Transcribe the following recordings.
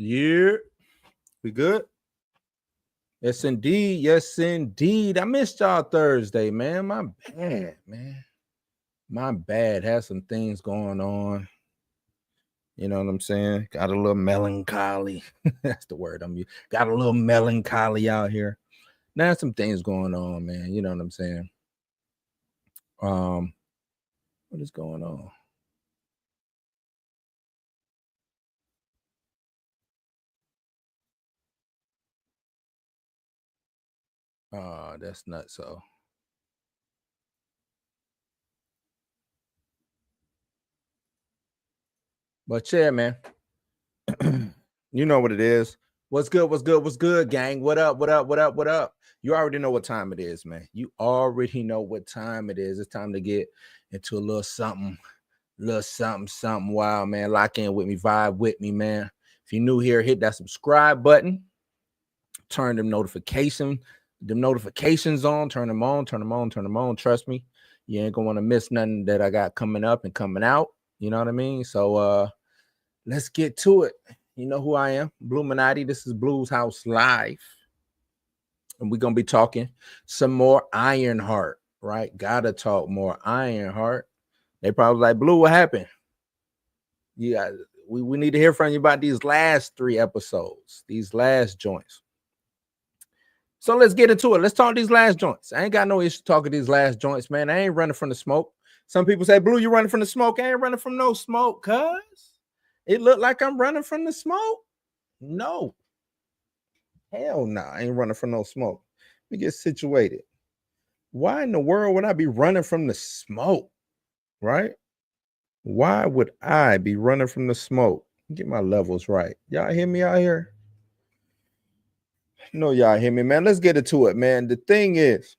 Yeah, we good? Yes, indeed. Yes, indeed. I missed y'all Thursday, man. My bad, man. My bad. Had some things going on. You know what I'm saying? Got a little melancholy. That's the word I'm using. Got a little melancholy out here. Now some things going on, man. You know what I'm saying? Um, what is going on? That's nuts. So, but yeah, man. You know what it is. What's good? What's good? What's good, gang? What up? What up? What up? What up? You already know what time it is, man. You already know what time it is. It's time to get into a little something, something wild, man. Lock in with me, vibe with me, man. If you're new here, hit that subscribe button. Turn them notifications on. Turn them on. Turn them on. Turn them on. Trust me, you ain't gonna want to miss nothing that I got coming up and coming out. You know what I mean? So, let's get to it. You know who I am, Bluminati. This is Blues House Live. And we're going to be talking some more Ironheart, right? Gotta talk more Ironheart. They probably like, Blue, what happened? Yeah, we need to hear from you about these last 3 episodes, these last joints. So let's get into it. Let's talk these last joints. I ain't got no issue talking these last joints, man. I ain't running from the smoke. Some people say, Blue, you running from the smoke. I ain't running from no smoke, cuz it looked like I'm running from the smoke. No. Hell no. I ain't running from no smoke. Let me get situated. Why in the world would I be running from the smoke? Right? Why would I be running from the smoke? Get my levels right. Y'all hear me out here? No, y'all hear me, man. Let's get into it, man. The thing is,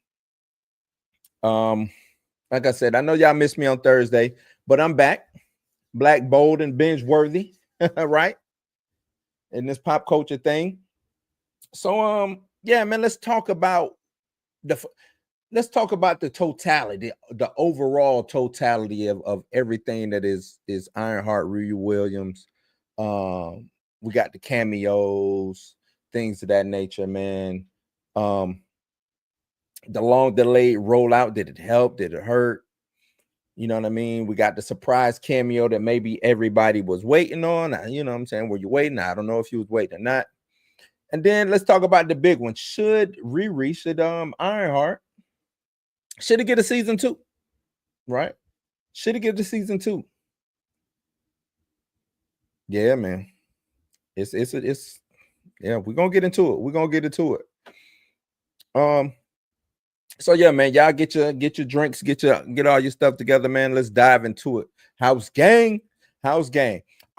like I said, I know y'all missed me on Thursday, but I'm back. Black, bold, and binge worthy, right? In this pop culture thing. So, yeah, man, let's talk about the totality, the overall totality of everything that is Ironheart, Riri Williams. We got the cameos, things of that nature, man. The long delayed rollout, did it help? Did it hurt? You know what I mean? We got the surprise cameo that maybe everybody was waiting on. You know what I'm saying? Were you waiting? I don't know if you was waiting or not. And then let's talk about the big one. Should Ironheart should it get a season 2? Right? Should it get a season 2? Yeah, man. It's yeah, we're gonna get into it. We're gonna get into it. So yeah, man, y'all get your drinks, get all your stuff together, man. Let's dive into it. House gang. All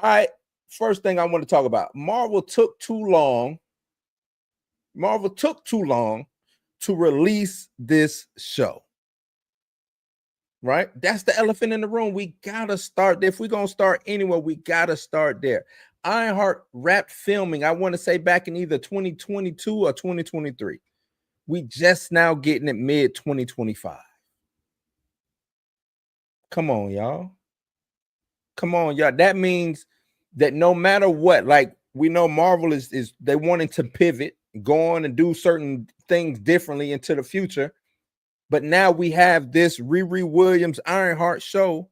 right. First thing I want to talk about. Marvel took too long to release this show. Right? That's the elephant in the room. We gotta start there. If we're gonna start anywhere, we gotta start there. Ironheart wrapped filming, I want to say back in either 2022 or 2023. We just now getting it mid 2025. Come on, y'all. That means that no matter what, like we know Marvel is they wanting to pivot, go on and do certain things differently into the future. But now we have this Riri Williams Ironheart show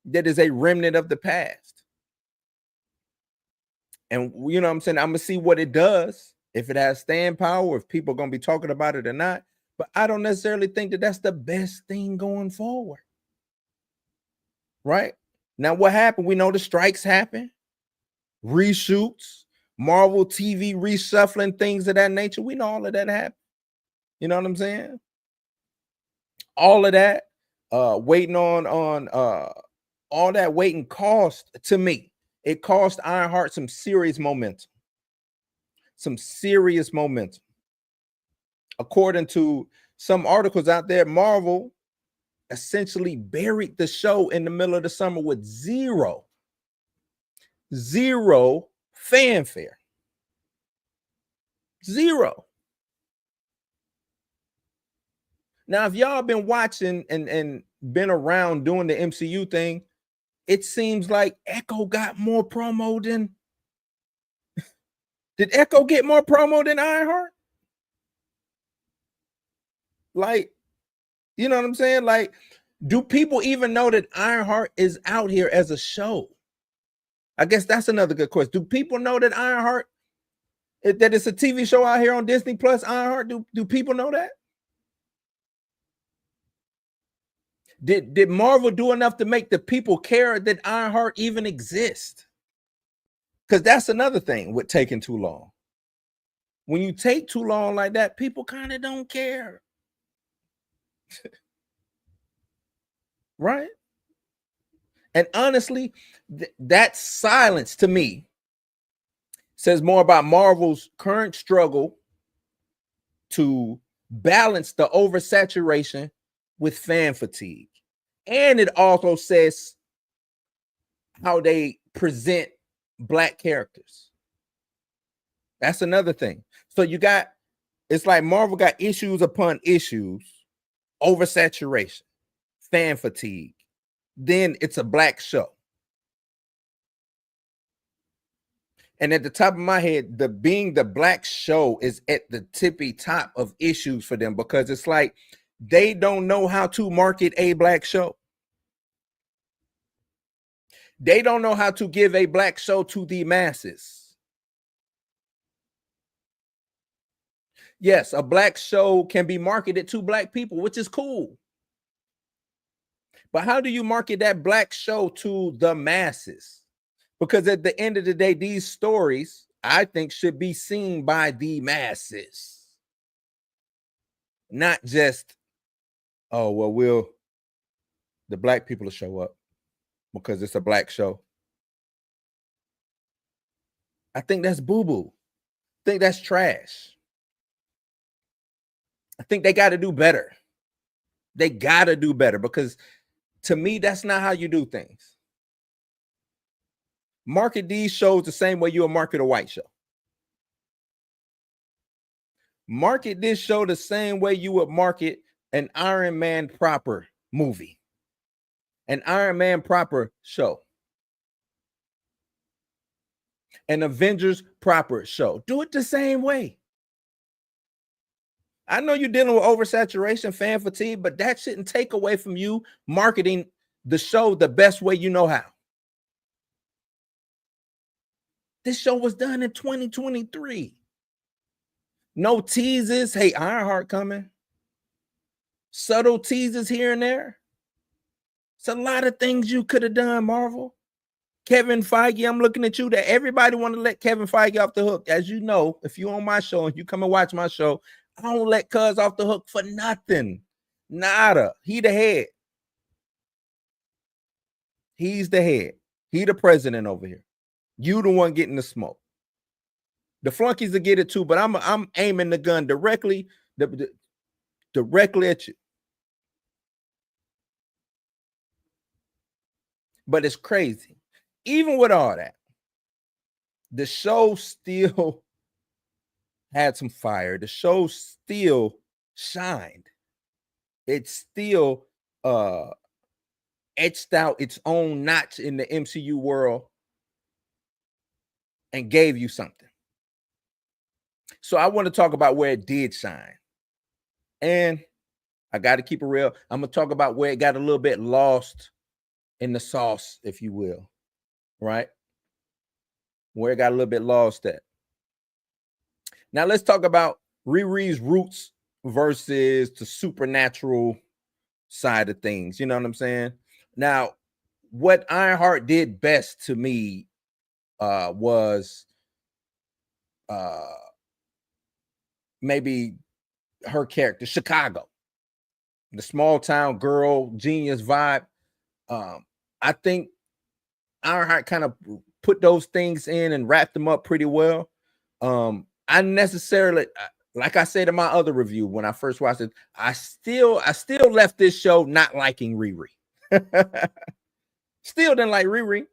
that is a remnant of the past. And you know what I'm saying? I'm going to see what it does, if it has staying power, if people are going to be talking about it or not. But I don't necessarily think that that's the best thing going forward. Right? Now, what happened? We know the strikes happen, reshoots, Marvel TV reshuffling, things of that nature. We know all of that happened. You know what I'm saying? All of that, waiting on all that waiting cost, to me, it cost Ironheart some serious momentum. According to some articles out there, Marvel essentially buried the show in the middle of the summer with zero fanfare. Zero. Now, if y'all been watching and been around doing the MCU thing, it seems like Echo got more promo Did Echo get more promo than Ironheart? Like, you know what I'm saying? Like, do people even know that Ironheart is out here as a show? I guess that's another good question. Do people know that Ironheart, that it's a TV show out here on Disney Plus, Ironheart? Do people know that? Did Marvel do enough to make the people care that Ironheart even exists? Because that's another thing with taking too long. When you take too long like that, people kind of don't care. Right? And honestly, that silence to me says more about Marvel's current struggle to balance the oversaturation with fan fatigue. And it also says how they present Black characters. That's another thing. So it's like Marvel got issues upon issues, oversaturation, fan fatigue. Then it's a Black show. And at the top of my head, being the Black show is at the tippy top of issues for them, because it's like they don't know how to market a Black show. They don't know how to give a Black show to the masses. Yes, a Black show can be marketed to Black people, which is cool. But how do you market that Black show to the masses? Because at the end of the day, these stories, I think, should be seen by the masses. Not just, oh, well, the Black people will show up because it's a Black show. I think that's boo-boo. I think that's trash. I think they got to do better. They got to do better, because to me, that's not how you do things. Market these shows the same way you would market a white show. Market this show the same way you would market an Iron Man proper movie, an Iron Man proper show, an Avengers proper show. Do it the same way. I know you're dealing with oversaturation, fan fatigue, but that shouldn't take away from you marketing the show the best way you know how. This show was done in 2023. No teases. Hey, Ironheart coming. Subtle teases here and there. It's a lot of things you could have done, Marvel. Kevin Feige, I'm looking at you. That everybody want to let Kevin Feige off the hook. As you know, if you're on my show and you come and watch my show, I don't let Cuz off the hook for nothing. Nada. He the head. He's the head. He the president over here. You the one getting the smoke. The flunkies will get it too, but I'm aiming the gun directly at you. But it's crazy. Even with all that, the show still had some fire. The show still shined. It still etched out its own notch in the MCU world and gave you something. So I want to talk about where it did shine. And I got to keep it real. I'm going to talk about where it got a little bit lost in the sauce, if you will. Right? Where it got a little bit lost at. Now let's talk about Riri's roots versus the supernatural side of things. You know what I'm saying? Now, what Ironheart did best to me was maybe her character, Chicago, the small town girl, genius vibe. I think Ironheart kind of put those things in and wrapped them up pretty well. I necessarily, like I said in my other review when I first watched it, I still left this show not liking Riri. Still didn't like Riri.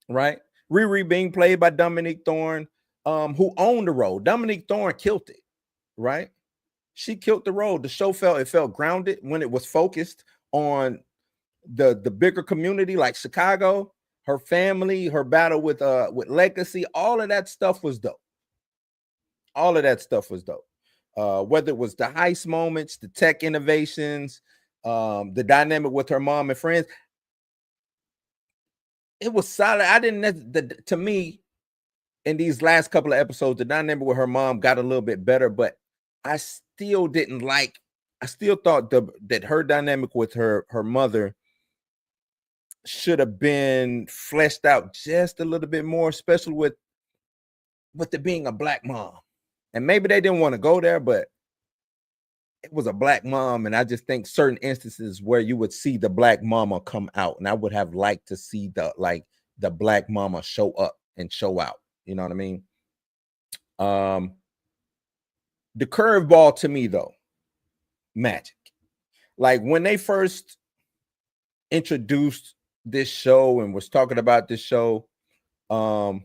Right? Riri being played by Dominique Thorne, who owned the role. Dominique Thorne killed it, right? She killed the role. The show felt grounded when it was focused on the bigger community like Chicago. her family, her battle with Legacy, all of that stuff was dope. All of that stuff was dope. Whether it was the heist moments, the tech innovations, the dynamic with her mom and friends, it was solid. I didn't, to me, in these last couple of episodes, the dynamic with her mom got a little bit better, but I still didn't like, I still thought that her dynamic with her mother should have been fleshed out just a little bit more, especially with it being a black mom. And maybe they didn't want to go there, but it was a black mom. And I just think certain instances where you would see the black mama come out, and I would have liked to see the black mama show up and show out. You know what I mean? The curveball to me, though, Magic. Like when they first introduced this show and was talking about this show, I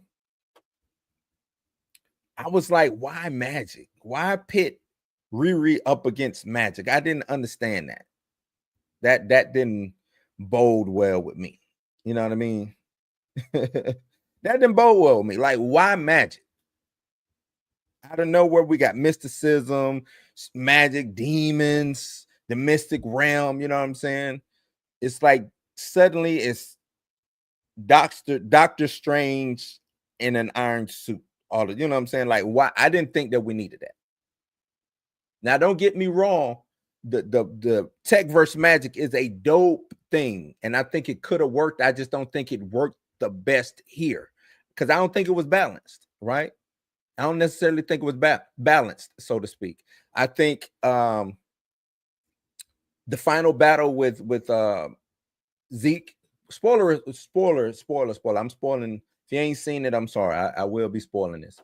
was like, why Magic? Why pit Riri up against Magic? I didn't understand that. That didn't bode well with me. You know what I mean? That didn't bode well with me. Like, why Magic? Out of nowhere, we got mysticism, magic, demons, the mystic realm. You know what I'm saying? It's like suddenly it's Doctor Strange in an iron suit. All of, you know what I'm saying? Like, why? I didn't think that we needed that. Now, don't get me wrong. The tech versus magic is a dope thing, and I think it could have worked. I just don't think it worked the best here because I don't think it was balanced, right? I don't necessarily think it was balanced, so to speak. I think the final battle with Zeke, spoiler. I'm spoiling. If you ain't seen it, I'm sorry. I will be spoiling this.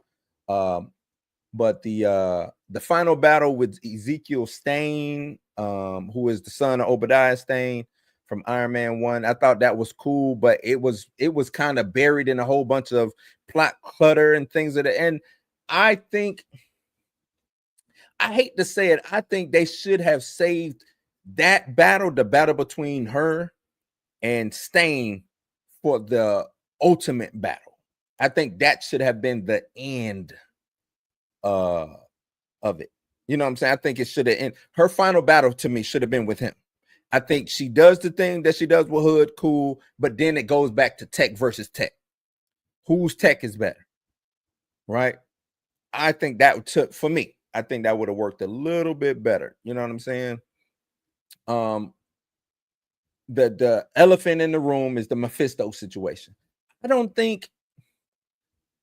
But the final battle with Ezekiel Stane, who is the son of Obadiah Stane from Iron Man 1, I thought that was cool, but it was kind of buried in a whole bunch of plot clutter and things of the end. I think, I hate to say it, I think they should have saved that battle, the battle between her and Stane, for the ultimate battle. I think that should have been the end of it. You know what I'm saying? I think it should have ended. Her final battle to me should have been with him. I think she does the thing that she does with Hood, cool, but then it goes back to tech versus tech. Whose tech is better? Right? I think that took, for me, I think that would have worked a little bit better. You know what I'm saying? The elephant in the room is the Mephisto situation. I don't think,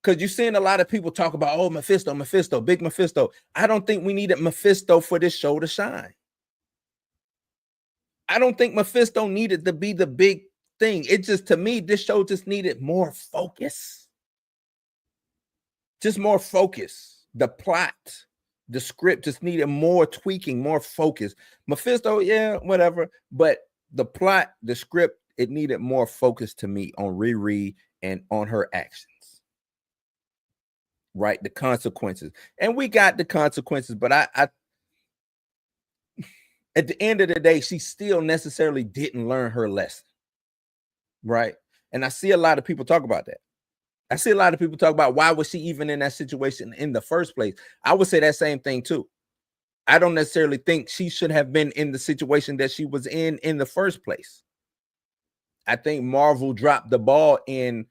because you're seeing a lot of people talk about, oh, Mephisto, big Mephisto. I don't think we needed Mephisto for this show to shine. I don't think Mephisto needed to be the big thing. It just, to me, this show just needed more focus. Just more focus. The plot, the script just needed more tweaking, more focus. Mephisto, yeah, whatever. But the plot, the script, it needed more focus to me on Riri and on her actions. Right? The consequences. And we got the consequences, but I at the end of the day, she still necessarily didn't learn her lesson. Right? And I see a lot of people talk about that. I see a lot of people talk about why was she even in that situation in the first place? I would say that same thing too. I don't necessarily think she should have been in the situation that she was in the first place. I think Marvel dropped the ball in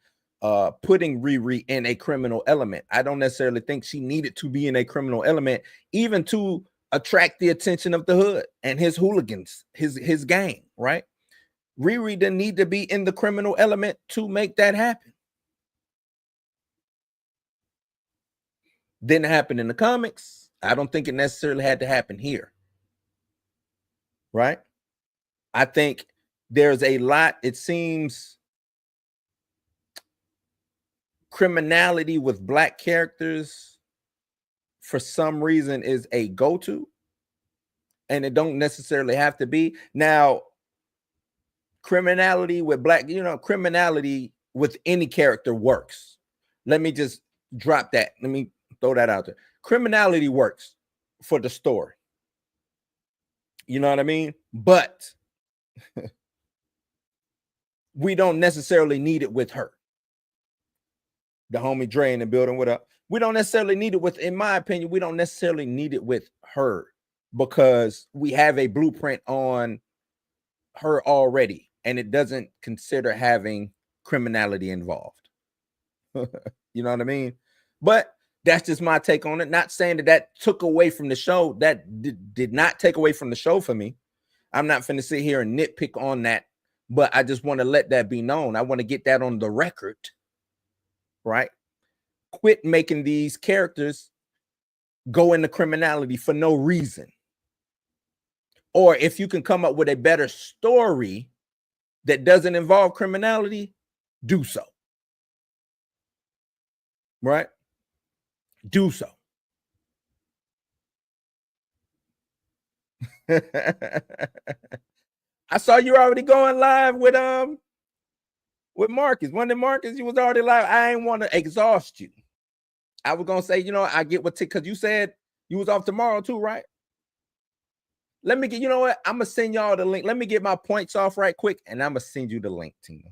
putting Riri in a criminal element. I don't necessarily think she needed to be in a criminal element, even to attract the attention of the Hood and his hooligans, his gang, right? Riri didn't need to be in the criminal element to make that happen. Didn't happen in the comics. I don't think it necessarily had to happen here. Right? I think there's a lot, it seems, criminality with black characters for some reason is a go-to, and it don't necessarily have to be. Now, criminality with black, criminality with any character works. Let me just drop that. Let me throw that out there. Criminality works for the story. You know what I mean? But we don't necessarily need it with her. The homie Dre in the building, what up? We don't necessarily need it with, in my opinion, we don't necessarily need it with her because we have a blueprint on her already, and it doesn't consider having criminality involved. You know what I mean? But that's just my take on it. Not saying that took away from the show. That did not take away from the show for me. I'm not finna sit here and nitpick on that, but I just want to let that be known. I want to get that on the record, right? Quit making these characters go into criminality for no reason. Or if you can come up with a better story that doesn't involve criminality, do so. Right? Do so. I saw you already going live with Marcus. One of Marcus, you was already live. I ain't want to exhaust you. I was gonna say, you know, I get what because you said you was off tomorrow too, right? Let me get, you know what? I'm gonna send y'all the link. Let me get my points off right quick, and I'm gonna send you the link, Tina.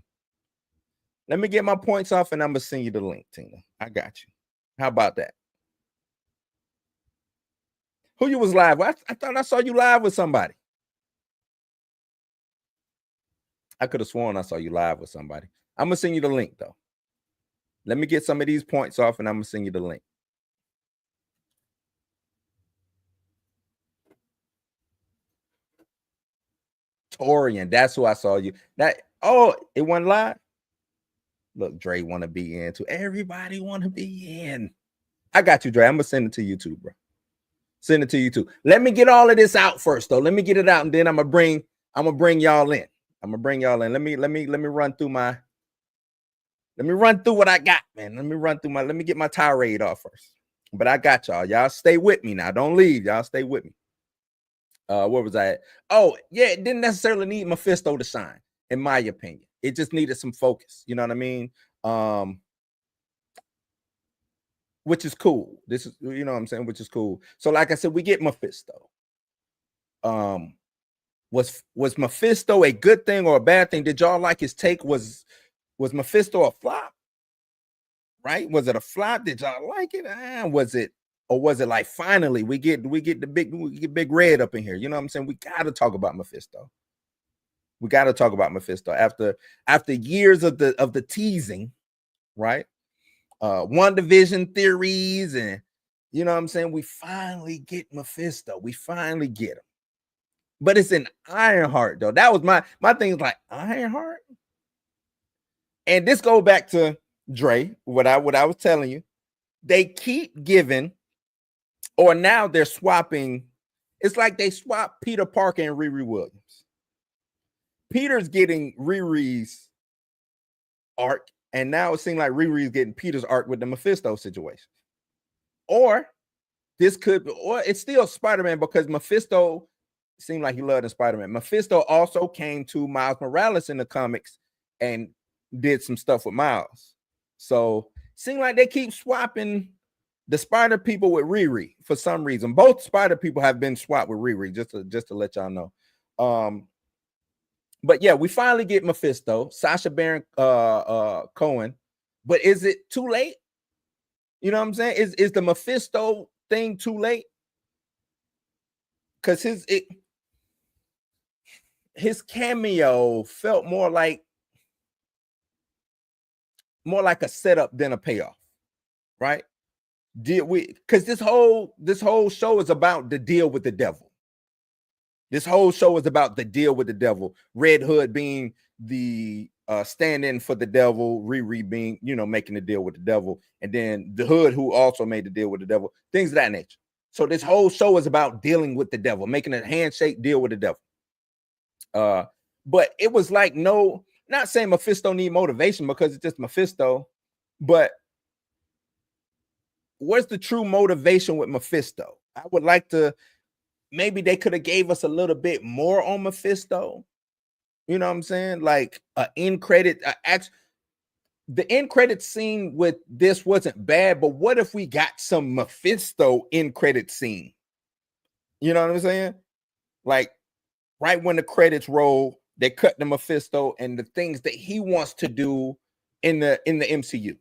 Let me get my points off, and I'm gonna send you the link, Tina. I got you. How about that? Who you was live with? I thought I saw you live with somebody. I could have sworn I saw you live with somebody. I'm gonna send you the link though. Let me get some of these points off, and I'm gonna send you the link. Torian, that's who I saw you. It went live. Look, Dre want to be in too. Everybody want to be in. I got you, Dre. I'm gonna send it to you too, bro. Send it to you too. Let me get all of this out first, though. Let me get it out, and then I'm gonna bring y'all in. I'm gonna bring y'all in. Let me run through my. Let me run through what I got, man. Let me get my tirade off first. But I got y'all. Y'all stay with me now. Don't leave. Y'all stay with me. Where was I at? Oh, yeah, it didn't necessarily need Mephisto to shine, in my opinion. It just needed some focus. You know what I mean? Which is cool. This is, you know what I'm saying, which is cool. So, like I said, we get Mephisto. Was Mephisto a good thing or a bad thing? Did y'all like his take? Was Mephisto a flop? Right? Was it a flop? Did y'all like it? Was it like finally we get big red up in here? You know what I'm saying? We got to talk about Mephisto. We got to talk about Mephisto after years of the teasing, right? WandaVision theories, and you know what I'm saying? We finally get Mephisto. We finally get him. But it's an Ironheart, though. That was my thing, is like Ironheart. And this goes back to Dre, what I was telling you. They keep giving, or now they're swapping. It's like they swap Peter Parker and Riri Williams. Peter's getting Riri's arc, and now it seems like Riri's getting Peter's arc with the Mephisto situation. Or it's still Spider-Man, because Mephisto seemed like he loved in Spider-Man. Mephisto also came to Miles Morales in the comics and did some stuff with Miles. So seems like they keep swapping the Spider people with Riri for some reason. Both Spider people have been swapped with Riri, just to let y'all know. But yeah, we finally get Mephisto, Sacha Baron Cohen. But is it too late? You know what I'm saying? Is the Mephisto thing too late? Because his cameo felt more like a setup than a payoff, right? Because this whole show is about the deal with the devil. This whole show is about the deal with the devil. Red Hood being the stand-in for the devil, Riri being, making the deal with the devil, and then the Hood, who also made the deal with the devil, things of that nature. So this whole show is about dealing with the devil, making a handshake deal with the devil. But it was like, no, not saying Mephisto need motivation, because it's just Mephisto, but what's the true motivation with Mephisto? I would like to. Maybe they could have gave us a little bit more on Mephisto. You know what I'm saying? Like an end credit. The end credit scene with this wasn't bad, but what if we got some Mephisto end credit scene? You know what I'm saying? Like right when the credits roll, they cut the Mephisto and the things that he wants to do in the MCU.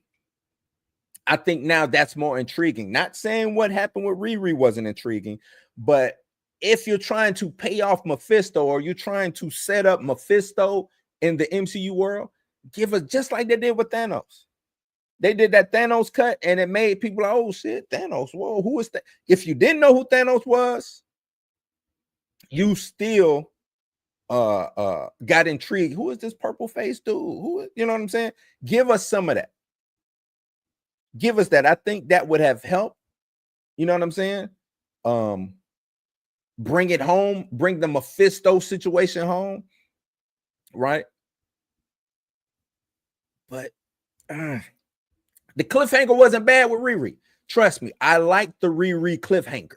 I think now that's more intriguing. Not saying what happened with Riri wasn't intriguing, but if you're trying to pay off Mephisto or you're trying to set up Mephisto in the MCU world, give us just like they did with Thanos. They did that Thanos cut and it made people like, oh shit, Thanos. Whoa, who is that? If you didn't know who Thanos was, you still got intrigued. Who is this purple face dude? Who, you know what I'm saying? Give us some of that. Give us that. I think that would have helped. You know what I'm saying? Bring it home, bring the Mephisto situation home, right? But the cliffhanger wasn't bad with Riri. Trust me, I like the Riri cliffhanger.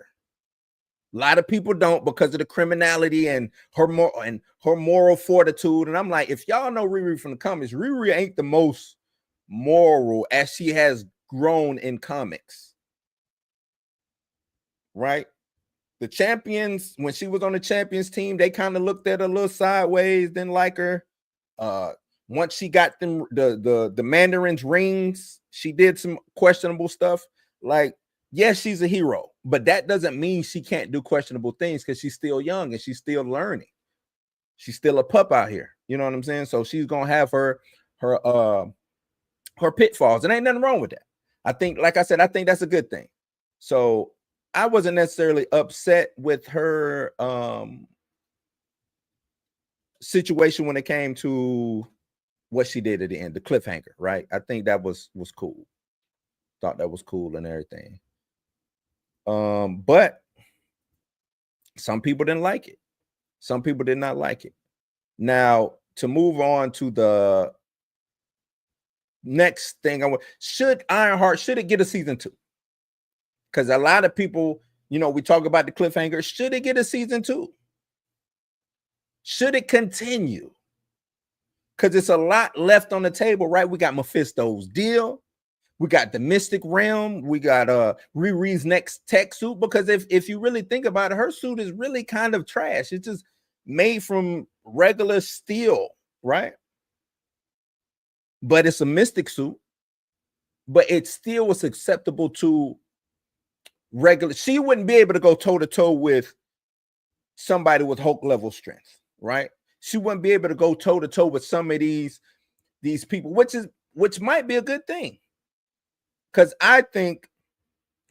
A lot of people don't because of the criminality and her moral fortitude. And I'm like, if y'all know Riri from the comics, Riri ain't the most moral as she has grown in comics, right? The champions, when she was on the champions team, they kind of looked at her a little sideways, didn't like her. Once she got them the Mandarin's rings, she did some questionable stuff. Like, yes, she's a hero, but that doesn't mean she can't do questionable things because she's still young and she's still learning. She's still a pup out here. You know what I'm saying? So she's gonna have her pitfalls, and ain't nothing wrong with that. I think, like I said, I think that's a good thing. So I wasn't necessarily upset with her situation when it came to what she did at the end, the cliffhanger, right? I think that was cool. Thought that was cool and everything. But some people didn't like it. Some people did not like it. Now, to move on to the next thing, should Ironheart, should it get a season 2? Because a lot of people, you know, we talk about the cliffhanger. Should it get a season 2? Should it continue? Because it's a lot left on the table, right? We got Mephisto's deal. We got the Mystic Realm. We got Riri's next tech suit. Because if you really think about it, her suit is really kind of trash. It's just made from regular steel, right? But it's a mystic suit. But it still was acceptable to regular. She wouldn't be able to go toe-to-toe with somebody with Hulk level strength, right? She wouldn't be able to go toe-to-toe with some of these people, which might be a good thing. Because I think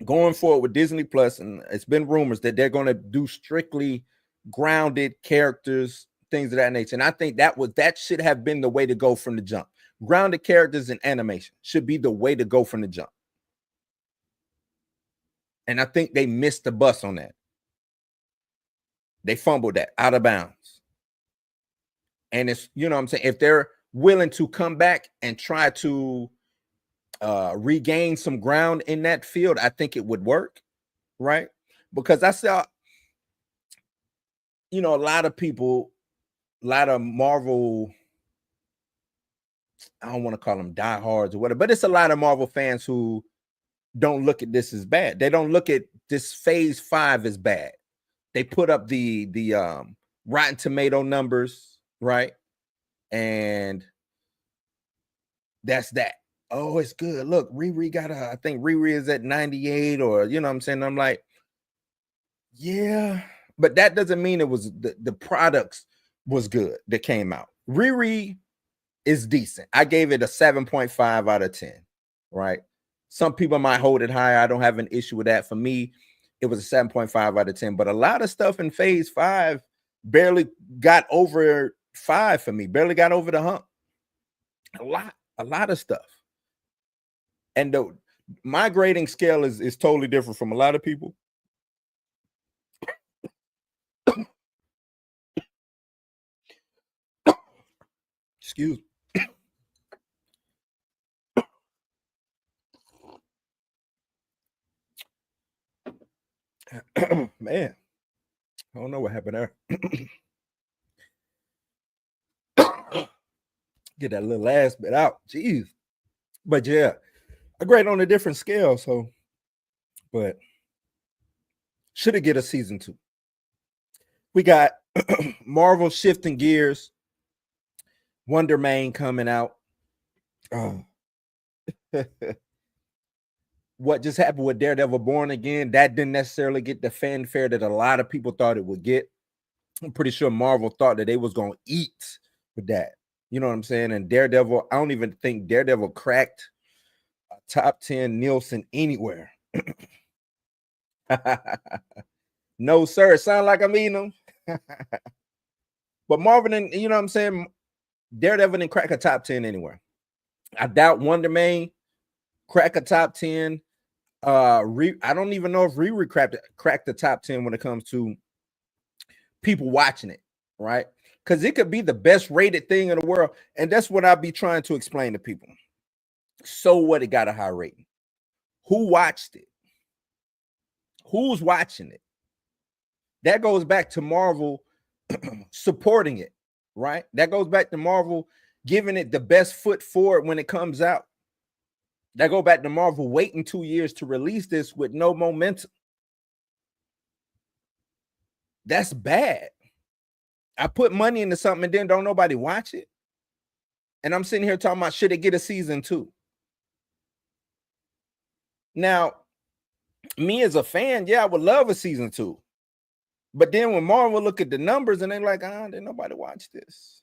going forward with Disney Plus, and it's been rumors that they're going to do strictly grounded characters, things of that nature. And I think that should have been the way to go from the jump. Grounded characters in animation should be the way to go from the jump. And I think they missed the bus on that. They fumbled that out of bounds. And it's, you know what I'm saying, if they're willing to come back and try to regain some ground in that field, I think it would work, right? Because I saw, you know, a lot of people, a lot of Marvel, I don't want to call them diehards or whatever, but it's a lot of Marvel fans who don't look at this as bad. They don't look at this phase 5 as bad. They put up the Rotten Tomato numbers, right? And that's that. Oh, it's good. Look, Riri got I think Riri is at 98, or, you know what I'm saying? I'm like, yeah, but that doesn't mean it was the products was good that came out. Riri is decent. I gave it a 7.5 out of 10, right? Some people might hold it higher. I don't have an issue with that. For me, it was a 7.5 out of 10, but a lot of stuff in phase 5 barely got over 5 for me, barely got over the hump. A lot of stuff. And my grading scale is totally different from a lot of people. Excuse me. Man, I don't know what happened there. Get that little last bit out. Jeez. But yeah, I grade on a different scale. So, but should it get a season 2? We got Marvel shifting gears Wonder Man coming out. Oh. What just happened with Daredevil Born Again, that didn't necessarily get the fanfare that a lot of people thought it would get. I'm pretty sure Marvel thought that they was going to eat with that. You know what I'm saying? And Daredevil, I don't even think Daredevil cracked a top 10 Nielsen anywhere. No, sir. It sounds like I'm eating them. But Marvel didn't, you know what I'm saying? Daredevil didn't crack a top 10 anywhere. I doubt Wonder Man crack a top 10. I don't even know if Riri cracked the top 10 when it comes to people watching it, right? Because it could be the best rated thing in the world. And that's what I'll be trying to explain to people. So what, it got a high rating? Who watched it? Who's watching it? That goes back to Marvel supporting it, right? That goes back to Marvel giving it the best foot forward when it comes out. That go back to Marvel waiting 2 years to release this with no momentum. That's bad. I put money into something and then don't nobody watch it. And I'm sitting here talking about, should it get a season 2? Now, me as a fan, yeah, I would love a season 2. But then when Marvel look at the numbers and they're like, didn't nobody watch this.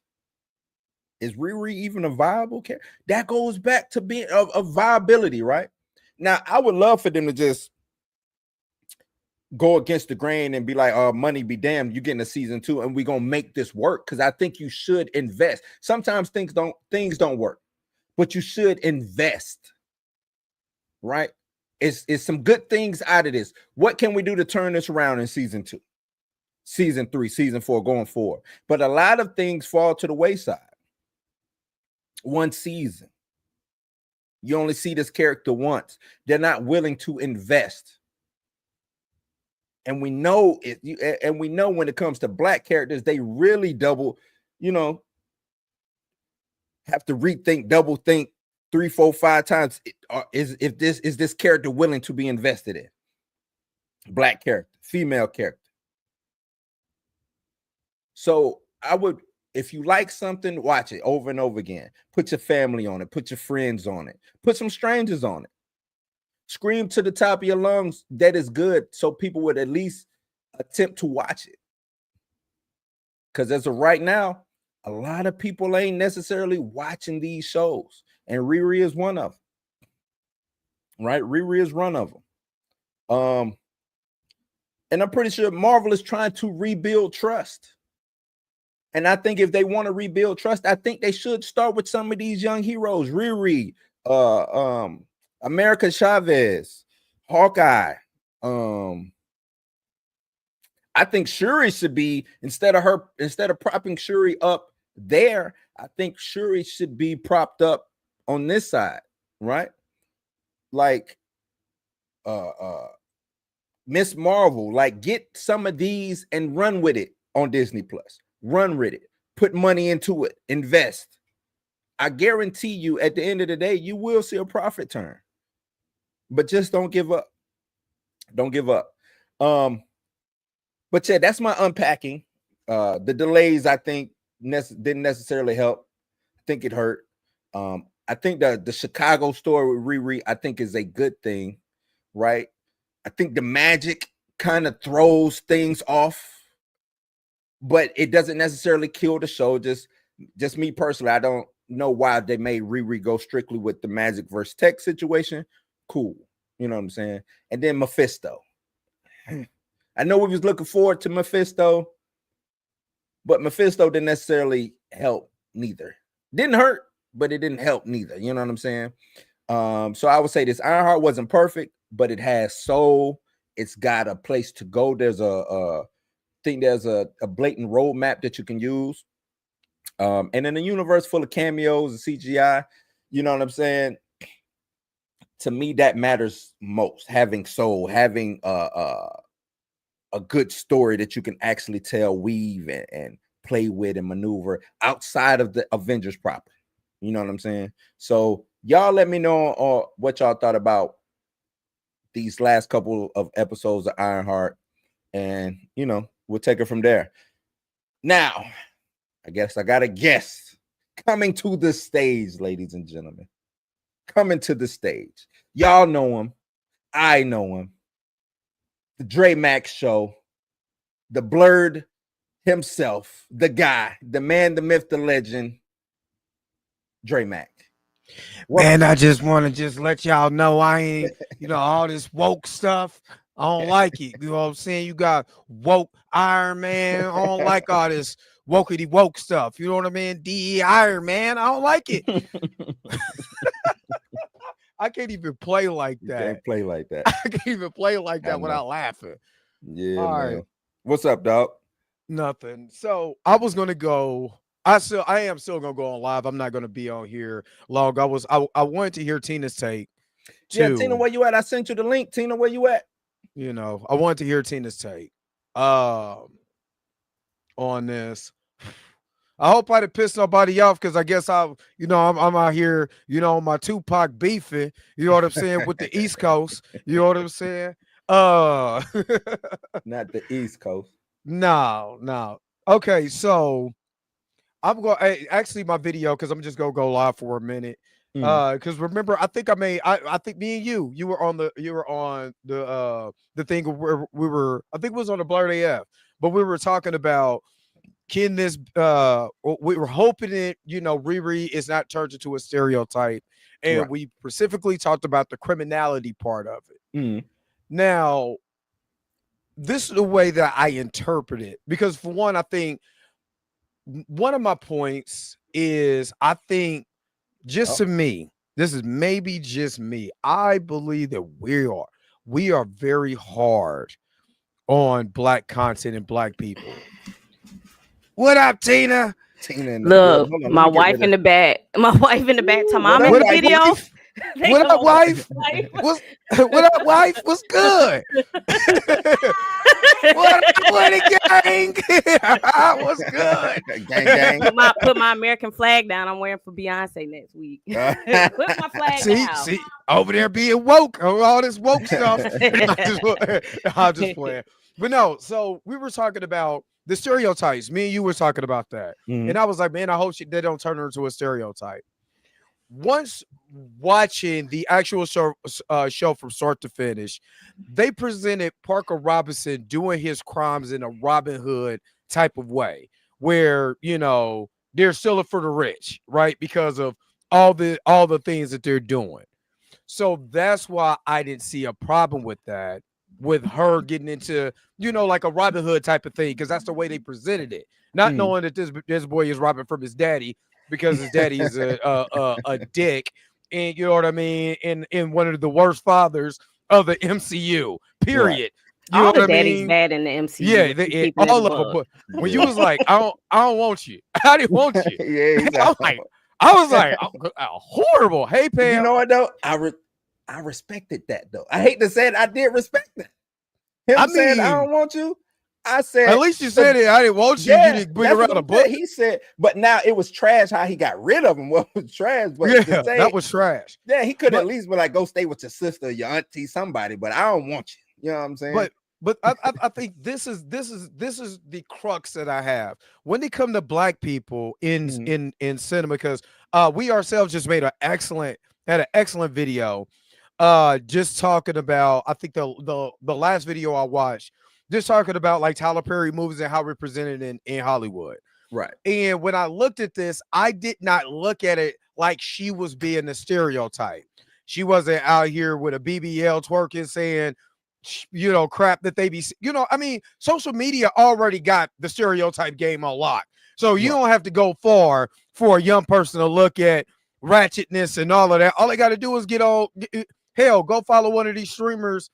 Is Riri even a viable character? That goes back to being a viability, right? Now, I would love for them to just go against the grain and be like, money be damned, you're getting a season 2 and we're gonna make this work, because I think you should invest. Sometimes things don't work, but you should invest, right? It's some good things out of this. What can we do to turn this around in season 2, season 3, season 4, going forward? But a lot of things fall to the wayside. One season, you only see this character once. They're not willing to invest. And we know it, and we know when it comes to black characters, they really double, have to rethink, double think 3, 4, 5 times. Is this character willing to be invested in? Black character, female character. So I would, if you like something, watch it over and over again. Put your family on it. Put your friends on it. Put some strangers on it. Scream to the top of your lungs that is good, so people would at least attempt to watch it. Because as of right now, a lot of people ain't necessarily watching these shows. And Riri is one of them. Right? Riri is one of them. And I'm pretty sure Marvel is trying to rebuild trust. And I think if they want to rebuild trust, I think they should start with some of these young heroes. Riri, America Chavez, Hawkeye. I think Shuri should be, instead of propping Shuri up there, I think Shuri should be propped up on this side, right? Like Miss Marvel, like, get some of these and run with it on Disney Plus. Run with it. Put money into it. Invest. I guarantee you, at the end of the day, you will see a profit turn. But just don't give up. Don't give up. But yeah, that's my unpacking. The delays, I think, didn't necessarily help. I think it hurt. I think the Chicago story with Riri, I think, is a good thing, right? I think the magic kind of throws things off, but it doesn't necessarily kill the show. Just me personally, I don't know why they made Riri go strictly with the magic versus tech situation. Cool. You know what I'm saying? And then Mephisto. I know we was looking forward to Mephisto, but Mephisto didn't necessarily help neither. Didn't hurt, but it didn't help neither. You know what I'm saying? So I would say this Ironheart wasn't perfect, but it has soul. It's got a place to go. There's a blatant roadmap that you can use. And in a universe full of cameos and CGI, you know what I'm saying? To me, that matters most. Having soul, having a good story that you can actually tell, weave, and play with and maneuver outside of the Avengers proper. You know what I'm saying? So y'all let me know what y'all thought about these last couple of episodes of Ironheart, and we'll take it from there. Now, I guess I got a guess. coming to the stage, ladies and gentlemen. Coming to the stage. Y'all know him. I know him. The Dre Max Show. The Blurred himself. The guy. The man, the myth, the legend. Dre Max. Man, I just want to just let y'all know I ain't, all this woke stuff. I don't like it. You know what I'm saying? You got woke Iron Man. I don't like all this wokey woke stuff. You know what I mean? DE Iron Man. I don't like it. I can't even play like that. You can't play like that. I can't even play like that without laughing. Yeah, all man. Right. What's up, dog? Nothing. So I was gonna go. I am still gonna go on live. I'm not gonna be on here long. I wanted to hear Tina's take. Yeah, Tina, where you at? I sent you the link. Tina, where you at? I wanted to hear Tina's take on this. I hope I didn't piss nobody off because I guess I'm out here, my Tupac beefing, you know what I'm saying, with the East Coast. You know what I'm saying? Not the East Coast. No. Okay, so I'm going actually my video because I'm just gonna go live for a minute. Because remember, I think me and you were on the thing where we were, I think it was on the Blurred AF, but we were talking about can this we were hoping it, Riri is not turned into a stereotype, and right. We specifically talked about the criminality part of it. Now, this is the way that I interpret it, because for one, I think one of my points is to me, this is maybe just me, I believe that we are very hard on Black content and Black people. What up, Tina? Look, my wife in the back. My wife in the back. Time I'm in the video. What up, wife? What up, wife? What's good? What a gang? What's good? Gang. Put my American flag down. I'm wearing for Beyonce next week. Put my flag down. See, over there being woke, all this woke stuff. I'm just playing. But no, so we were talking about the stereotypes. Me and you were talking about that. And I was like, man, I hope they don't turn her into a stereotype. Once watching the actual show from start to finish, they presented Parker Robinson doing his crimes in a Robin Hood type of way, where, they're stealing for the rich, right? Because of all the things that they're doing. So that's why I didn't see a problem with that, with her getting into, like a Robin Hood type of thing, because that's the way they presented it. Not knowing that this boy is robbing from his daddy, because his daddy is a dick, and you know what I mean, in one of the worst fathers of the MCU. Period. Right. All the daddies bad in the MCU. Yeah, all of them. But when you was like, I don't want you. I didn't want you. Yeah, exactly. I was like, horrible. Hey, Pam. You know what though? I respected that though. I hate to say it, I did respect that. Him saying I don't want you. I said, at least you said it. I didn't want you. You didn't bring around a book. He said, but now it was trash how he got rid of him. What was trash? But yeah, that was trash. Yeah, he could at least be like, go stay with your sister, your auntie, somebody. But I don't want you. You know what I'm saying? But I think this is the crux that I have when they come to Black people in cinema, because we ourselves just had an excellent video, just talking about, I think the last video I watched, just talking about like Tyler Perry movies and how we're presented in Hollywood. Right. And when I looked at this, I did not look at it like she was being a stereotype. She wasn't out here with a BBL twerking saying, crap that they be, I mean, social media already got the stereotype game on lock. So you don't have to go far for a young person to look at ratchetness and all of that. All they got to do is go follow one of these streamers,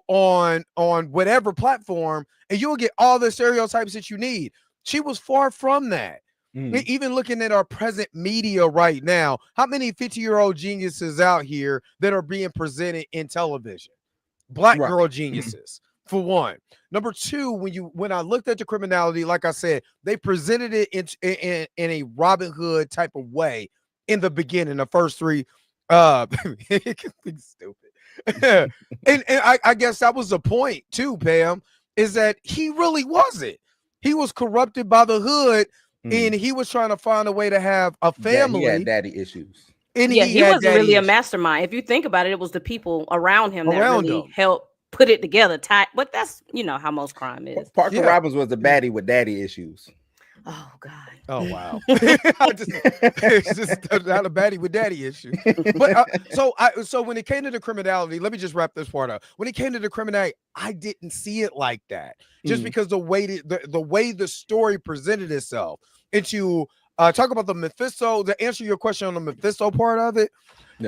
on whatever platform, and you'll get all the stereotypes that you need. She was far from that. Even looking at our present media right now, how many 50-year-old geniuses out here that are being presented in television? Black girl geniuses, for one. Number two, when I looked at the criminality, like I said, they presented it in a Robin Hood type of way in the beginning, the first three. Stupid. and I guess that was the point too, Pam, is that he really wasn't. He was corrupted by the hood and he was trying to find a way to have a family. He had daddy issues. And Yeah, he wasn't really a issues. mastermind. If you think about it, it was the people around him that Around really him. helped put it together. But that's how most crime is. Parker Robbins was a baddie with daddy issues. Oh God. Oh wow. It's just not a baddie with daddy issues. But so when it came to the criminality, let me just wrap this part up. When it came to the criminality, I didn't see it like that. Just because the way the story presented itself. And to talk about the Mephisto, to answer your question on the Mephisto part of it,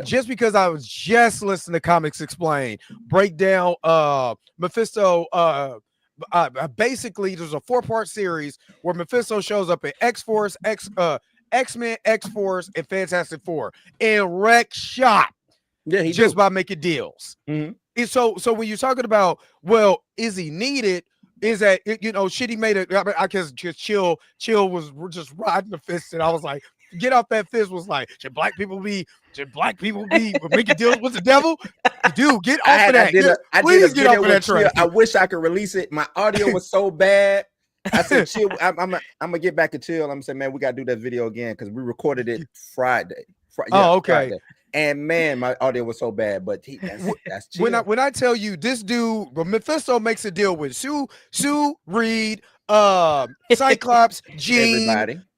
just because I was just listening to Comics Explained, break down Mephisto. Basically, there's a 4-part series where Mephisto shows up in X-Force, X-Men, X-Force, and Fantastic Four, and wreck shop. Yeah, he just by making deals. And so when you're talking about, well, is he needed? Is that shit? He made it. I guess just chill was just riding the fist, and I was like, get off that fist. Was like, should black people be making deals with the devil? Dude, get off of that. Please get off of that train. I wish I could release it. My audio was so bad. I said, chill. I'm gonna get back to chill. I'm gonna say, man, we gotta do that video again because we recorded it Friday. Okay. Friday. And man, my audio was so bad, but that's chill. When I tell you this dude, Mephisto makes a deal with Sue Reed, Cyclops, Jean,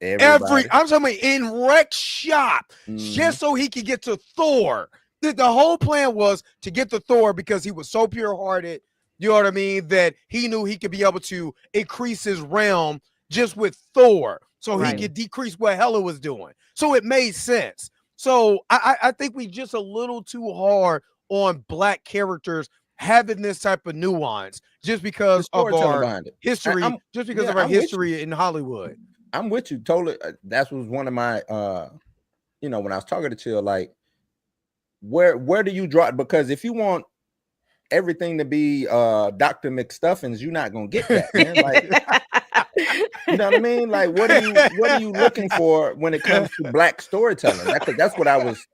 everybody. I'm talking about in wreck shop, just so he could get to Thor. The whole plan was to get to Thor because he was so pure-hearted, you know what I mean, that he knew he could be able to increase his realm just with Thor, so he could decrease what Hela was doing. So it made sense. So I think we just a little too hard on black characters having this type of nuance just because of our history, of our history in Hollywood. I'm with you totally. That was one of my, when I was talking to Chill, like, where do you draw it? Because if you want everything to be Dr. McStuffins, you're not gonna get that, man. Like, you know what I mean? Like, what are you looking for when it comes to black storytelling? That's what I was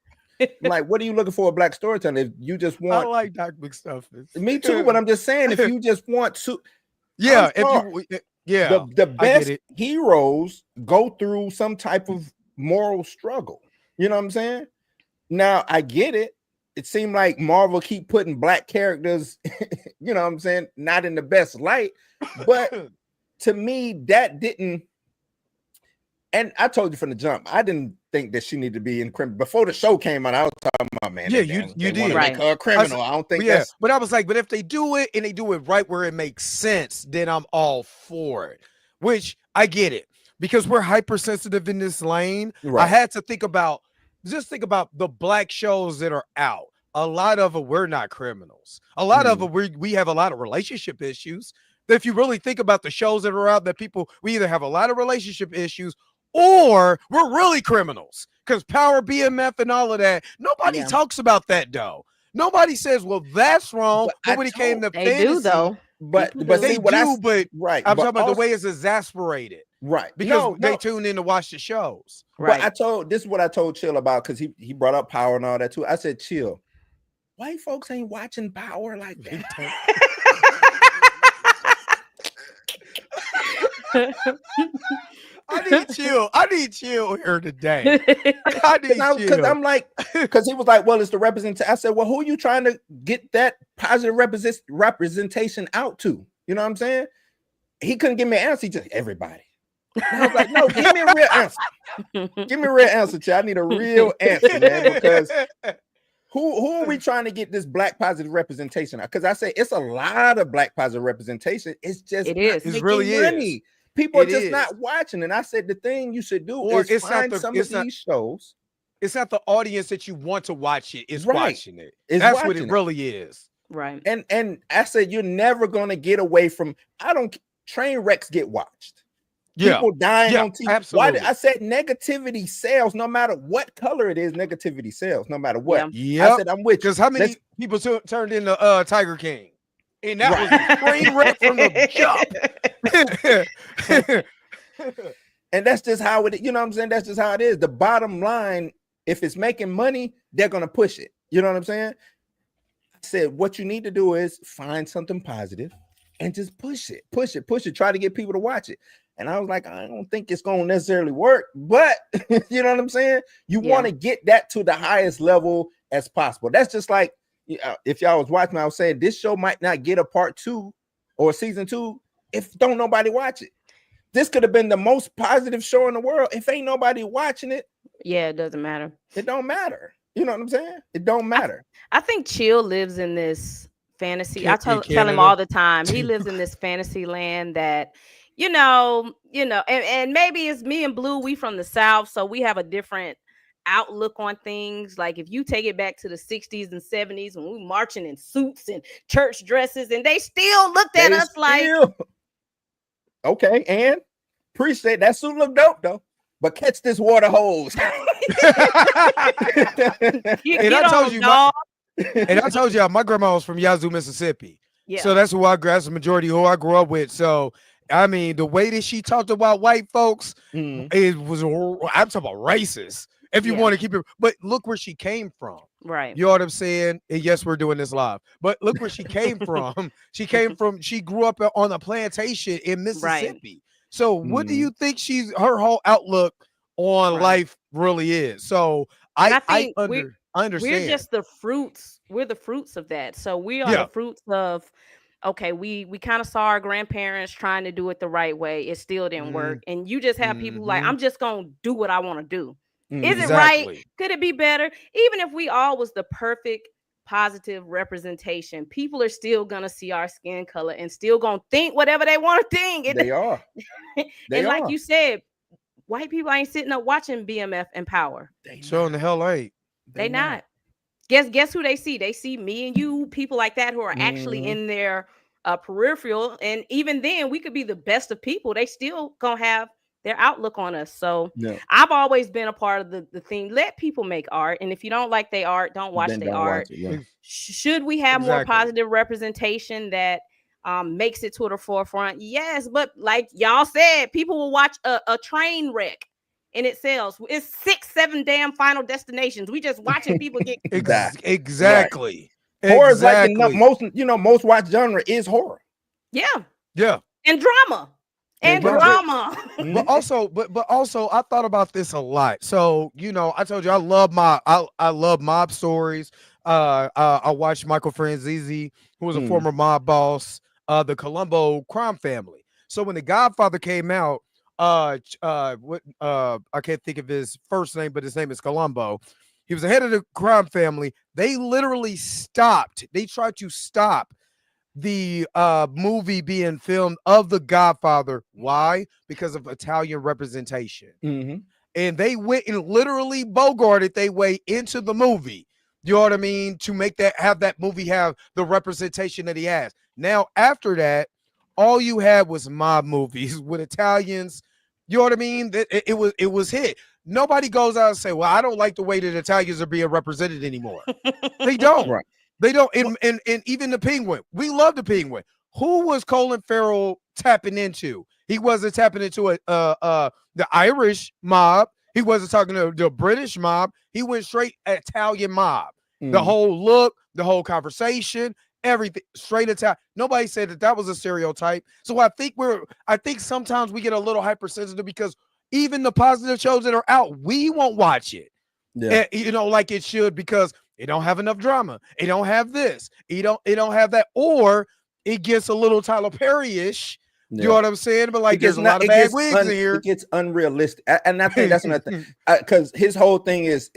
like. What are you looking for a black storytelling? If you just want, I like Dr. McStuffins. Me too, but I'm just saying, if you just want to, the best heroes go through some type of moral struggle. You know what I'm saying? Now I get it. It seemed like Marvel keep putting black characters, you know what I'm saying, not in the best light, but to me, that didn't, and I told you from the jump, I didn't think that she needed to be in criminal. Before the show came out, I was talking about, man, you did make her a criminal. I don't think that's, but I was like, but if they do it and they do it right where it makes sense, then I'm all for it, which I get it because we're hypersensitive in this lane. I had to think about the black shows that are out. A lot of them, we're not criminals. A lot of them, we have a lot of relationship issues. If you really think about the shows that are out, that we either have a lot of relationship issues or we're really criminals because power, BMF, and all of that. Nobody talks about that though. Nobody says, "Well, that's wrong." But when it came to fantasy, do though. But they see what do. But I'm talking about also, the way it's exasperated, right? Because they tune in to watch the shows, right? But this is what I told Chill about because he brought up Power and all that too. I said, Chill, white folks ain't watching Power like that. I need chill here today. I need chill because I'm like, because he was like, well, it's the representation. I said, well, who are you trying to get that positive representation out to? You know what I'm saying? He couldn't give me an answer. He just everybody. And I was like, no, give me a real answer. Give me a real answer, Chill. I need a real answer, man, because who are we trying to get this black positive representation? Because I say it's a lot of black positive representation. It's just it really money. Is. People are just not watching. And I said the thing you should do is find some of these shows. It's not the audience that you want to watch it. It's watching it. That's what it really is. Right. And I said you're never gonna get away from. Train wrecks get watched. People dying on TV. Absolutely. I said negativity sells no matter what color it is. Negativity sells no matter what. Yeah. I said I'm with you. Because how many people turned into Tiger King? And that was a train wreck from the jump. And that's just how it, you know what I'm saying? That's just how it is. The bottom line, if it's making money, they're gonna push it. You know what I'm saying? I said what you need to do is find something positive and just push it. Try to get people to watch it. And I was like, I don't think it's gonna necessarily work, but you know what I'm saying? You want to get that to the highest level as possible. That's just like if y'all was watching, I was saying this show might not get a part 2 or season 2 if don't nobody watch it. This could have been the most positive show in the world. If ain't nobody watching it, it doesn't matter. It don't matter. You know what I'm saying? It don't matter. I think Chill lives in this fantasy. I tell him all the time. He lives in this fantasy land that, and maybe it's me and Blue. We from the South, so we have a different outlook on things. Like if you take it back to the 60s and 70s when we marching in suits and church dresses, and they still looked at us like, okay, and appreciate that suit look dope though. But catch this water hose. And I told you, my grandma was from Yazoo, Mississippi. Yeah. So that's who that's the majority who I grew up with. So I mean, the way that she talked about white folks, it was, I'm talking about racist. If you want to keep it, but look where she came from. Right. You know what I'm saying? And yes, we're doing this live. But look where she came from. She grew up on a plantation in Mississippi. Right. So what do you think her whole outlook on life really is? So I understand. We're just the fruits. We're the fruits of that. So we are the fruits of, okay, we kind of saw our grandparents trying to do it the right way. It still didn't work. And you just have people like, I'm just going to do what I want to do. Is it right? Could it be better? Even if we all was the perfect positive representation, people are still gonna see our skin color and still gonna think whatever they want to think. They are. Like you said, white people ain't sitting up watching BMF and Power. Showing the hell ain't. They not. Guess who they see? They see me and you, people like that who are actually in their peripheral. And even then, we could be the best of people. They still gonna have their outlook on us. So I've always been a part of the thing. Let people make art, and if you don't like their art, don't watch their art. Should we have more positive representation that makes it to the forefront? Yes, but like y'all said, people will watch a train wreck and it sells. It's 6-7 damn Final Destinations. We just watching people get exactly. Horror is like the most watched genre is horror. Yeah, and drama. And drama. But also I thought about this a lot. So, I told you I love mob stories. I watched Michael Franzese, who was a former mob boss, the Colombo crime family. So when The Godfather came out, I can't think of his first name, but his name is Colombo. He was the head of the crime family. They literally tried to stop the movie being filmed of The Godfather. Why? Because of Italian representation. And they went and literally bogarted their way into the movie. You know what I mean? To have that movie have the representation that he has. Now, after that, all you had was mob movies with Italians. You know what I mean? It was hit. Nobody goes out and say, well, I don't like the way that Italians are being represented anymore. They don't. Right. They don't, and even the Penguin. We love the Penguin. Who was Colin Farrell tapping into? He wasn't tapping into the Irish mob. He wasn't talking to the British mob. He went straight Italian mob. The whole look, the whole conversation, everything straight Italian. Nobody said that was a stereotype. So I think sometimes we get a little hypersensitive because even the positive shows that are out, we won't watch it. Yeah. Like it should, because it don't have enough drama. It don't have this. It don't have that. Or it gets a little Tyler Perry-ish. You know what I'm saying? But like, there's a lot of bad wigs in here. It gets unrealistic, and I think that's another thing. Because his whole thing is,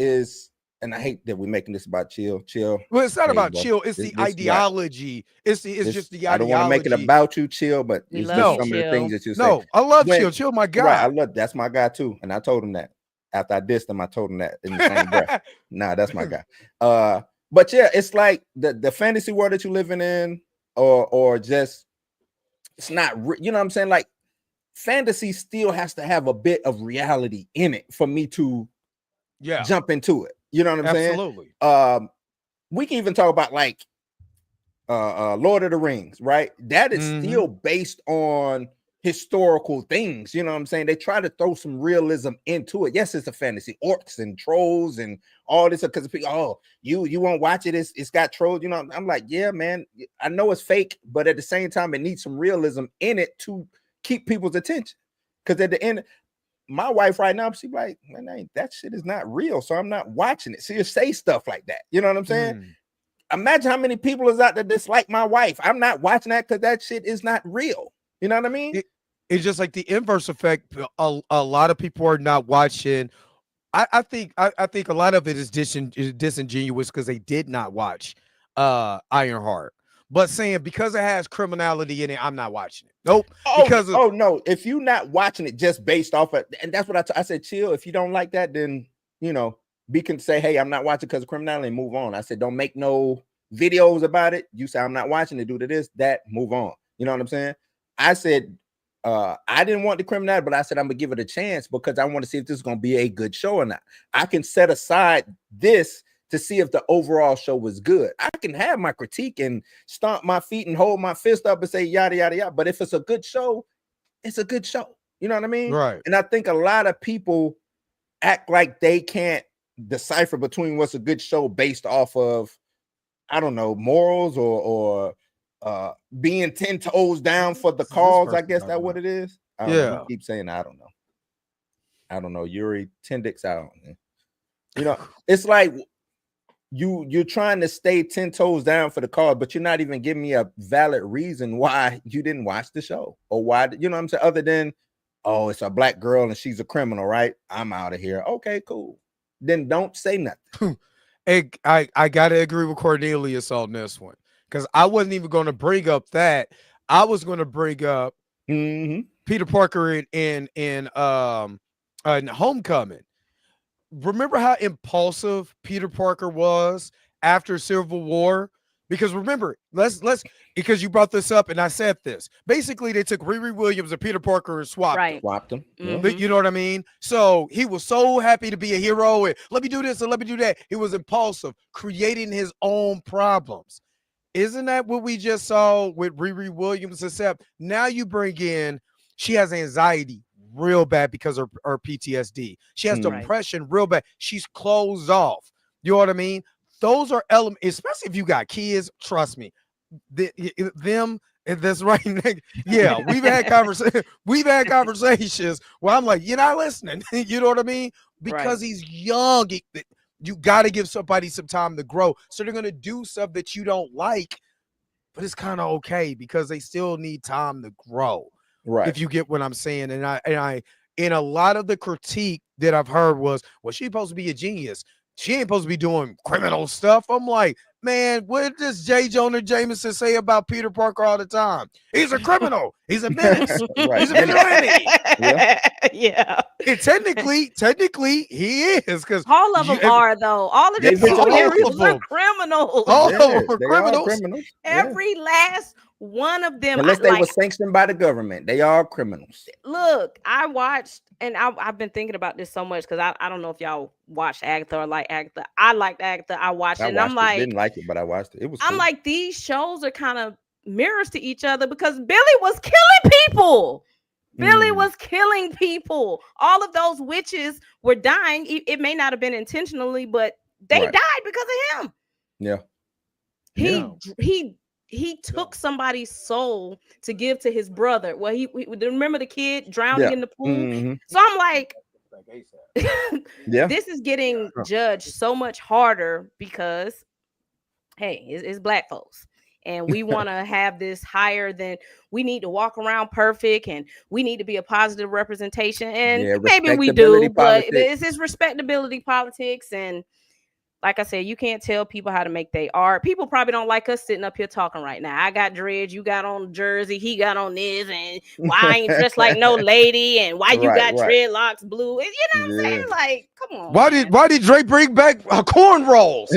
and I hate that we're making this about chill. Well, it's not about chill. It's the ideology. It's just the ideology. I don't want to make it about you, chill, but it's just some of the things that you say. No, I love chill. Chill, my guy. Right, that's my guy too, and I told him that. After I dissed him, I told him that in the same breath. Nah, that's my guy. But yeah, it's like the fantasy world that you're living in, or just it's not. You know what I'm saying? Like fantasy still has to have a bit of reality in it for me to jump into it. You know what I'm saying? Absolutely. We can even talk about like Lord of the Rings, right? That is still based on historical things. You know what I'm saying? They try to throw some realism into it. Yes, it's a fantasy, orcs and trolls and all this, because people, you won't watch it, it's got trolls. You know, I'm like, yeah, man, I know it's fake, but at the same time, it needs some realism in it to keep people's attention. Because at the end, my wife right now, she's like, man, that shit is not real. So I'm not watching it. She'll say stuff like that. You know what I'm saying? Imagine how many people is out there dislike my wife. I'm not watching that because that shit is not real. You know what I mean? It's just like the inverse effect. A lot of people are not watching. I think a lot of it is disingenuous because they did not watch Ironheart. But saying because it has criminality in it, I'm not watching it. Nope. Oh no, if you're not watching it just based off of, and that's what I said, chill. If you don't like that, then can say, hey, I'm not watching because of criminality and move on. I said, don't make no videos about it. You say I'm not watching it, due to this, that, move on. You know what I'm saying? I said I didn't want the criminality, but I said I'm gonna give it a chance because I want to see if this is gonna be a good show or not. I can set aside this to see if the overall show was good. I can have my critique and stomp my feet and hold my fist up and say yada yada yada. But if it's a good show, it's a good show. You know what I mean? Right. And I think a lot of people act like they can't decipher between what's a good show based off of, I don't know, morals or being 10 toes down for the cause. I guess that's what it is. I keep saying I don't know. Yuri Tendix out. It's like you're trying to stay 10 toes down for the cause, but you're not even giving me a valid reason why you didn't watch the show or why, you know what I'm saying? Other than, oh, it's a black girl and she's a criminal, right? I'm out of here. Okay, cool. Then don't say nothing. Hey, I gotta agree with Cornelius on this one because I wasn't even going to bring up that. I was going to bring up Peter Parker in Homecoming. Remember how impulsive Peter Parker was after Civil War? Because remember, let's because you brought this up and I said this. Basically, they took Riri Williams and Peter Parker and swapped them. You know what I mean? So he was so happy to be a hero and let me do this and let me do that. He was impulsive, creating his own problems. Isn't that what we just saw with Riri Williams? Except now you bring in, she has anxiety real bad because of her PTSD. She has depression real bad. She's closed off. You know what I mean? Those are elements, especially if you got kids. Trust me, them. That's right. Yeah, we've had conversations where I'm like, you're not listening. You know what I mean? Because he's young. You got to give somebody some time to grow. So they're gonna do stuff that you don't like, but it's kind of okay because they still need time to grow. Right. If you get what I'm saying. And I in a lot of the critique that I've heard was, well, she's supposed to be a genius. She ain't supposed to be doing criminal stuff. I'm like, man, what does J. Jonah Jameson say about Peter Parker all the time? He's a criminal. He's a menace. He's a vigilante. Yeah. And technically, he is, because all of them are, though. All of them are criminals. All of them are criminals. Every last one of them, unless they were sanctioned by the government, they are criminals. Look, I watched, and I've been thinking about this so much because I don't know if y'all watched Agatha or like Agatha. I liked Agatha. I watched it, and I'm like, didn't like it, but I watched it. It was. I'm like, these shows are kind of mirrors to each other because Billy was killing people. Billy was killing people. All of those witches were dying. It may not have been intentionally, but they died because of him. Yeah. He took somebody's soul to give to his brother. Well, he remember the kid drowning in the pool. So I'm like, this is getting judged so much harder because, hey, it's black folks. And we want to have this higher than, we need to walk around perfect and we need to be a positive representation. And maybe we do, but it's respectability politics. And like I said, you can't tell people how to make their art. People probably don't like us sitting up here talking right now. I got dreads, you got on jersey, he got on this, and why I ain't dressed like no lady, and why you got dreadlocks blue. You know what I'm saying? Like, come on. Why did Drake bring back cornrows?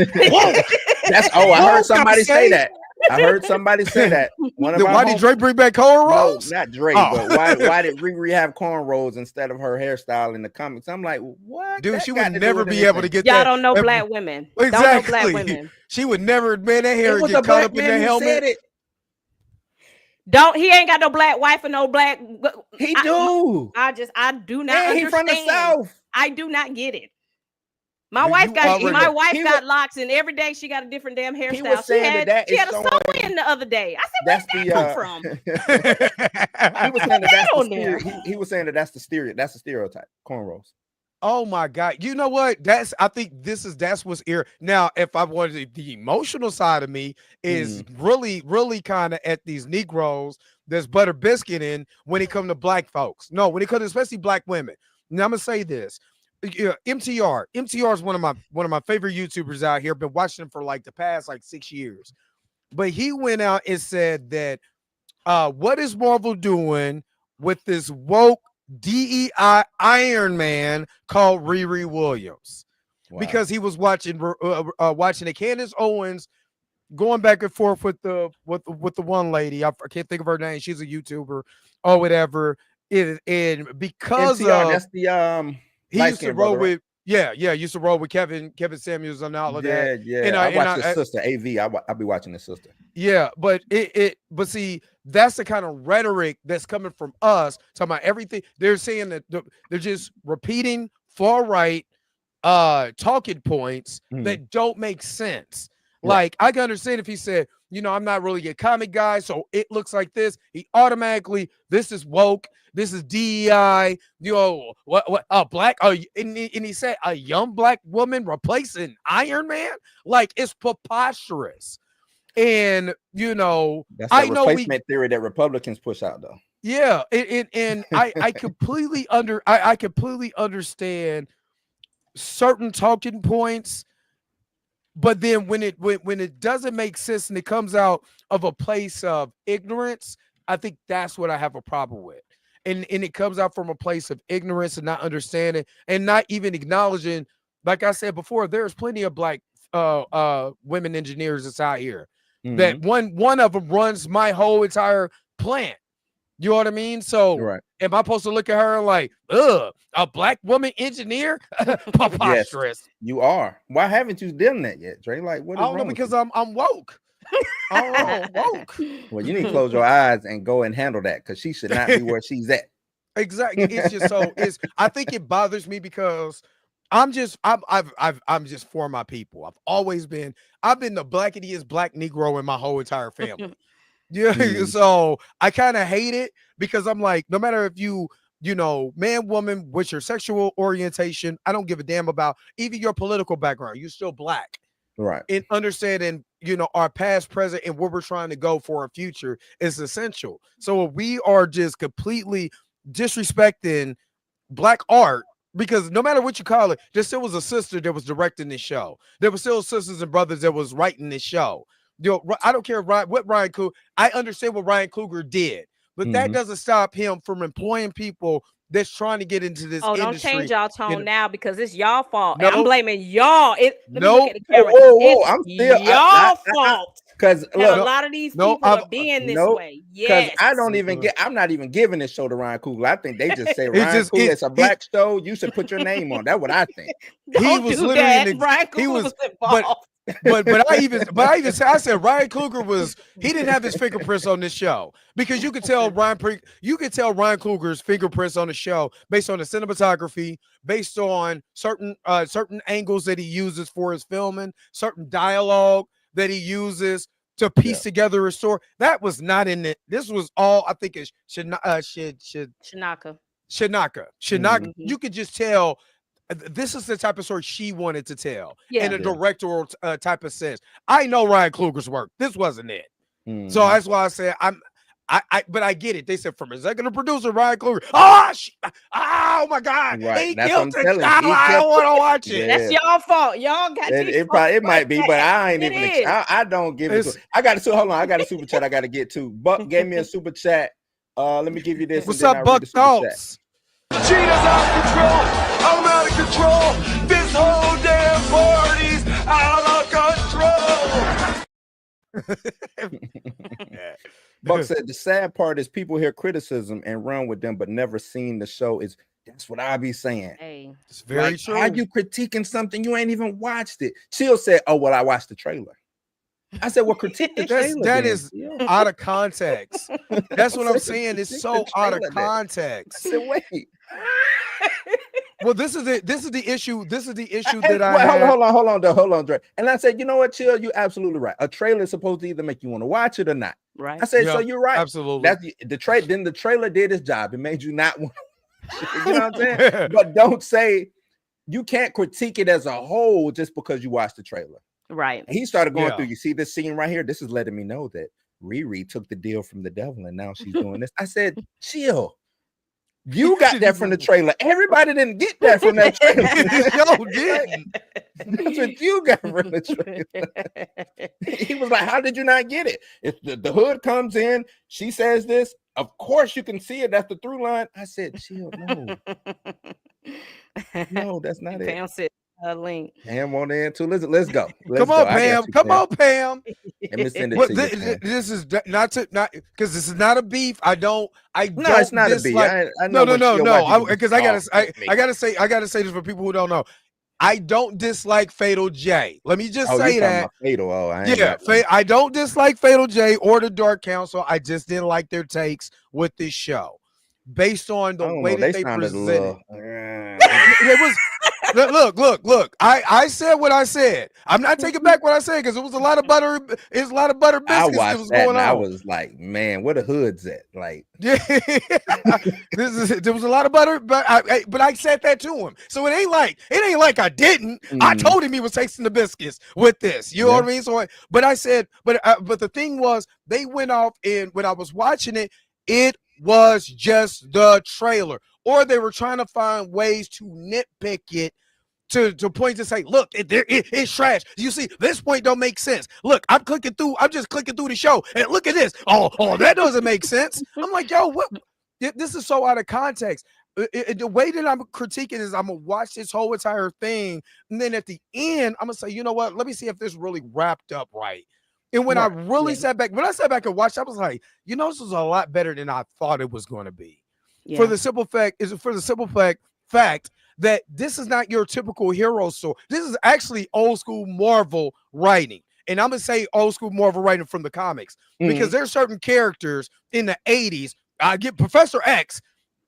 I heard somebody say that. I heard somebody say that. Why did Drake bring back cornrows? No, not Drake, but why did Riri have cornrows instead of her hairstyle in the comics? I'm like, what? Dude, she would never be able to get y'all that. Don't know black women. Exactly. Don't know black women. She would never, man, that hair would get caught up in the helmet. He ain't got no black wife or no black. He do. I do not understand. He from the South. I do not get it. My wife got was- locks, and every day she got a different damn hairstyle. He was saying that she had a showing- sew-in the other day. I said, where'd that come from? He was saying that's the on there. he was saying that's the stereotype. Cornrows. Oh my God. You know what? I think that's what's now. If I wanted the emotional side of me is really, really kind of at these Negroes there's butter biscuit in when it comes to black folks. No, when it comes to especially black women. Now I'm gonna say this. MTR is one of my favorite YouTubers out here. Been watching him for like the past 6 years. But he went out and said that what is Marvel doing with this woke DEI Iron Man called Riri Williams? Wow. Because he was watching the Candace Owens going back and forth with the one lady. I can't think of her name. She's a YouTuber or whatever. And because MTR, that's the he used to roll with used to roll with Kevin Samuels and all of that. Yeah. And I watch his sister AV. I'll be watching his sister. Yeah, but but see, that's the kind of rhetoric that's coming from us talking about everything. They're saying that they're just repeating far right talking points that don't make sense. Like I can understand if he said, I'm not really a comic guy, so it looks like this. He automatically, this is woke, this is DEI, black, and he said a young black woman replacing Iron Man, like it's preposterous. And that's the replacement theory that Republicans push out, though. Yeah, and I completely understand certain talking points. But then when it doesn't make sense and it comes out of a place of ignorance, I think that's what I have a problem with. And it comes out from a place of ignorance and not understanding and not even acknowledging, like I said before, there's plenty of black women engineers that's out here. That one of them runs my whole entire plant. You know what I mean? So am I supposed to look at her like, a black woman engineer? Preposterous. Yes, you are. Why haven't you done that yet, Dre? Like, what is I don't know, because I'm woke. I'm woke. Well, you need to close your eyes and go and handle that, because she should not be where she's at. Exactly. It's just I think it bothers me because I'm just for my people. I've been the blackest black Negro in my whole entire family. Yeah, so I kind of hate it because I'm like, no matter if you man, woman, what's your sexual orientation, I don't give a damn about even your political background. You're still black, right? And understanding, our past, present, and where we're trying to go for our future is essential. So we are just completely disrespecting black art. Because no matter what you call it, there still was a sister that was directing this show. There were still sisters and brothers that was writing this show. I don't care what Ryan Coogler. I understand what Ryan Coogler did, but that doesn't stop him from employing people that's trying to get into this industry. Don't change y'all tone now because it's y'all fault. I'm blaming y'all. Whoa, I'm still y'all fault. Because a lot of these people are being this way. Yes, because I'm not even giving this show to Ryan Coogler. I think they just say Ryan Coogler, it's a black show. You should put your name on. That's what I think. He was literally Ryan Coogler was involved. But I said Ryan Coogler he didn't have his fingerprints on this show, because you could tell Ryan Coogler's fingerprints on the show based on the cinematography, based on certain angles that he uses for his filming, certain dialogue that he uses to piece together a story. That was not in it. This was all, I think, is Shanaka. You could just tell. This is the type of story she wanted to tell in a directorial type of sense. I know Ryan Coogler's work. This wasn't it. So that's why I said but I get it. They said from executive producer Ryan Coogler. Oh my God. Right. He That's killed what I'm telling you. I don't want to watch it. That's y'all fault. Y'all got it might be, but I ain't even. I don't give it. I got to hold on. I got a super chat I got to get to. Buck gave me a super chat. Let me give you this. What's up, Buck? Thoughts? Cheetah's out of control. I'm out of control. This whole damn party's out of control. Buck said the sad part is people hear criticism and run with them, but never seen the show. That's what I be saying. Hey, it's very true. How you critiquing something you ain't even watched it? Chill said, "Oh well, I watched the trailer." I said, "Well, critique the trailer." That is out of context. That's what I'm saying. It's so out of context. I said, "Wait." Well, this is the issue. This is the issue And, that I well, had. hold on, Dre. And I said, you know what, Chill, you're absolutely right. A trailer is supposed to either make you want to watch it or not. Right. I said, Yeah, so you're right. absolutely. That's then the trailer did its job. It made you not want to, you know what I'm saying? But don't say you can't critique it as a whole just because you watched the trailer. Right. And he started going through, you see this scene right here? This is letting me know that Riri took the deal from the devil and now she's doing this. I said, Chill. You got that from the trailer. Everybody didn't get that from that trailer. Yo, didn't. That's what you got from the trailer. He was like, how did you not get it? If the hood comes in, she says this, of course you can see it. That's the through line. I said, Chill, no. No, that's not it. Pam said link. Pam on there too. Let's go. Come on, Pam. Come on, Pam. Let me send it Well, to you, Pam. this is not because this is not a beef. I don't. No, it's not a beef. I know no. Because I gotta say this for people who don't know. I don't dislike Fatal J. Let me just say that. Fatal. I don't dislike Fatal J or the Dark Council. I just didn't like their takes with this show, based on the way that they presented. It was. Look. I said what I said. I'm not taking back what I said because it was a lot of butter. It's a lot of butter biscuits that was going on. I was like, man, where the hood's at? Like, yeah, there was a lot of butter, but I said that to him. So it ain't like I didn't. I told him he was tasting the biscuits with this. You know what I mean? So, but I said, but the thing was, they went off, and when I was watching it, it was just the trailer. Or they were trying to find ways to nitpick it to point to say, look, it's trash. You see, this point don't make sense. Look, I'm just clicking through the show, and look at this. Oh, that doesn't make sense. I'm like, yo, what? This is so out of context. The way that I'm critiquing is I'm gonna watch this whole entire thing, and then at the end, I'm gonna say, you know what? Let me see if this really wrapped up right. And when I really sat back and watched, I was like, you know, this was a lot better than I thought it was going to be. Yeah. For the simple fact that this is not your typical hero story. This is actually old school Marvel writing. And I'm going to say old school Marvel writing from the comics because there's certain characters in the 80s. I get Professor X.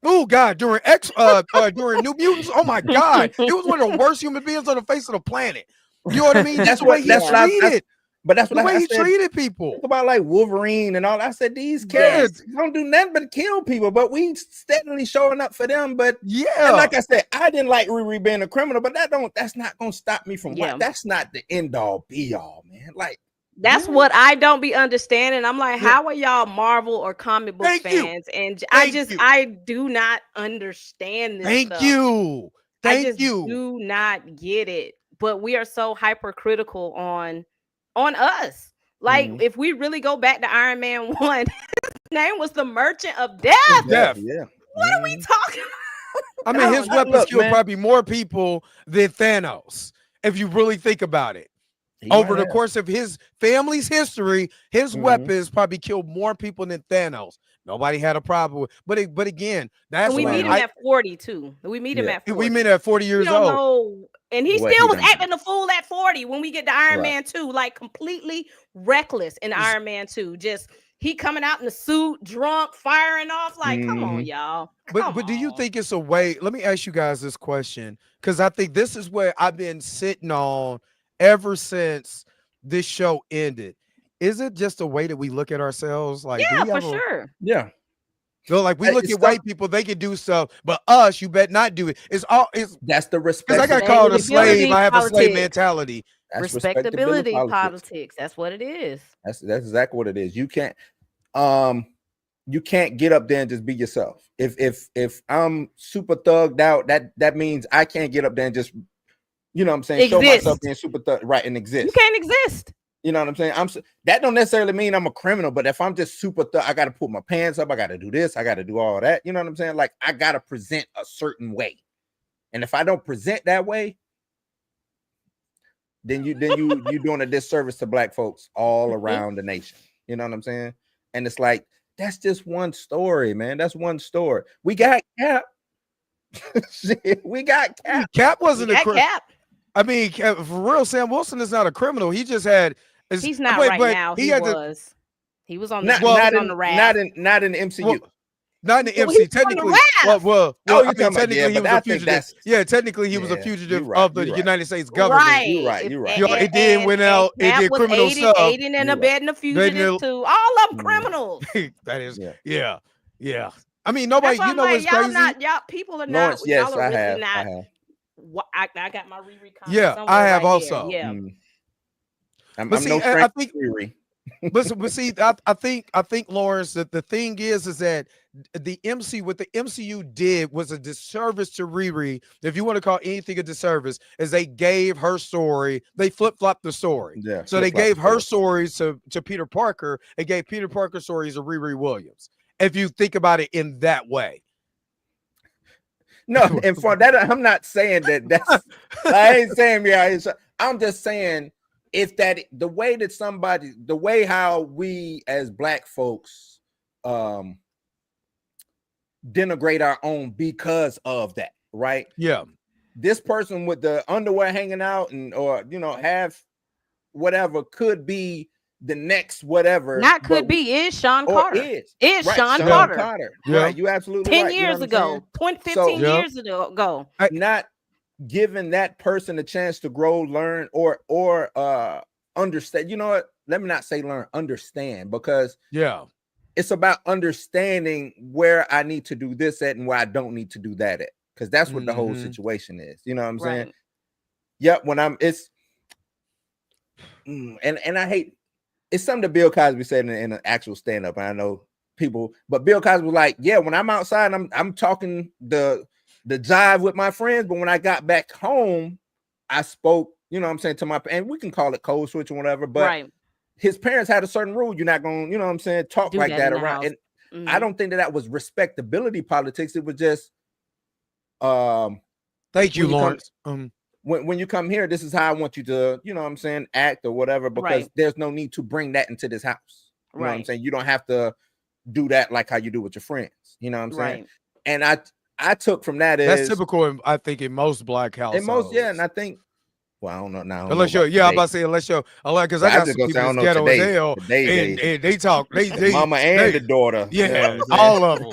Oh God, during New Mutants. Oh my God. He was one of the worst human beings on the face of the planet. You know what I mean? That's the way he treated. But that's what the way he treated people. Think about like Wolverine and all. I said these characters don't do nothing but kill people, but we steadily showing up for them. But and like I said, I didn't like Riri being a criminal, but that's not gonna stop me from what. That's not the end all be all, man. Like that's what I don't be understanding. I'm like, how are y'all Marvel or comic book fans? And I do not understand this. Thank you. I just do not get it. But we are so hypercritical on us. Like if we really go back to Iron Man 1, his name was the Merchant of Death. Yeah. What are we talking I about? mean, his weapons killed probably more people than Thanos, if you really think about it. Over the course of his family's history, his weapons probably killed more people than Thanos. Nobody had a problem with, but again, that's we meet him at 40 too. We meet him at 40. We meet at 40 years old. Know. And he still was acting a fool at 40 when we get to Iron Man 2, like completely reckless in Iron Man 2. Just he coming out in the suit, drunk, firing off. Like, come on, y'all. But do you think it's a way? Let me ask you guys this question, because I think this is where I've been sitting on ever since this show ended. Is it just a way that we look at ourselves? Like, for sure. Yeah. So like we look at white people, they can do stuff, but us, you bet not do it. That's the respect. Because I got called a slave. I have a slave mentality. That's respectability politics. That's what it is. That's exactly what it is. You can't get up there and just be yourself. If I'm super thugged out, that means I can't get up there and just, you know what I'm saying, show myself being super thug, right, and exist. You can't exist. You know what I'm saying? That don't necessarily mean I'm a criminal, but if I'm just super I got to put my pants up, I got to do this, I got to do all that. You know what I'm saying? Like I got to present a certain way, and if I don't present that way, then you doing a disservice to black folks all around the nation. You know what I'm saying? And it's like that's just one story, man. That's one story. We got Cap. Shit, we got Cap. Cap wasn't a criminal. I mean, for real, Sam Wilson is not a criminal. He just had. He's not right now. He was on the. Not in the MCU. Not in the Well, MC. he's on the Technically, raft. well, Oh, I you're mean, talking about, technically yeah, he but was I a think fugitive. that's Yeah, technically he was a yeah, fugitive you're right, of the you're right. United States government. Right. You're right, you're right. You know, it did went out. It Cap did was criminal stuff. aiding and You're right. abetting a fugitive Then too. All of them Mm. criminals. that is, Yeah. yeah. I mean, That's nobody. why You I'm know like, what's y'all crazy? not, y'all people are Lawrence, not, yes, y'all are I really have. not. I have. I got my Riri comment Yeah, somewhere I have right also. here. Yeah. Mm. I'm But see, no I stranger think. to Riri. But see, I think Lawrence, that the thing is that the what the MCU did was a disservice to Riri. If you want to call anything a disservice, is they gave her story, they flip-flopped the story. Yeah. So they flip-flop gave the her story. stories to Peter Parker and gave Peter Parker stories to Riri Williams. If you think about it in that way. No, and for that, I'm not saying that's I ain't saying I'm just saying if that the way that somebody, the way how we as black folks denigrate our own because of that, right? Yeah. This person with the underwear hanging out and or have whatever could be the next whatever. Not could be, is Sean or Carter. is Right, Sean Carter. Yeah. Right, you absolutely 10 right. You know years what I'm ago, saying? 15 So- years ago. Not giving that person a chance to grow, learn, or understand. You know what? Let me not say learn, understand, because Yeah. it's about understanding where I need to do this at and where I don't need to do that at, because that's what the whole Mhm. situation is. You know what I'm saying? Right. Yep. When and I hate, it's something that Bill Cosby said in an actual stand-up. And I know people, but Bill Cosby was like, yeah, when I'm outside, I'm talking the jive with my friends, but when I got back home, I spoke, you know what I'm saying, to my, and we can call it code switch or whatever, but Right. his parents had a certain rule. You're not going to, you know what I'm saying, talk Do like that that in the around. house. And I don't think that was respectability politics. It was just Thank you, When you Lawrence. when you come here, this is how I want you to, you know what I'm saying, act or whatever, because Right. there's no need to bring that into this house. You know what I'm Right. saying? You don't have to do that like how you do with your friends. You know what I'm saying? Right. And I took from that That's is typical, I think, in most black households. and most, yeah, and I think, well, I don't know now. Unless you're, yeah, I'm about to say, unless you're, because I Well, I got just some gonna say, I people don't that's know ghetto as today- hell, today's and they talk, the they mama and the daughter. you know yeah, what I'm saying? all of them.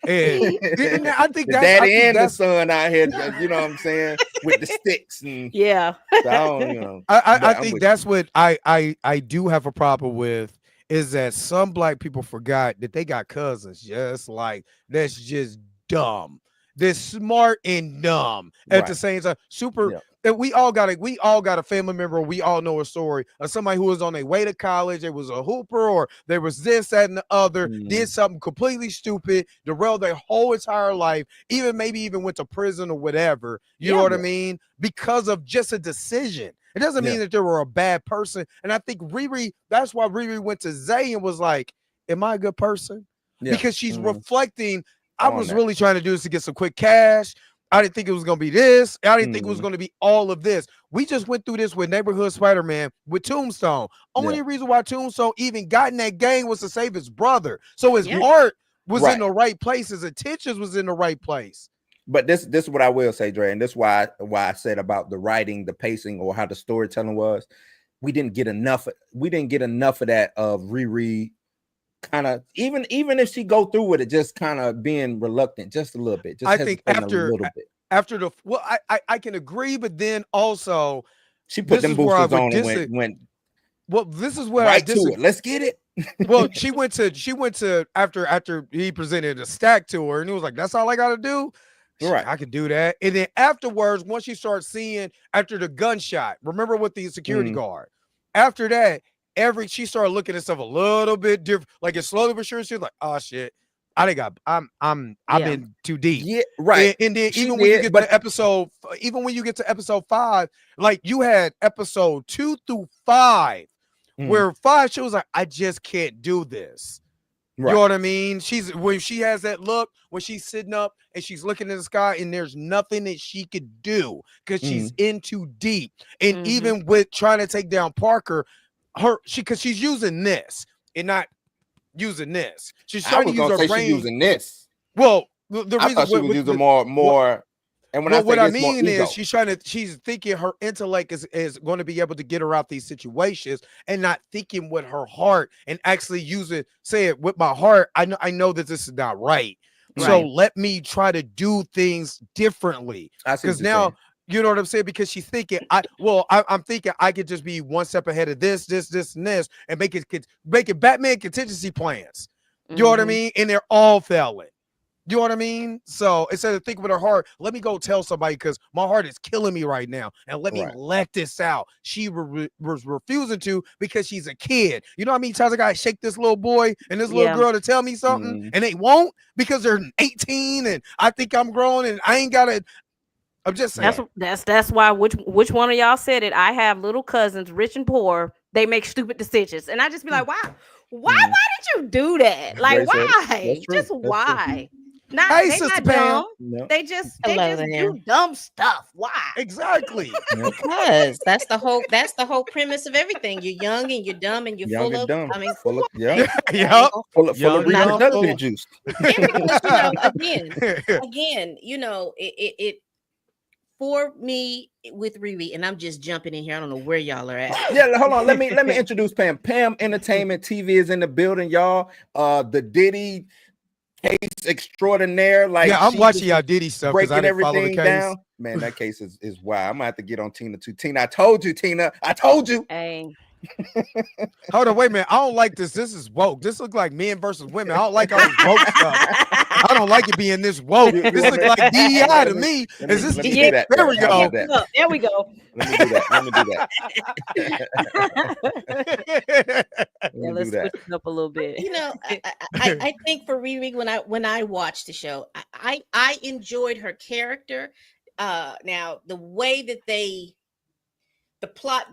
And I think The that's, daddy I think and the that's, son out here, you know what I'm saying, with the sticks and Yeah. so I don't, you know. I but I'm think with that's what I do have a problem with, is that some black people forgot that they got cousins just like that's just dumb. They're smart and dumb at the Right. same time. Super. Yeah. That we all got a family member. We all know a story of somebody who was on their way to college. They was a hooper, or there was this, that, and the other. Did something completely stupid, derailed their whole entire life. Maybe even went to prison or whatever. You know what I mean? Because of just a decision. It doesn't mean that they were a bad person. And I think Riri, that's why Riri went to Zay and was like, "Am I a good person?" Yeah. Because she's Mhm. reflecting. I On was that. really trying to do this to get some quick cash. I didn't think it was going to be this. I didn't think it was Mhm. going to be all of this. We just went through this with Neighborhood Spider-Man with Tombstone. Only reason why Tombstone even got in that game was to save his brother. So his heart was in the right place. His intentions was in the right place. But this is what I will say, Dre, and this is why I said about the writing, the pacing, or how the storytelling was. We didn't get enough of that of Riri kind of, even if she go through with it, just kind of being reluctant just a little bit. Just I think hesitating a little bit. after the I can agree, but then also She put them boosters on and went well, this is where right to it. Let's get it. Well, she went to after he presented a stack to her, and he was like, "That's all I got to do." Right, I can do that. And then afterwards, once you start seeing after the gunshot, remember with the security guard. After that, she started looking at stuff a little bit different. Like it slowly but sure, she's like, "Oh shit, I've been too deep." Yeah, right. And then even when you get to episode 5, like you had episode 2 through 5, where 5 she was like, "I just can't do this." Right. You know what I mean? When she has that look, when she's sitting up and she's looking in the sky and there's nothing that she could do because she's in too deep. And even with trying to take down Parker, because she's using this and not using this. She's trying to use her brain. She's using this. Well, the reason I thought she was using more. And what I mean is she's thinking her intellect is going to be able to get her out these situations and not thinking with her heart and actually say it with my heart. I know that this is not right. So Right. let me try to do things differently. I see what Because you're now, saying. you know what I'm saying? Because she's thinking, I'm thinking I could just be one step ahead of this, and this, and make it Batman contingency plans. You know what I Mhm. mean? And they're all failing. You know what I mean? So instead of thinking with her heart, let me go tell somebody because my heart is killing me right now, and let me Right. let this out. She was refusing to because she's a kid. You know how many times I gotta shake this little boy and this little Yeah. girl to tell me something, Mhm. and they won't because they're 18 and I think I'm grown and I ain't gotta. I'm just saying. That's why which one of y'all said it. I have little cousins, rich and poor. They make stupid decisions, and I just be like, why Mhm. did you do that? Like, Ray said it. That's why? true. Just That's true. why? Not Hey, they Sister not Pam. dumb. No. They just Hello there. do dumb stuff. Why? Exactly. Yep. Because that's the whole premise of everything. You're young and you're dumb and you're Young full and of. dumb. I mean, Full of Yup. full of Young, Reese's dumb, Nut full. juice. because again, it for me with Riri, and I'm just jumping in here. I don't know where y'all are at. Yeah, hold on. Let me introduce Pam. Pam Entertainment TV is in the building, y'all. The Diddy case extraordinaire. Like, Yeah, I'm she watching just y'all Diddy stuff because I breaking didn't follow the everything case. down. Man, that case is wild. I'm gonna have to get on Tina too. Tina, I told you, Tina. I told you. Hey, Hold on, wait a minute. I don't like this. This is woke. This looks like men versus women. I don't like all this woke stuff. I don't like it being this woke. You This want looks me- like DEI let to me- me. let me- Is this? let me Yeah, do that. There we How go. about that? look, there we go. Let me do that. Let me do that. Let Yeah, me let's do that. switch it up a little bit. I think for Riri, when I watched the show, I enjoyed her character. Now the way that the plot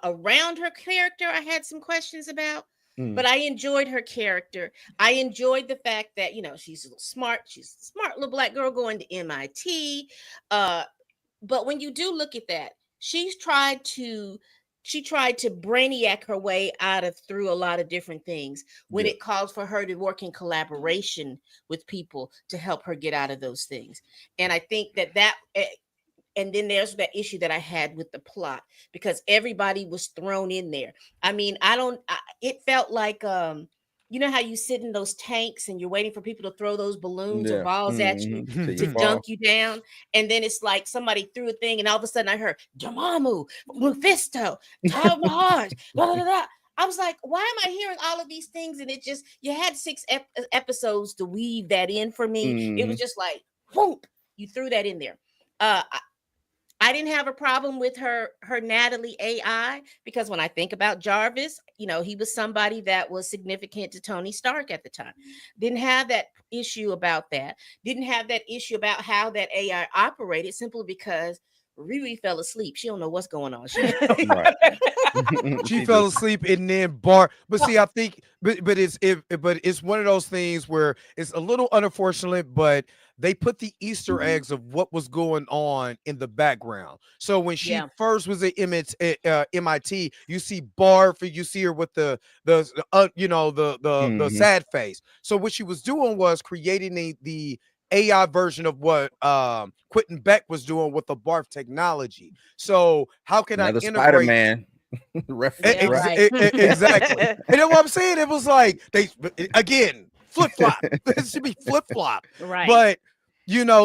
around her character, I had some questions about. Mm. But I enjoyed her character. I enjoyed the fact that she's a little smart. She's a smart little black girl going to MIT. But when you do look at that, she tried to brainiac her way through a lot of different things when Yeah. it calls for her to work in collaboration with people to help her get out of those things. And I think and then there's that issue that I had with the plot because everybody was thrown in there. I mean, it felt like, you know how you sit in those tanks and you're waiting for people to throw those balloons or Yeah. balls at you Till you to fall. dunk you down. And then it's like somebody threw a thing and all of a sudden I heard Dormammu, Mephisto, Ironheart, blah, blah, blah, blah. I was like, why am I hearing all of these things? And you had 6 episodes to weave that in for me. It was just like, whoop, you threw that in there. I didn't have a problem with her Natalie AI because when I think about Jarvis, he was somebody that was significant to Tony Stark at the time. Didn't have that issue about that. Didn't have that issue about how that AI operated simply because Riri fell asleep. She don't know what's going on. Right. She fell asleep and then Bart. But see, I think, but it's one of those things where it's a little unfortunate, but they put the Easter eggs of what was going on in the background. So when she first was at MIT, you see Bart, you see her with the sad face. So what she was doing was creating the AI version of what Quentin Beck was doing with the barf technology. So how can Another I integrate Spider-Man reference? Exactly. And then what I'm saying, it was like again flip-flop. It should be flip-flop. Right. But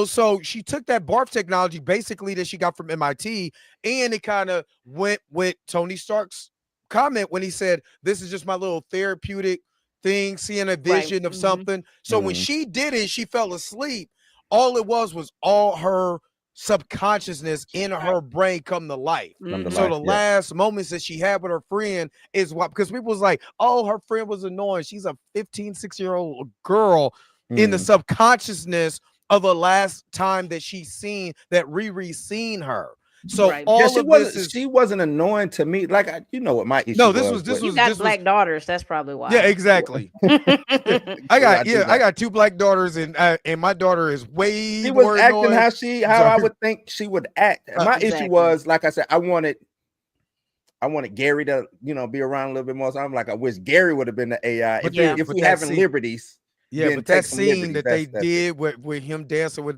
so she took that barf technology basically that she got from MIT, and it kind of went with Tony Stark's comment when he said, "This is just my little therapeutic thing, seeing a vision of something." So when she did it, she fell asleep. All it was all her subconsciousness in her brain come to life. So the last moments that she had with her friend is because people was like, oh, her friend was annoying. She's a 15-16-year-old girl in the subconsciousness of the last time that Riri seen her. So all of this she wasn't annoying to me. Like what my issue no, was. You got black daughters. That's probably why. Yeah, exactly. I got 2 black daughters, and my daughter is way more acting annoying. how I would think she would act. My issue was, like I said, I wanted Gary to be around a little bit more. So I'm like, I wish Gary would have been the AI. If we having liberties. Yeah, but that scene that they did with him dancing with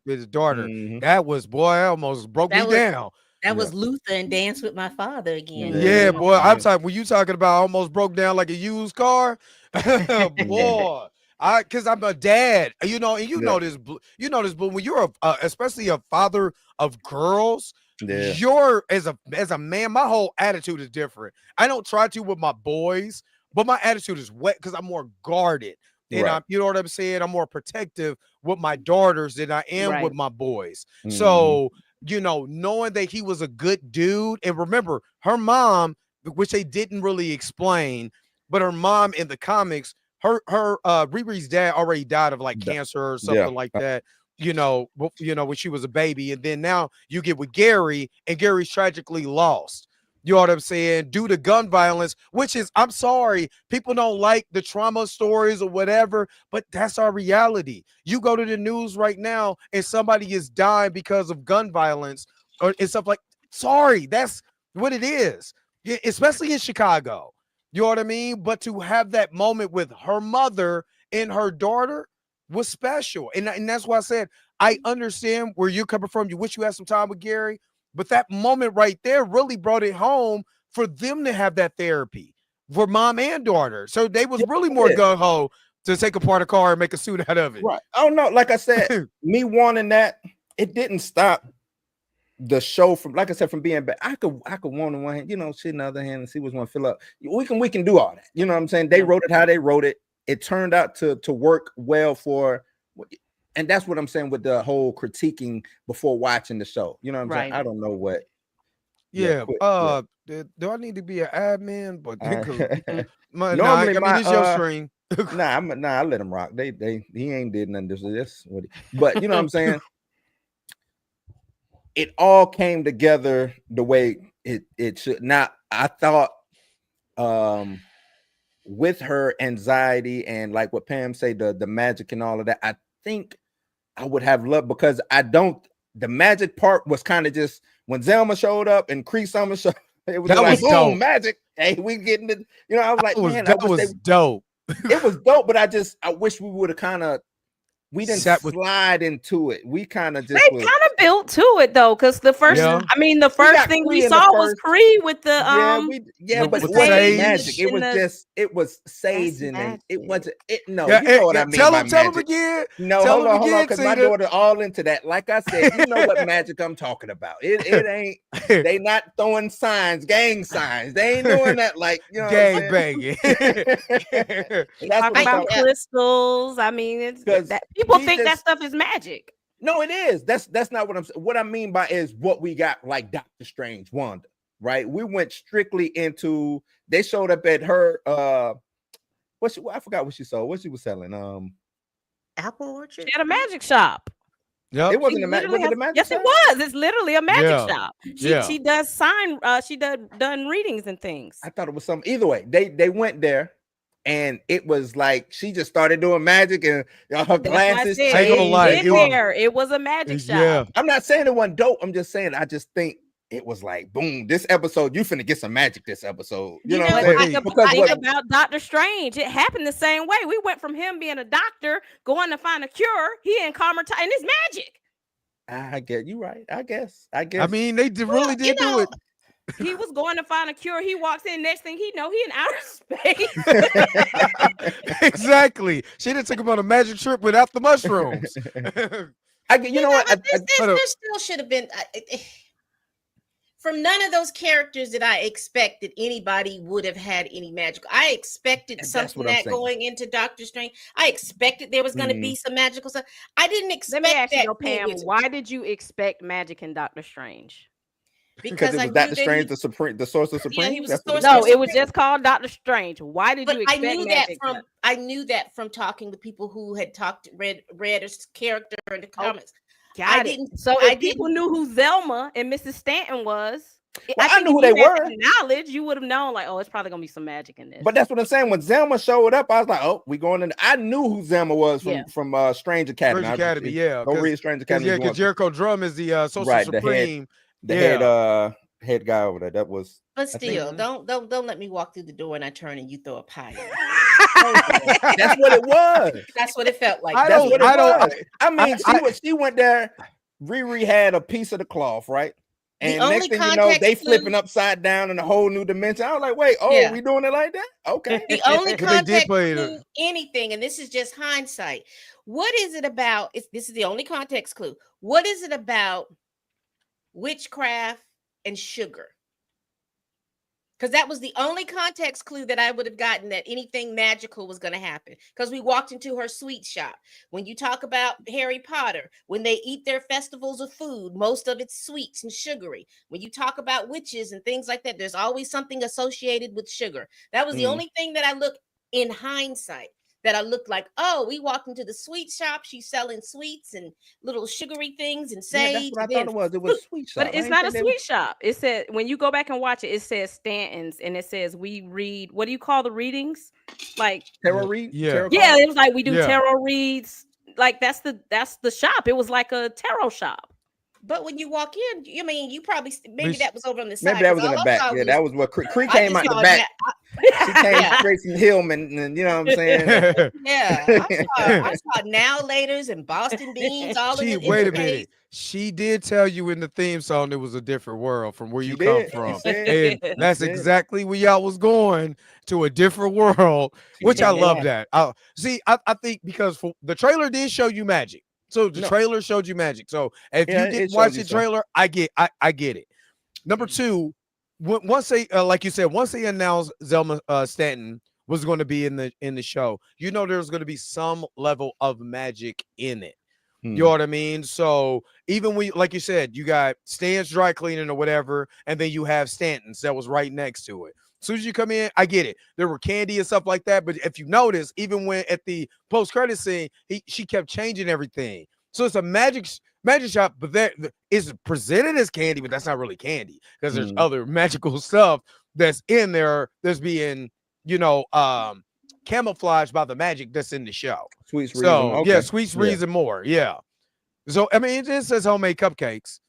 his daughter, that was, boy, I almost broke me down. That was Luther and Dance with My Father again. Yeah, boy. I'm talking. When you talking about almost broke down like a used car, boy. Because I'm a dad, and you know Yeah. this, but when you're especially a father of girls, Yeah. you're as a man, my whole attitude is different. I don't try to with my boys, but my attitude is wet because I'm more guarded. And Right. you know what I'm saying? I'm more protective with my daughters than I am Right. with my boys. Mhm. So, knowing that he was a good dude, and remember her mom, which they didn't really explain, but her mom in the comics, her Riri's dad already died of like Da- cancer or Yeah. something like that. When she was a baby, and then now you get with Gary, and Gary's tragically lost. You know what I'm saying? Due to gun violence, which is, I'm sorry, people don't like the trauma stories or whatever, but that's our reality. You go to the news right now and somebody is dying because of gun violence and stuff like, sorry, that's what it is, especially in Chicago. You know what I mean? But to have that moment with her mother and her daughter was special. And that's why I said, I understand where you're coming from. You wish you had some time with Gary. But that moment right there really brought it home for them to have that therapy for mom and daughter. So they was really more gung-ho to take apart a car and make a suit out of it. Right. Oh no, like I said, me wanting that, it didn't stop the show from, like I said, from being bad. I could want on one hand, shit in the other hand and see what's gonna fill up. We can do all that. You know what I'm saying? They wrote it how they wrote it. It turned out to work well for. And that's what I'm saying with the whole critiquing before watching the show. You know what I'm saying? I don't know what. Yeah. Do I need to be an admin? But normally it's your stream. I let him rock. He ain't did nothing. This what. But you know what I'm saying? It all came together the way it should. Now I thought, with her anxiety and like what Pam said, the magic and all of that, I think I would have loved, because the magic part was kind of just when Zelma showed up and Cree Summer showed, it was like boom, dope. Magic. Hey, we getting it. I was like, that was dope. It was dope, but I wish we would have kind of. We didn't slide into it. We kind of just. They kind of built to it though, because the first, the first thing we saw was Cree with the but it wasn't magic. It was sage, and it wasn't. You know what I mean. Tell him again. No, hold on, because my daughter all into that. Like I said, you know what magic I'm talking about. It ain't. They not throwing signs, gang signs. They ain't doing that. Like gang banging. Talking about crystals. I mean, it's that. People think that stuff is magic. No, it is. That's not what I'm saying. What I mean by is what we got, like Doctor Strange, Wanda, right? We went strictly into. They showed up at her. I forgot what she sold. What she was selling. Apple Orchard. She had a magic shop. Yep. It wasn't a magic. Was it a magic yes, shop? It was. It's literally a magic shop. She does sign. She done readings and things. I thought it was something. Either way, they went there. And it was like she just started doing magic, and her glasses. It was a magic shop. Yeah. I'm not saying it wasn't dope. I'm just saying I just think it was like boom. This episode, you finna get some magic. This episode, you know what I'm saying? I think about Doctor Strange. It happened the same way. We went from him being a doctor, going to find a cure. He in karma, and it's magic. I get you right. I guess. I mean, they really did do it. He was going to find a cure. He walks in. Next thing he know, he in outer space. Exactly. She didn't take him on a magic trip without the mushrooms. You know what? There still should have been. From none of those characters that I expected anybody would have had any magic. I expected something that going into Doctor Strange. I expected there was going to be some magical stuff. I didn't expect that. Let me ask you, Pam, why did you expect magic in Doctor Strange? Because it was Doctor Strange, the source of supreme. Yeah, he was the source no, it was just called Doctor Strange. Why did you expect magic? I knew that from talking to people who had read his character in the comics. If people knew who Zelma and Mrs. Stanton was, I knew who they were. Knowledge, you would have known, like, oh, it's probably gonna be some magic in this. But that's what I'm saying. When Zelma showed up, I was like, oh, we going in. I knew who Zelma was from Strange Academy. Strange Academy, Don't read Strange Academy. Yeah, because Jericho Drum is the social supreme. The head guy over there. That was. But still, don't let me walk through the door and I turn and you throw a pie. That's what it was. That's what it felt like. I mean, she went there. Riri had a piece of the cloth, right? And only next thing you know, context they clue- flipping upside down in a whole new dimension. I was like, wait, Yeah. we doing it like that? Okay. The only But they did context play clue, anything, and this is just hindsight. What is it about? This is the only context clue. What is it about witchcraft and sugar? Because that was the only context clue that I would have gotten that anything magical was going to happen. Because we walked into her sweet shop. When you talk about Harry Potter, when they eat their festivals of food, most of it's sweets and sugary. When you talk about witches and things like that, there's always something associated with sugar. That was the only thing that I looked in hindsight. That I looked like, oh, we walked into the sweet shop. She's selling sweets and little sugary things and Yeah, sage. that's what I thought it was. It was sweet shop. But it's not a sweet shop. It said when you go back and watch it, it says Stanton's and it says we read. What do you call the readings? Like tarot read. Yeah. Tarot yeah, card? it was like we do Yeah. tarot reads. Like that's the shop. It was like a tarot shop. But when you walk in, you mean you probably maybe that was over on the side. Maybe that was 'cause in the all I back. saw Yeah, was- that was what Cree I came just out the saw back. She came Yeah. straight from Hillman, and you know what I'm saying. Yeah, I saw now laters and Boston beans all in the Wait a in the minute. face. She did tell you in the theme song it was a different world from where She you come did. She from. said. And that's did. exactly where y'all was going, to a different world, She which I did. love that. I think because the trailer did show you magic. So the No. trailer showed you magic. So if Yeah, you it didn't showed watch you the some. trailer, I get it. Number two, once they like you said, once they announced Zelma Stanton was going to be in the show, you know there's going to be some level of magic in it. You know what I mean? So even when, like you said, you got Stan's dry cleaning or whatever, and then you have Stanton's that was right next to it. As soon as you come in, I get it. There were candy and stuff like that, but if you notice, even when at the post-credit scene, she kept changing everything. So it's a magic shop, but that is presented as candy, but that's not really candy because there's other magical stuff that's in there that's being, camouflaged by the magic that's in the show. Sweets reason. So Okay. yeah, sweets reason more. Yeah. So I mean, it just says homemade cupcakes.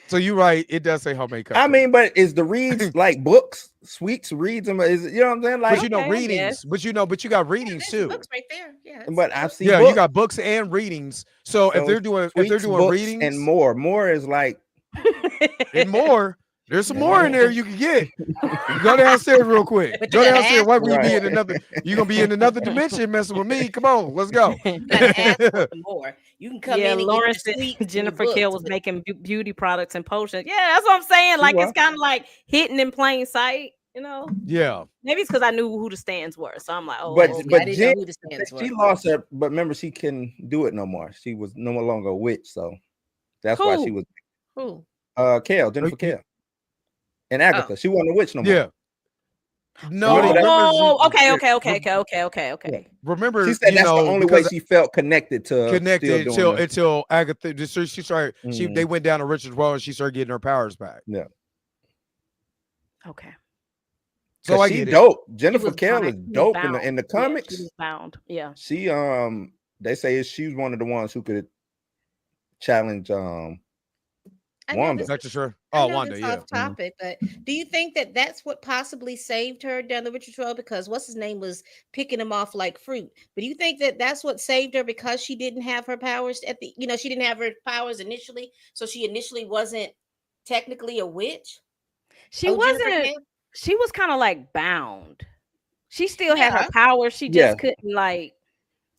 So you're right, it does say homemade cupcakes. I mean, but is the reads like books, sweets, reads, and is you know what I'm saying? Like, but Okay, readings, yes. but you got readings There's too. books right there. Yeah. but I've seen Yeah, books, you got books and readings. So if so they're doing sweets, books, readings and more is like and more, there's some Yeah. more in there you can get. Go downstairs real quick. But Go you gotta downstairs. ask Why would you be Right. in another? You're gonna be in another dimension messing with me. Come on, let's go. You gotta ask for some more. You can come Yeah, in and Lauren get said your sweets and your Jennifer Kill books, was but- making beauty products and potions. Yeah, that's what I'm saying. Like was. it's kind of like hidden in plain sight. You know, Yeah. maybe it's because I knew who the stands were, so I'm like, oh, But- okay. I but didn't Jen- know who the stands she were. lost her, but remember she couldn't do it no more. She was no longer a witch, so that's why she Who? was Who? Jennifer Okay. Kale. And Agatha, she wasn't a witch no more. Yeah. No, Remember that? Oh, remember, okay. remember, She said that's the only way because she felt connected to connected still doing until Agatha. She started. Mhm. They went down to Richard's Well and she started getting her powers back. Okay. So I she get it. dope. Jennifer was Kale bound. is She was dope bound. in the Yeah, comics. she was bound. Yeah. She they say she's one of the ones who could challenge I know Wanda. this Dr. Sure. I Oh, know Wanda. this Yeah. off topic, but do you think that that's what possibly saved her down the Richard Road? Because what's his name was picking him off like fruit. But do you think that that's what saved her because she didn't have her powers at the, she didn't have her powers initially, so she initially wasn't technically a witch? She Oh, Jennifer wasn't. Kale? She was kind of like bound. She still had Yeah. her power. She Yeah. just couldn't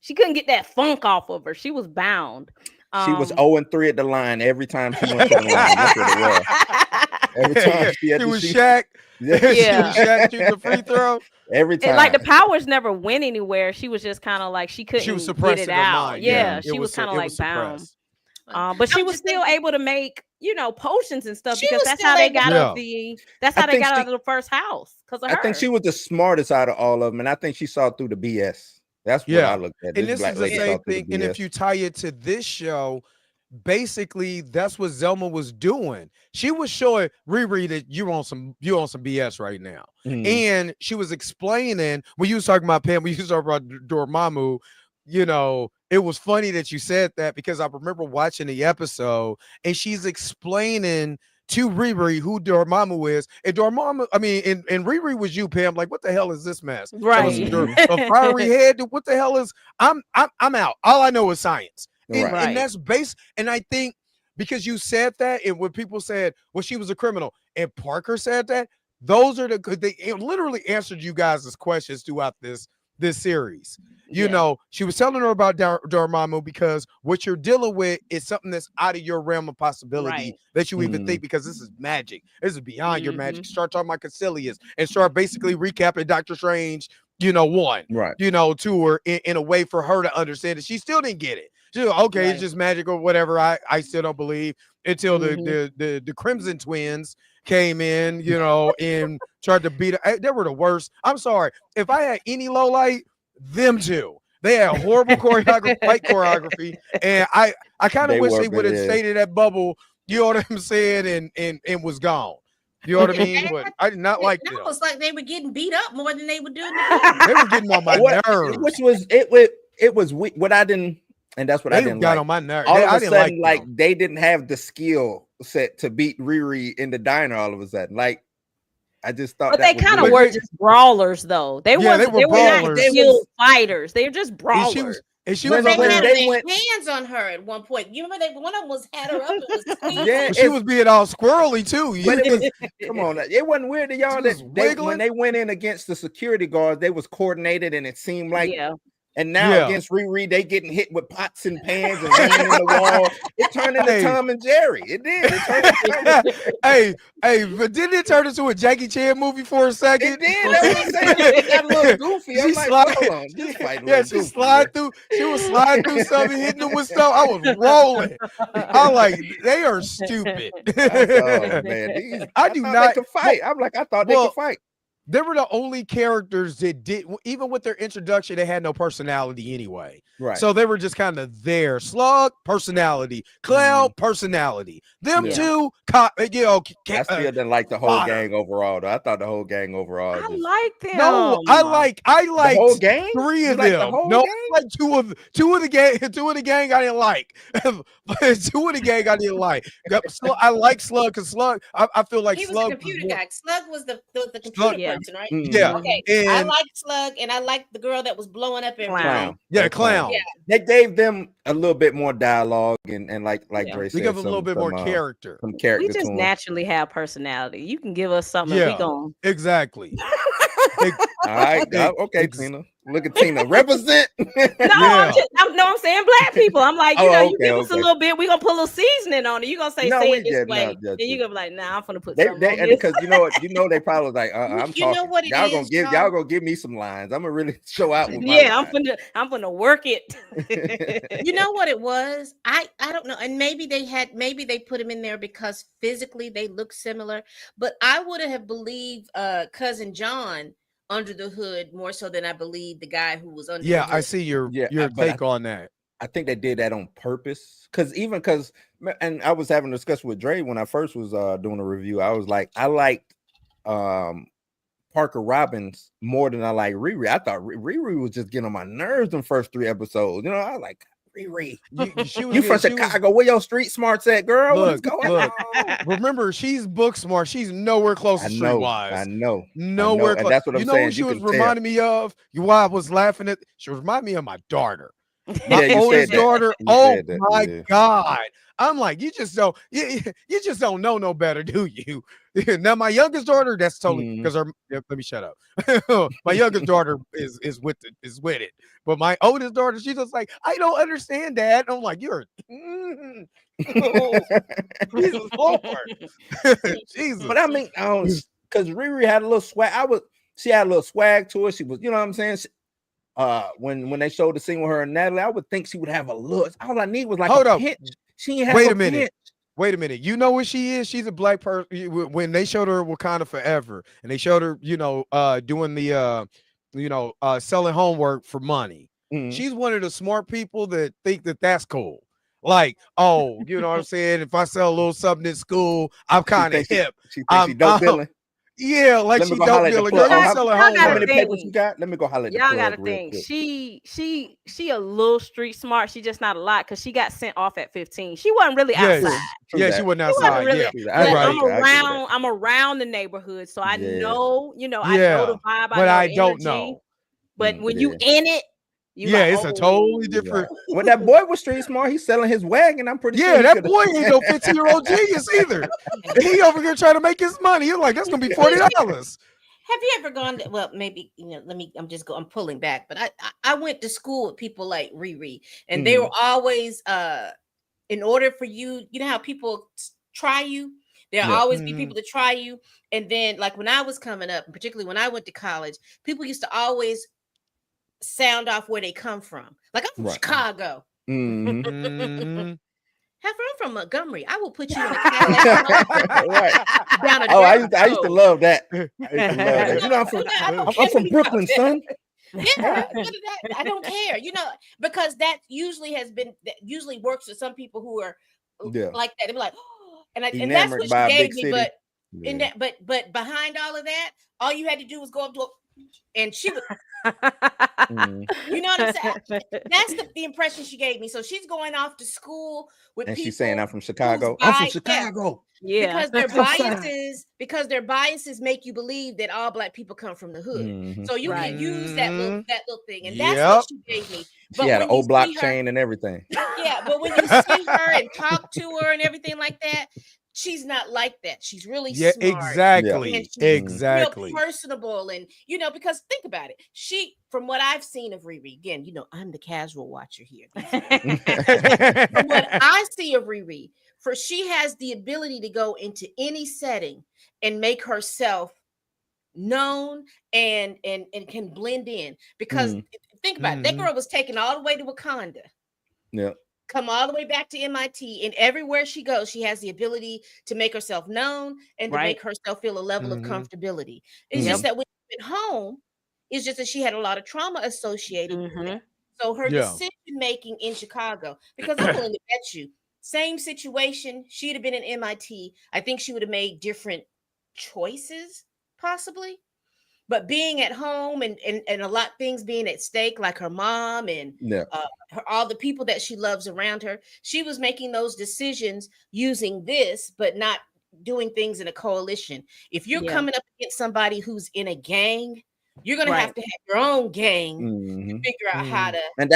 she couldn't get that funk off of her. She was bound. She was 0-3 at the line every time she went to the line. That's what it was. Every time she had It to was shoot. Shaq. Yeah. She Yeah. was Shaq shooting the free throw. Every time. And like the powers never went anywhere. She was just kind of like she couldn't She was get suppressing it her out. mind. Yeah, It she was kind of it like bound. suppressed. But she I'm was just still thinking- able to make, potions and stuff She because was that's still how they able got to- out of the. That's how I they think got she- out of the first house because of her. I think she was the smartest out of all of them, and I think she saw through the BS. That's what Yeah. I looked at. And this black is the lady same saw through the thing. And if BS. you tie it to this show, basically that's what Zelma was doing. She was showing Riri that you on some BS right now. Mhm. And she was explaining when you was talking about Pam, when you was talking about Dormammu, it was funny that you said that because I remember watching the episode and she's explaining to Riri who Dormammu is. And Dormammu, and Riri was you, Pam. Like, what the hell is this mess? Right. A fiery head. What the hell is? I'm out. All I know is science. And, Right. and that's base. And I think because you said that, and when people said, well, she was a criminal, and Parker said that, those are they literally answered you guys' questions throughout this series. You know, she was telling her about Dormammu because what you're dealing with is something that's out of your realm of possibility that you even think, because this is magic. This is beyond your magic. Start talking about Caecilius and start basically recapping Doctor Strange, one, to her in a way for her to understand it. She still didn't get it. She was, okay, it's just magic or whatever. I still don't believe until the Crimson Twins came in, and tried to beat her. They were the worst. I'm sorry. If I had any low light, them two. They had horrible fight choreography, and I kind of wish they would have stayed in that bubble. You know what I'm saying? And was gone. You know what I mean? But I did not like them. It was like they were getting beat up more than they were doing. They were getting on my nerves. Which was it was what I didn't, and that's what I didn't got like. on my nerves. All of a sudden, like they didn't have the skill set to beat Riri in the diner. All of a sudden, like. I just thought, but they kind of were just brawlers, though. They were not skilled fighters. They were just brawlers. And she was they had their hands on her at one point. You remember one of them had her up. She was being all squirrely too. But it was, come on, it wasn't weird to y'all that when they went in against the security guards, they was coordinated, and it seemed like. And now against Riri, they getting hit with pots and pans and running in the wall. It turned into Tom and Jerry. It did. But didn't it turn into a Jackie Chan movie for a second? It did. That's what I'm saying. It got a little goofy. I'm like, hold on. This fight she slide through. She was sliding through something, hitting them with stuff. I was rolling. I'm like, they are stupid. Oh man, I do not to fight. I'm like, I thought they could fight. They were the only characters that did, even with their introduction, they had no personality anyway. Right. So they were just kind of there. Slug, personality. Cloud, personality. Them two, I still didn't like the whole gang overall, though. I thought the whole gang overall. I liked them. No, I liked the whole gang. 3 of them. No, I like two of the gang. 2 of the gang I didn't like. 2 of the gang I didn't like. I like Slug because Slug. I feel like he Slug was the computer guy. Slug was the computer. Right? Yeah. Okay. And I like Slug, and I like the girl that was blowing up everything. Clown. Yeah, Clown. Yeah. They gave them a little bit more dialogue and like Dre said, we give them a little bit more character. Some character. We just naturally have personality. You can give us something. Yeah, we gon' exactly. All right. Okay, Tina. Look at Tina. Represent. I'm saying black people. I'm like, you give us a little bit. We're gonna put a little seasoning on it. You're gonna say it this way. Then you're gonna be like, nah, I'm gonna put something on this. Because they probably like, I'm talking. Y'all gonna give me some lines. I'm gonna really show out with my lines. I'm gonna work it. You know what it was? I don't know. And maybe they put him in there because physically they look similar, but I would have believed cousin John under the hood more so than I believe the guy who was under the hood. I see your take on that. I think they did that on purpose because and I was having a discussion with Dre when I first was doing a review. I was like, I liked Parker Robbins more than I like Riri. I thought Riri was just getting on my nerves in the first 3 episodes. I was like, Riri, you from Chicago? Where your street smarts at, girl? What is going on? Remember, she's book smart. She's nowhere close to streetwise. I know. Nowhere close. And that's what I'm saying. Who she was reminding me of? Why I was laughing at? She reminded me of my daughter. My oldest daughter. Oh my God. I'm like, you just don't know no better, do you? Now my youngest daughter, that's totally because let me shut up. My youngest daughter is with it, but my oldest daughter, she's just like, I don't understand, Dad. I'm like, you're Jesus Lord. Jesus. But I mean, because Riri had a little swag. She had a little swag to her. She was, you know what I'm saying? When they showed the scene with her and Natalie, I would think she would have a look. All I need was like a pinch. She ain't have Wait a minute. You know what she is? She's a black person. When they showed her Wakanda Forever, and they showed her, doing the, selling homework for money. She's one of the smart people that think that that's cool. Like, oh, you know what I'm saying? If I sell a little something in school, I'm kind of hip. She thinks she dope dealing. Yeah, like she don't feel like how many papers you got? Let me go holler at the y'all gotta think. She a little street smart. She just not a lot because she got sent off at 15. She wasn't really outside. She wasn't outside. I'm around the neighborhood, so I know, I know the vibe. But I don't know. But when you in it, You Yeah, like, it's a oh, totally different. When that boy was street smart, he's selling his wagon. I'm pretty sure. Yeah, he that could've- boy ain't no 15-year-old genius either. He over here trying to make his money. You're like, that's gonna be $40. Have you ever gone to, well, maybe, I'm pulling back, but I went to school with people like Riri, and they were always, in order for you, you know how people try you, there'll always be people to try you. And then like when I was coming up, particularly when I went to college, people used to always sound off where they come from. Like, I'm from Chicago. Mhm. Have I'm from Montgomery. I will put you in a Cadillac down a I dirt used to road. love that. I used to love that. You know, I'm from Brooklyn, son. Yeah, I don't care, because that usually works for some people who are like that. They're like, oh, and that's Enamored what by she a gave big me. city. But Yeah. in that, but behind all of that, all you had to do was go up to, and she would. You know what I'm saying? That's the impression she gave me. So she's going off to school with And people. she's saying, I'm from Chicago. I'm from Chicago. Yeah. Because their biases make you believe that all Black people come from the hood. So you can use that little thing, and that's what she gave me. But She had an old block her, chain and everything. Yeah, but when you see her and talk to her and everything like that, she's not like that. She's really smart. Exactly. And she's Exactly. real personable, and because think about it. She, from what I've seen of Riri, again, I'm the casual watcher here. From what I see of Riri, she has the ability to go into any setting and make herself known and can blend in. Because think about it, that girl was taken all the way to Wakanda. Yeah. Come all the way back to MIT, and everywhere she goes, she has the ability to make herself known and to make herself feel a level of comfortability. It's just that when she went home, it's just that she had a lot of trauma associated with it. So her decision making in Chicago, because I'm willing to bet you, same situation, she'd have been in MIT. I think she would have made different choices, possibly. But being at home and a lot of things being at stake, like her mom and all the people that she loves around her, she was making those decisions using this, but not doing things in a coalition. If you're coming up against somebody who's in a gang, you're going to have to have your own gang to figure out how to. And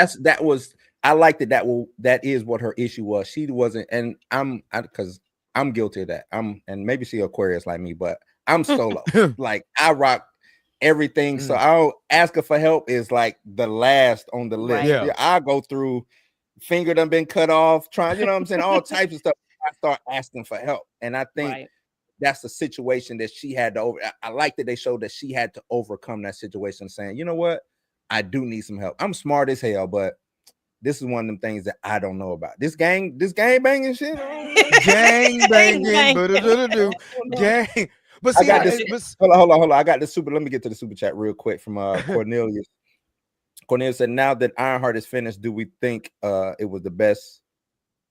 I liked it. That is what her issue was. She wasn't, and because I'm guilty of that. And maybe she Aquarius like me, but I'm solo. Like I rock everything. So I'll ask her for help is like the last on the list. Yeah. I'll go through finger done been cut off, trying, you know what I'm saying? All types of stuff. I start asking for help. And I think that's the situation that she had to I like that they showed that she had to overcome that situation, saying, you know what? I do need some help. I'm smart as hell, but this is one of them things that I don't know about. This gang banging shit. Gang banging. Gang. But see, hold on. I got the super. Let me get to the super chat real quick from Cornelius. Cornelius said, now that Ironheart is finished, do we think it was the best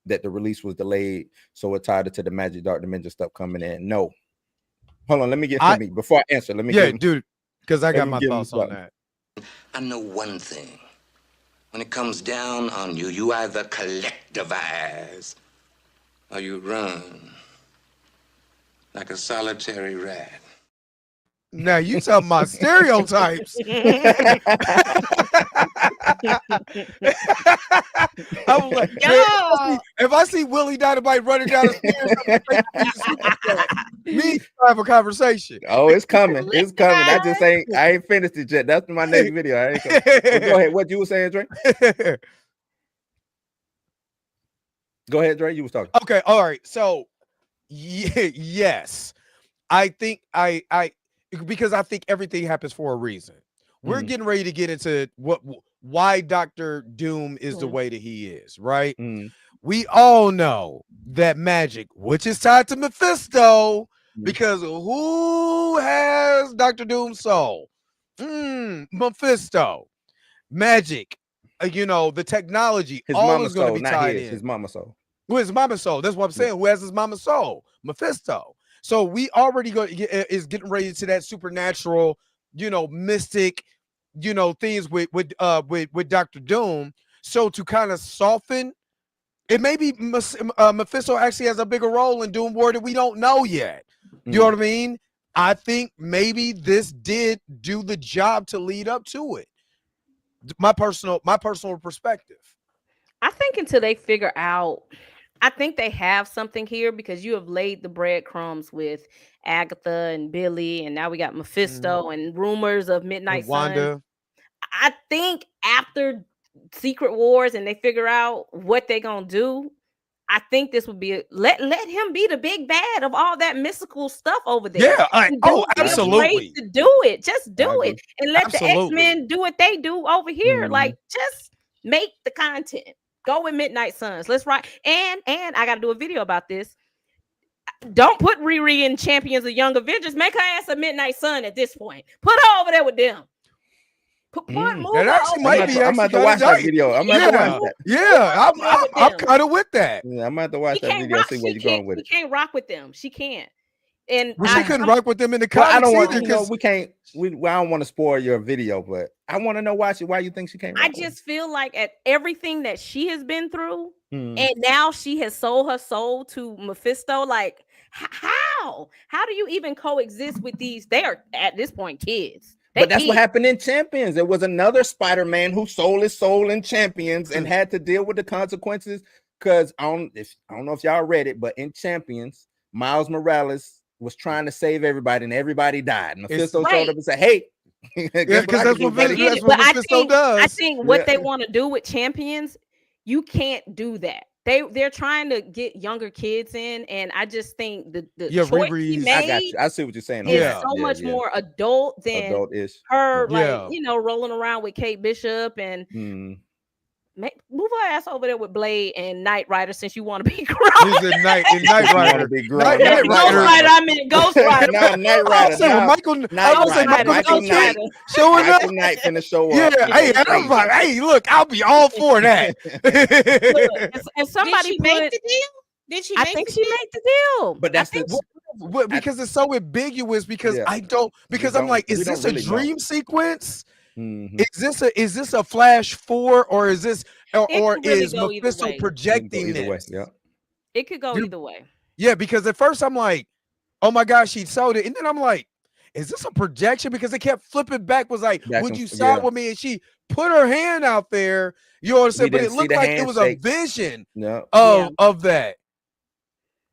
that the release was delayed, so it tied it to the Magic Dark Dimension stuff coming in? No. Hold on, let me get to me before I answer. Let me dude, because I got my thoughts on that. I know one thing. When it comes down on you, you either collectivize or you run like a solitary rat. Now you talking about stereotypes. I was like, if I see Willie Dynamite running down the stairs, me have a conversation. Oh, it's coming. It's coming. I ain't finished it yet. That's my next video. Go ahead. What you were saying, Dre? Go ahead, Dre. You was talking. Okay. All right. So yes, I think because I think everything happens for a reason. We're getting ready to get into why Dr. Doom is the way that he is, right? We all know that magic, which is tied to Mephisto, because who has Dr. Doom's soul? Mephisto. Magic, the technology, his all is going to be tied in. His mama's soul. Well, his mama's soul. That's what I'm saying. Who has his mama's soul? Mephisto. So we already is getting ready to that supernatural, mystic, things with Dr. Doom. So to kind of soften, it may be Mephisto actually has a bigger role in Doom War that we don't know yet. You know what I mean? I think maybe this did do the job to lead up to it. My personal perspective. I think until they figure out, I think they have something here because you have laid the breadcrumbs with Agatha and Billy, and now we got Mephisto and rumors of Midnight Suns. Wanda. I think after Secret Wars and they figure out what they're gonna do, I think this would be let him be the big bad of all that mystical stuff over there. Yeah, Don't be absolutely afraid to do it. Just do it, and let the X-Men do what they do over here. Like, just make the content. Go with Midnight Suns. Let's write. And I got to do a video about this. Don't put Riri in Champions of Young Avengers. Make her ass a Midnight Sun at this point. Put her over there with them. That actually might be. I'm about to watch that video. I'm about to watch that. Yeah, I'm kind of with that. Yeah, I'm about to watch that video. See where you're going with it. She can't rock with them. She can't. And she couldn't rock with them in the comics. I don't want either, we can't. I don't want to spoil your video, but I want to know why you think she can't. I just feel like at everything that she has been through, and now she has sold her soul to Mephisto. Like, how do you even coexist with these? They are at this point kids. But that's what happened in Champions. There was another Spider-Man who sold his soul in Champions and had to deal with the consequences. Because I don't know if y'all read it, but in Champions, Miles Morales was trying to save everybody, and everybody died. Mephisto showed up and said, "Hey." Because that's what Mephisto does. I think what they want to do with Champions, you can't do that. They're trying to get younger kids in, and I just think the choice he made, I got you. I see what you're saying. Is so much more adult than her, rolling around with Kate Bishop and move her ass over there with Blade and Knight Rider since you want to be grown. He's in Knight Rider. Ghost Rider. I mean Ghost Rider. Knight Rider. Michael Knight showing up. Knight finna show up. Yeah, hey, everybody. Hey, look, I'll be all for that. And somebody make the deal. Did she? I think she made the deal. But that's because it's so ambiguous. Because I'm like, is this a dream sequence? Is this a Flash 4 or is this is Mephisto projecting this? Yeah, it could go either way. Yeah, because at first I'm like, oh my gosh, she sold it, and then I'm like, is this a projection? Because it kept flipping back. Was like, would you side with me? And she put her hand out there. You know what I'm saying? But it looked like it was a vision of that.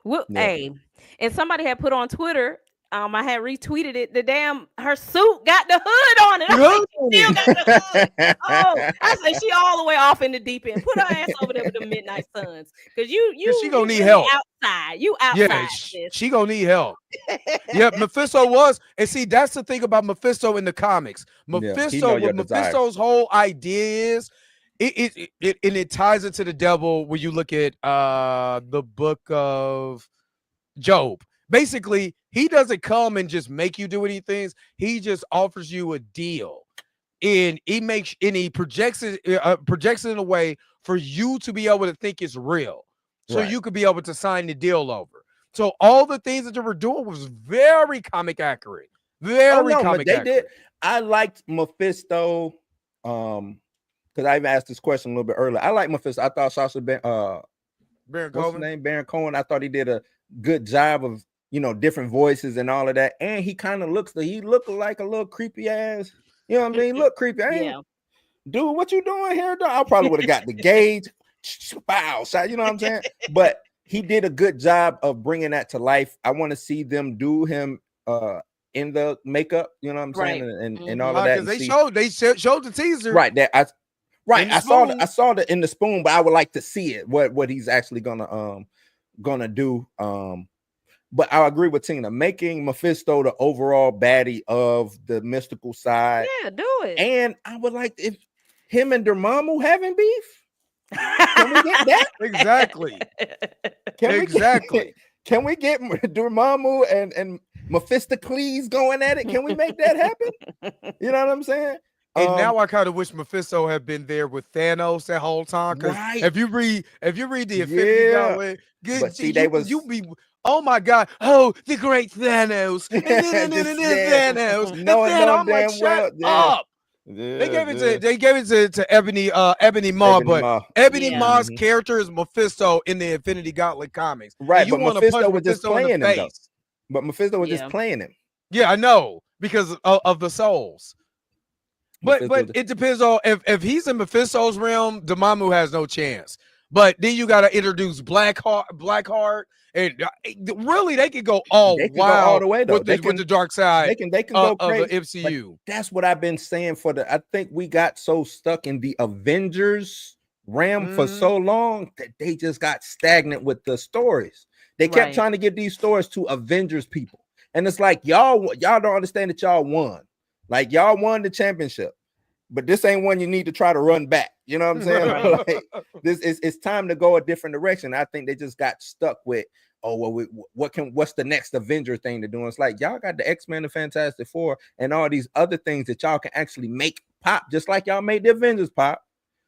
Well, hey, and somebody had put on Twitter. I had retweeted it. The damn her suit got the hood on it. Still got the hood. Oh, I said she all the way off in the deep end. Put her ass over there with the Midnight Suns, because she gonna need help outside. You outside. Yeah, she gonna need help. Yeah, Mephisto was, and see that's the thing about Mephisto in the comics. Mephisto's whole idea is it ties into the devil when you look at the book of Job. Basically, he doesn't come and just make you do what he thinks. He just offers you a deal, and he projects it in a way for you to be able to think it's real, so you could be able to sign the deal over. So all the things that they were doing was very comic accurate. Comic accurate. I liked Mephisto, because I even asked this question a little bit earlier. I like Mephisto. I thought Sacha Baron Cohen. I thought he did a good job of different voices and all of that, and he kind of looked like a little creepy ass. You know what I mean? Look creepy. Dude, what you doing here, dog? I probably would have got the gauge. Bow, you know what I'm saying? But he did a good job of bringing that to life. I want to see them do him in the makeup. You know what I'm saying? And all of that. They showed the teaser. Right. I saw the in the spoon, but I would like to see it. What he's actually gonna do. But I agree with Tina, making Mephisto the overall baddie of the mystical side. Yeah, do it. And I would like if him and Dormammu having beef. Can we get that? Exactly. Can we get Dormammu and Mephistocles going at it? Can we make that happen? You know what I'm saying? And now I kind of wish Mephisto had been there with Thanos that whole time. Because if you read the Infinity Gauntlet, you be. Oh my God! Oh, the great Thanos! Thanos! I'm like, shut up! Yeah, they gave it to Ebony Maw, but Ebony Maw's character is Mephisto in the Infinity Gauntlet comics. Right, but Mephisto was just playing him, though. But Mephisto was just playing him. Yeah, I know, because of the souls. But Mephisto- it depends on if he's in Mephisto's realm, Dormammu has no chance. But then you got to introduce Blackheart, and really they could go all they can go all wild the way though. with the dark side They can go of the crazy. But MCU. that's what I've been saying I think we got so stuck in the Avengers realm for so long that they just got stagnant with the stories. They kept trying to give these stories to Avengers people. And it's like y'all don't understand that y'all won. Like y'all won the championship. But this ain't one you need to try to run back. You know what I'm saying? Like, it's time to go a different direction. I think they just got stuck with, oh well, what's the next Avenger thing to do? And it's like y'all got the X-Men, the Fantastic Four, and all these other things that y'all can actually make pop, just like y'all made the Avengers pop.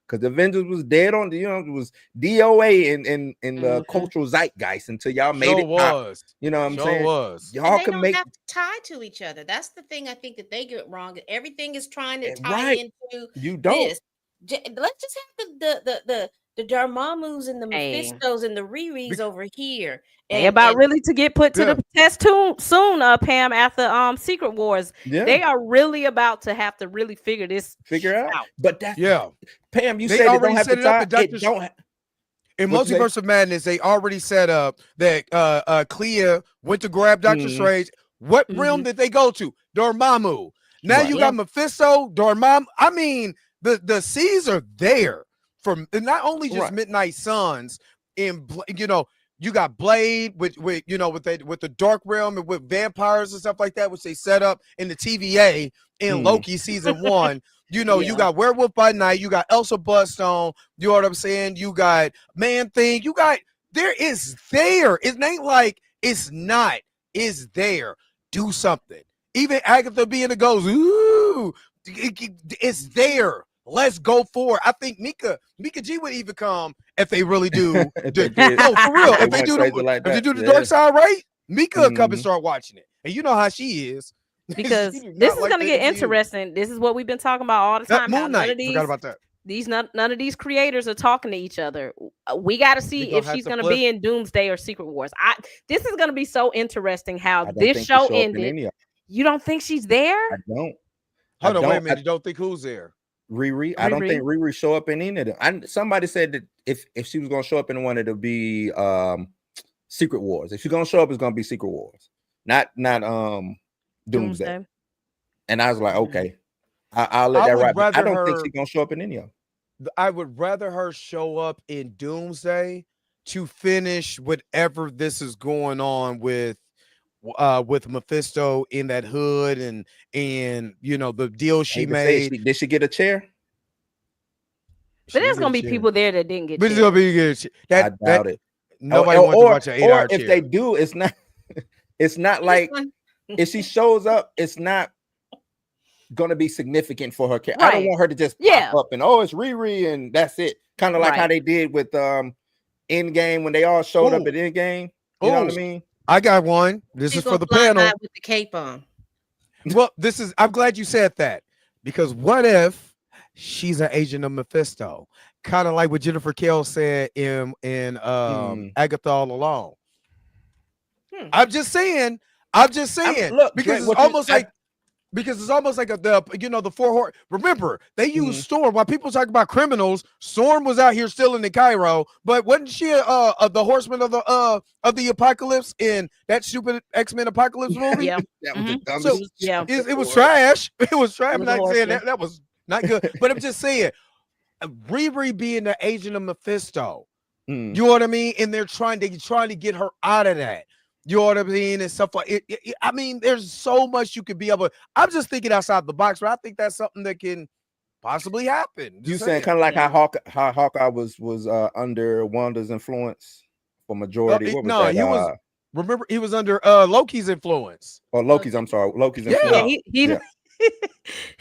Because the Avengers was dead on it was DOA in the cultural zeitgeist until y'all made it pop. You know what I'm saying? Y'all can make have to tie to each other. That's the thing I think that they get wrong. Everything is trying to tie into this. Let's just have the Dormammus and the Mephistos and the Riris over here. They about really to get put to the test soon, Pam, after Secret Wars. They are really about to have to really figure out. But that's Pam, you they said already it don't have to tie. It don't in Multiverse of Madness, they already set up that Clea went to grab Doctor Strange. What realm did they go to? Dormammu. Now you got Mephisto, Dormammu. I mean, the seeds are there from not only just Midnight Suns in you got Blade with the Dark Realm and with vampires and stuff like that, which they set up in the TVA in Loki season 1. You got Werewolf by Night, you got Elsa Bloodstone, you know what I'm saying? You got Man-Thing, there is there. It ain't like it's not. It's there. Do something. Even Agatha being the ghost, it's there. Let's go for it. I think Mika G would even come if they really do. No, for real. If they do the dark side right, Mika will come and start watching it. And you know how she is. Because this is going to get interesting. This is what we've been talking about all the time. Moon Knight. Forgot about that. None of these creators are talking to each other. We got to see if she's going to be in Doomsday or Secret Wars. This is going to be so interesting how this show ended. You don't think she's there? I don't. Hold on, wait a minute. You don't think who's there? Riri. I don't think Riri show up in any of them. Somebody said that if she was going to show up in one, it'll be Secret Wars. If she's going to show up, it's going to be Secret Wars, not Doomsday. And I was like, okay, I'll let that ride. But I don't think she's going to show up in any of them. I would rather her show up in Doomsday to finish whatever this is going on with Mephisto in that hood and the deal she made. Did she get a chair? But there's gonna be people there that didn't get. But it's gonna be good. I doubt it. Nobody wants to watch an 8-hour chair. If they do, it's not like if she shows up, it's not gonna be significant for her character. I don't want her to just pop up and it's Riri and that's it. Kind of like how they did with Endgame when they all showed up at Endgame. You know what I mean? I got one. This is for the panel with the cape on. Well, I'm glad you said that, because what if she's an agent of Mephisto, kind of like what Jennifer Kell said in Agatha All Along. I'm just saying. Look, because it's almost like. Because it's almost like the four horse. Remember, they used Storm. While people talk about criminals, Storm was out here still in Cairo. But wasn't she the horseman of the apocalypse in that stupid X-Men Apocalypse movie? Yeah, it was trash. It was trash. I'm not saying that was not good. But I'm just saying, Riri being the agent of Mephisto. You know what I mean? And they're trying to get her out of that. You know what I mean? And stuff like it. I mean, there's so much you could be able. I'm just thinking outside the box, but I think that's something that can possibly happen. You saying kind of like how Hawkeye was under Wanda's influence for majority? What was that? He was. Remember, he was under Loki's influence. Or Loki's. I'm sorry, Loki's influence.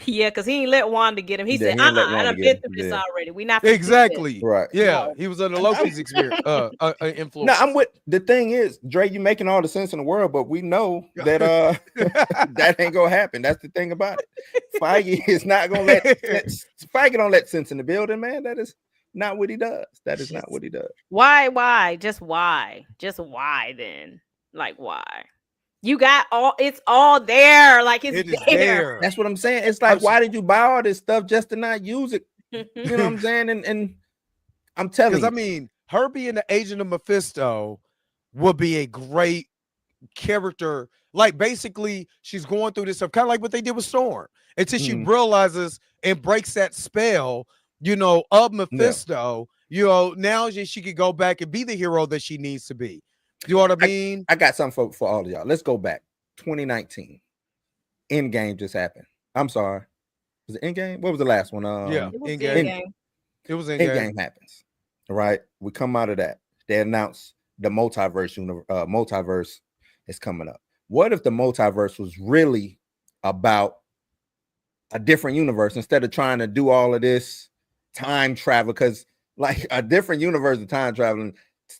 Yeah, because he ain't let Wanda get him. He said, I done been through this already. We not exactly right. Yeah, he was under Loki's experience influence. No, I'm with the thing is, Dre, you making all the sense in the world, but we know that that ain't gonna happen. That's the thing about it. Feige is not gonna Feige don't let sense in the building, man. That is not what he does. That is not what he does. Why? Just why then? Like why? You got all, it's all there. Like it's It is there. there. That's what I'm saying. It's like, why did you buy all this stuff just to not use it? You know what I'm saying? And I'm telling you. Because I mean, her being the agent of Mephisto would be a great character. Like basically, she's going through this stuff, kind of like what they did with Storm, until she realizes and breaks that spell, you know, of Mephisto. You know, now she could go back and be the hero that she needs to be. You know what I mean? I got something for all of y'all. Let's go back. 2019. Endgame just happened. I'm sorry. Was it Endgame? What was the last one? Yeah, Endgame. It was Endgame happens. All right. We come out of that. They announced the multiverse is coming up. What if the multiverse was really about a different universe instead of trying to do all of this time travel? Because like a different universe of time traveling,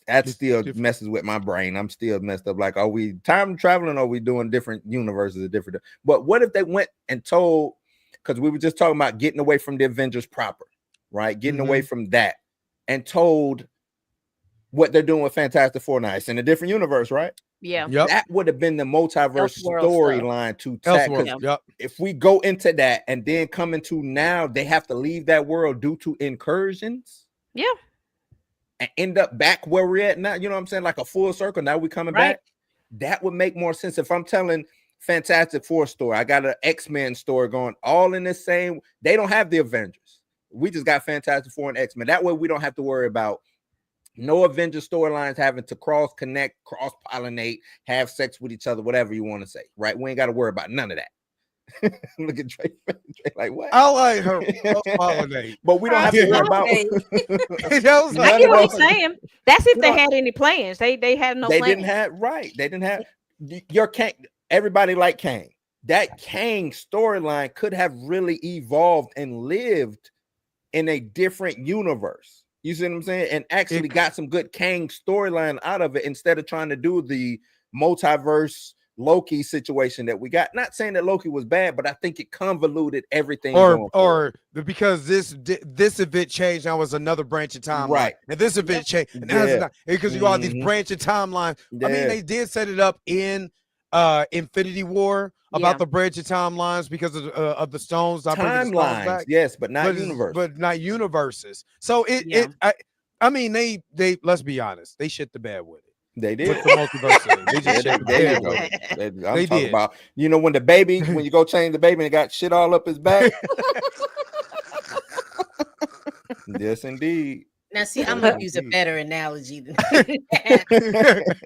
that still messes with my brain. I'm still messed up. Like, are we time traveling or are we doing different universes of different? But what if they went and told, because we were just talking about getting away from the Avengers proper, right? Getting away from that and told what they're doing with Fantastic Four now. It's in a different universe, right? Yeah. That would have been the multiverse storyline to tackle. If we go into that and then come into now, they have to leave that world due to incursions. Yeah. And end up back where we're at now. You know what I'm saying? Like a full circle. Now we coming back. That would make more sense if I'm telling Fantastic Four story. I got an X-Men story going all in the same. They don't have the Avengers. We just got Fantastic Four and X-Men. That way we don't have to worry about no Avengers storylines having to cross connect, cross pollinate, have sex with each other, whatever you want to say, right? We ain't got to worry about none of that. Look at Drake, like what? I like her pollinate, but we don't have to worry about. I get what he's saying. That's if they had any plans. They had no. They plans. didn't have They didn't have your Kang. Everybody like Kang. That Kang storyline could have really evolved and lived in a different universe. You see what I'm saying? And actually got some good Kang storyline out of it instead of trying to do the multiverse Loki situation that we got. Not saying that Loki was bad, but I think it convoluted everything. Or because this event changed, now was another branch of timeline. Right. And this event changed. And because you got these branch of timelines. I mean, they did set it up in Infinity War about the branch of timelines because of the stones. Timelines, yes, but not universe. But not universes. So I mean, they let's be honest, they shit the bed with it. They did. With the multiverse. They just shit the bed with it. I'm talking about, you know, when you go change the baby and it got shit all up his back. Yes, indeed. Now, see, I'm gonna use a better analogy than that.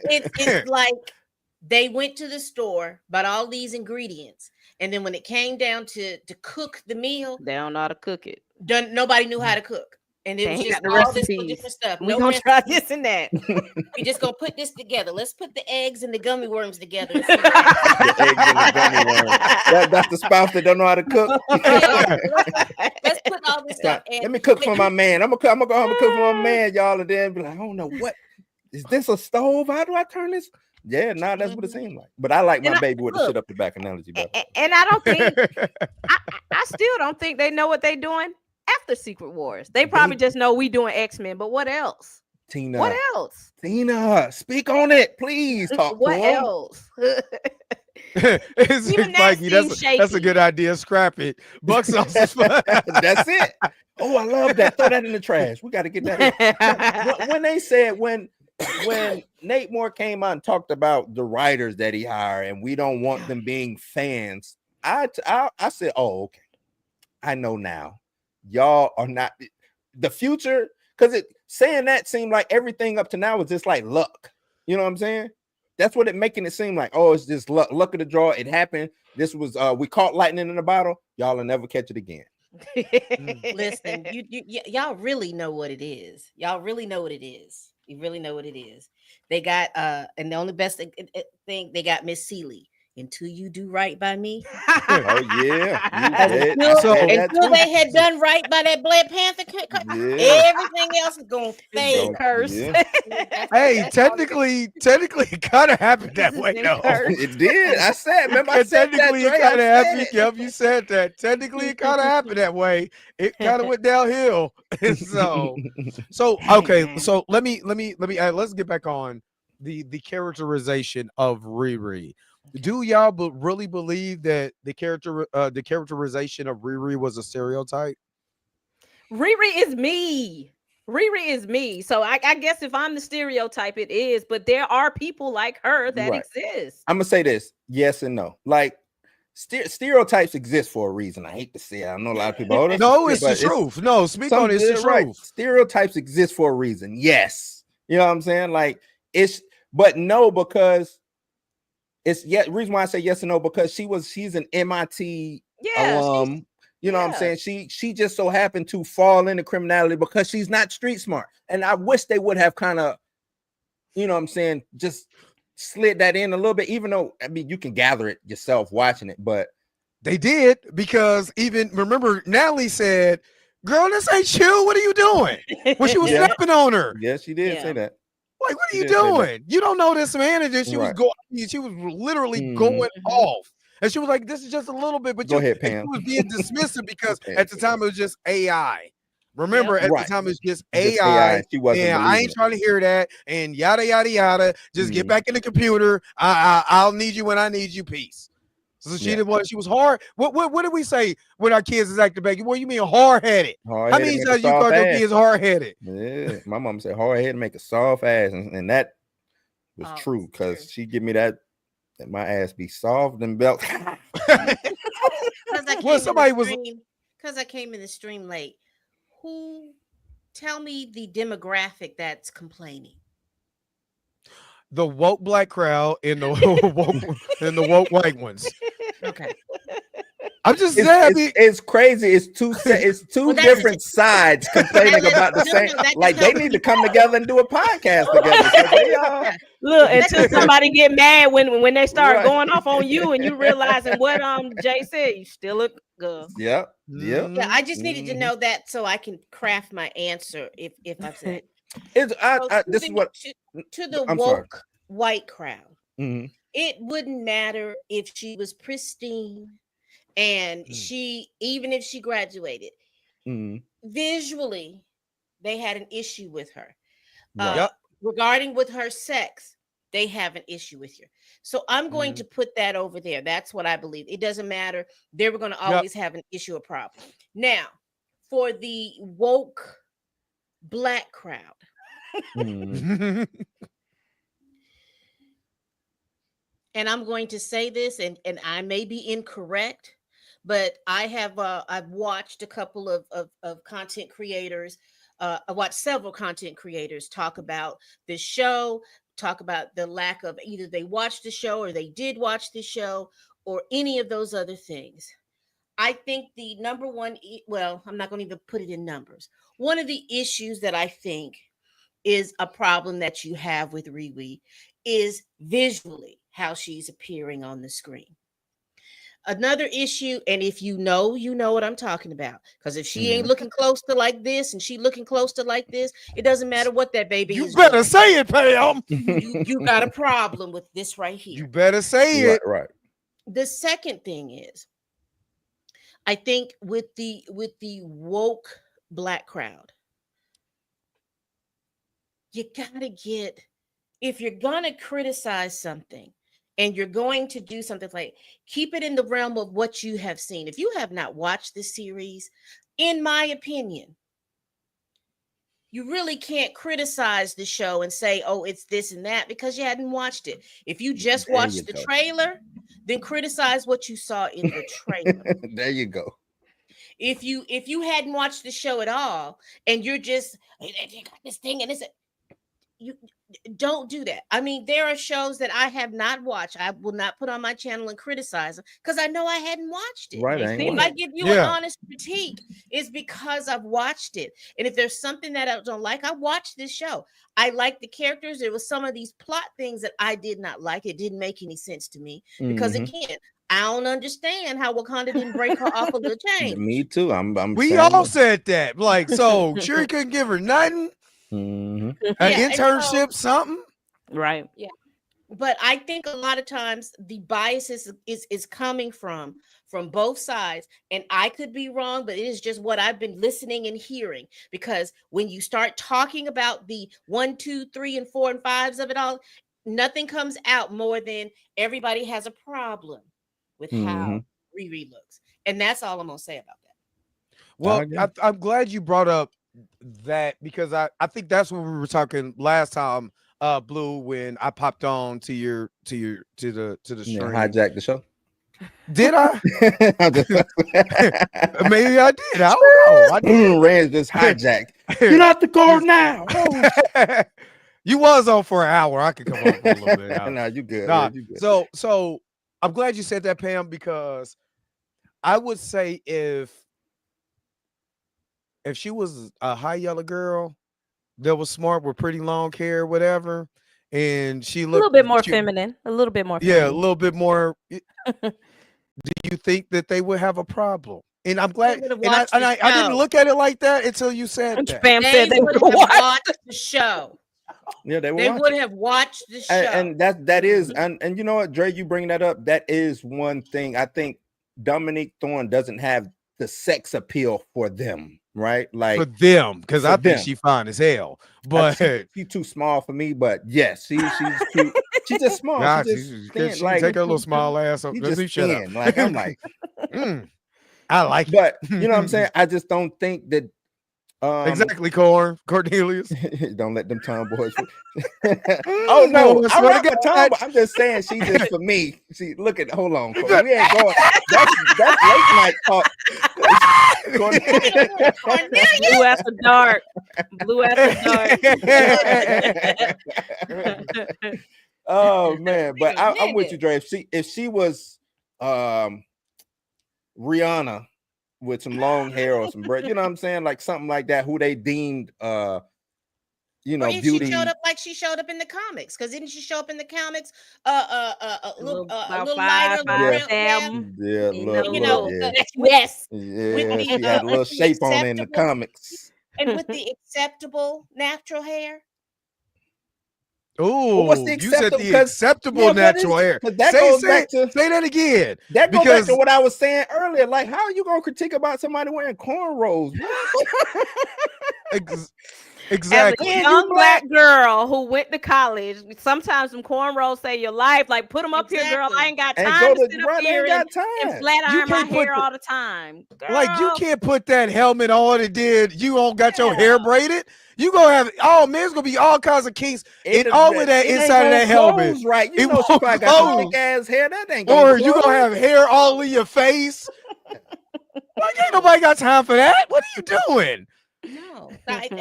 It's like they went to the store, bought all these ingredients, and then when it came down to cook the meal, they don't know how to cook it. Nobody knew how to cook. And it was just the all this different stuff. We're gonna try this and that. We just gonna put this together. Let's put the eggs and the gummy worms together. The eggs and the gummy worms. That's the spouse that don't know how to cook. Let's put all this stuff. Let me cook for my man. I'm gonna go home and cook for my man, y'all, and then be like, I don't know what is this a stove? How do I turn this? Yeah, that's what it seemed like. But I like my baby with the shit up the back analogy. And I don't think I still don't think they know what they're doing after Secret Wars. They probably just know we doing X-Men, but what else? Tina. What else? Tina, speak on it, please. Talk what to else? It's Mikey, that's a good idea. Scrap it. Buck sauce is fun. That's it. Oh, I love that. Throw that in the trash. We got to get that in. When they said when Nate Moore came out and talked about the writers that he hired and we don't want them being fans, I said, oh, okay. I know now. Y'all are not the future, because saying that seemed like everything up to now was just like luck. You know what I'm saying? That's what it making it seem like. Oh, it's just luck of the draw. It happened. This was we caught lightning in a bottle. Y'all will never catch it again. Listen, y'all really know what it is. Y'all really know what it is. You really know what it is. They got and the only best thing they got Miss Seeley. Until you do right by me. Oh yeah. Until they had done right by that Black Panther, everything else is gonna fade. Curse. Yeah. Hey, technically, it kind of happened that way, though. It did. I said, remember, I said technically that, it kind of happened. Yep, you said that. Technically, it kind of happened that way. It kind of went downhill. And so okay. So let me let's get back on the characterization of Riri. Do y'all really believe that the characterization of Riri was a stereotype? Riri is me. Riri is me. So I guess if I'm the stereotype, it is. But there are people like her that Right. exist. I'm gonna say this: yes and no. Like stereotypes exist for a reason. I hate to say it. I know a lot of people. No, it's the truth. No, speak on it. It's the right. truth. Stereotypes exist for a reason. Yes, you know what I'm saying. Like but no, because it's reason why I say yes and no, because she's an MIT alum. You know what I'm saying? She just so happened to fall into criminality because she's not street smart. And I wish they would have kind of, you know what I'm saying, just slid that in a little bit, even though, I mean, you can gather it yourself watching it, but they did, because even remember Natalie said, girl, this ain't you. What are you doing? When she was snapping on her. Yes, she did say that. Like, what are you doing? You don't know this man. And then she was literally going off. And she was like, this is just a little bit, but go ahead, Pam. She was being dismissive because at the time it was just AI. Remember, at the time it was just AI. She wasn't. And I ain't trying to hear that. And yada yada yada. Just get back in the computer. I'll need you when I need you. Peace. So she did what? She was hard. What did we say when our kids is acting back? What you mean hard headed? How many times you call your kids hard headed? Yeah, my mom said hard headed make a soft ass, and that was true, because she give me that my ass be soft and belt. Because I came in the stream late. Tell me the demographic that's complaining. The woke black crowd and the woke white ones. Okay. I'm just saying it's crazy. It's two different sides complaining about the same. Like they need to come together and do a podcast together. Look, until somebody get mad when they start going off on you and you realizing what Jay said, you still look good. Yep. Yeah, I just needed to know that so I can craft my answer if I said. This is what to the woke white crowd. It wouldn't matter if she was pristine and even if she graduated. Visually, they had an issue with her. Regarding with her sex, they have an issue with her. So I'm going to put that over there. That's what I believe. It doesn't matter. They were going to always have an issue or problem. Now, for the woke black crowd. And I'm going to say this, and I may be incorrect, but I have I've watched a couple of content creators. I watched several content creators talk about this show, talk about the lack of either they watched the show or they did watch the show or any of those other things. I think the number one, I'm not going to even put it in numbers. One of the issues that I think is a problem that you have with Riri is visually how she's appearing on the screen. Another issue, and if you know what I'm talking about, because if she ain't looking close to like this and she looking close to like this, it doesn't matter what that baby is. You better say it, Pam. You got a problem with this right here. You better say it. Right. The second thing is, I think with the woke black crowd, you gotta get, if you're gonna criticize something and you're going to do something, like keep it in the realm of what you have seen. If you have not watched this series, in my opinion, you really can't criticize the show and say, oh, it's this and that, because you hadn't watched it. If you just watched the trailer, then criticize what you saw in the trailer. There you go. If you hadn't watched the show at all and you're just, they got this thing and it's you don't do that. I mean, there are shows that I have not watched. I will not put on my channel and criticize them because I know I hadn't watched it. Right. If I give you an honest critique, it's because I've watched it. And if there's something that I don't like, I watched this show. I like the characters. There was some of these plot things that I did not like. It didn't make any sense to me because again, I don't understand how Wakanda didn't break her off a little chain. Me too. We all said that. Like, so Shuri couldn't give her nothing. An internship, something. Right. Yeah. But I think a lot of times the bias is coming from both sides. And I could be wrong, but it is just what I've been listening and hearing. Because when you start talking about the 1, 2, 3, and 4 and 5s of it all, nothing comes out more than everybody has a problem with how Riri looks. And that's all I'm going to say about that. Well, I'm glad you brought up that, because I think that's what we were talking last time, Blue, when I popped on to the stream. Hijack the show. Did I? Maybe I did. I don't know. I did. Rand's just hijacked. Get out the car now. You was on for an hour. I could come on for a little bit. No, you good. Nah, Man, you good. So I'm glad you said that, Pam, because I would say if she was a high yellow girl that was smart with pretty long hair, whatever, and she looked a little bit more feminine, a little bit more feminine. Yeah, a little bit more. Do you think that they would have a problem? And I'm glad, and I didn't look at it like that until you said that. Pam said they would have watched the show. Yeah, they would have watched the show. And that is, and you know what, Dre, you bring that up. That is one thing. I think Dominique Thorne doesn't have the sex appeal for them, right? Like for them, because I think she fine as hell. But she's too small for me. But yes, she's cute. She's just small. God, she like, take her little small ass up. Just shut up. Like I'm like, I like it. But you know what I'm saying? I just don't think that. Exactly, Cornelius. Don't let them tomboys. Oh no, I rock a tomboy. I'm just saying she's just for me. See, look at hold on, Corey. We ain't going. That's late night talk. Blue after dark. Blue after dark. Oh man, but I'm with you, Dre. If she was Rihanna with some long hair or some bread, you know what I'm saying, like something like that, who they deemed beauty. She showed up like she showed up in the comics, because didn't she show up in the comics a little lighter, yes, she had a little shape on it in the comics, and with the acceptable natural hair. Oh, well, you said the acceptable natural hair. Say that again. That goes back to what I was saying earlier. Like, how are you gonna critique about somebody wearing cornrows? Exactly. As a young black girl who went to college, sometimes some cornrows save your life. Like, put them up here, girl. I ain't got time to sit up here and flat iron my hair all the time. Girl. Like, you can't put that helmet on and then you don't got your hair braided. You gonna have there's gonna be all kinds of kinks and all of that inside of that helmet. Right? You know, she probably got thick ass hair. That ain't or you gonna have hair all in your face. Like, ain't nobody got time for that. What are you doing? No, and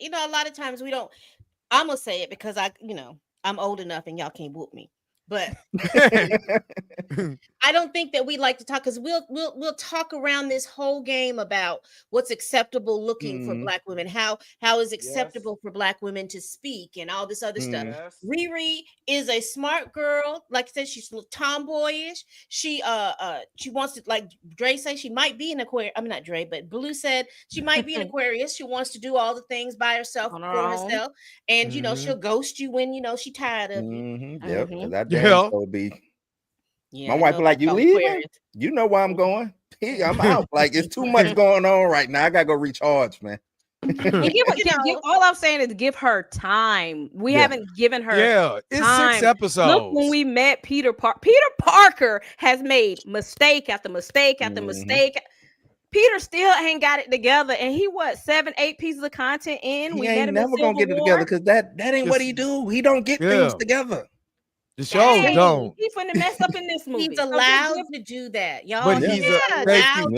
you know, a lot of times we don't. I'm gonna say it because I'm old enough and y'all can't whoop me. But I don't think that we like to talk, because we'll talk around this whole game about what's acceptable looking for Black women, how is acceptable for Black women to speak and all this other stuff. Yes. Riri is a smart girl. Like I said, she's tomboyish. She wants to, like Dre say, she might be an Aquarius. I mean, not Dre, but Blue said she might be an Aquarius. She wants to do all the things by herself for herself, and she'll ghost you when she tired of you. Yep, that would be. Yeah, my wife be like, you leaving? You know where I'm going. I'm out. Like, it's too much going on right now. I gotta go recharge, man. All I'm saying is give her time. We haven't given her it's time. 6 episodes. Look, when we met Peter Parker has made mistake after mistake after mistake. Peter still ain't got it together, and he 7-8 pieces of content in. He ain't never gonna get it together, because that ain't what he do. He don't get things together. The show don't. He's finna mess up in this movie. He's allowed to do that, y'all. But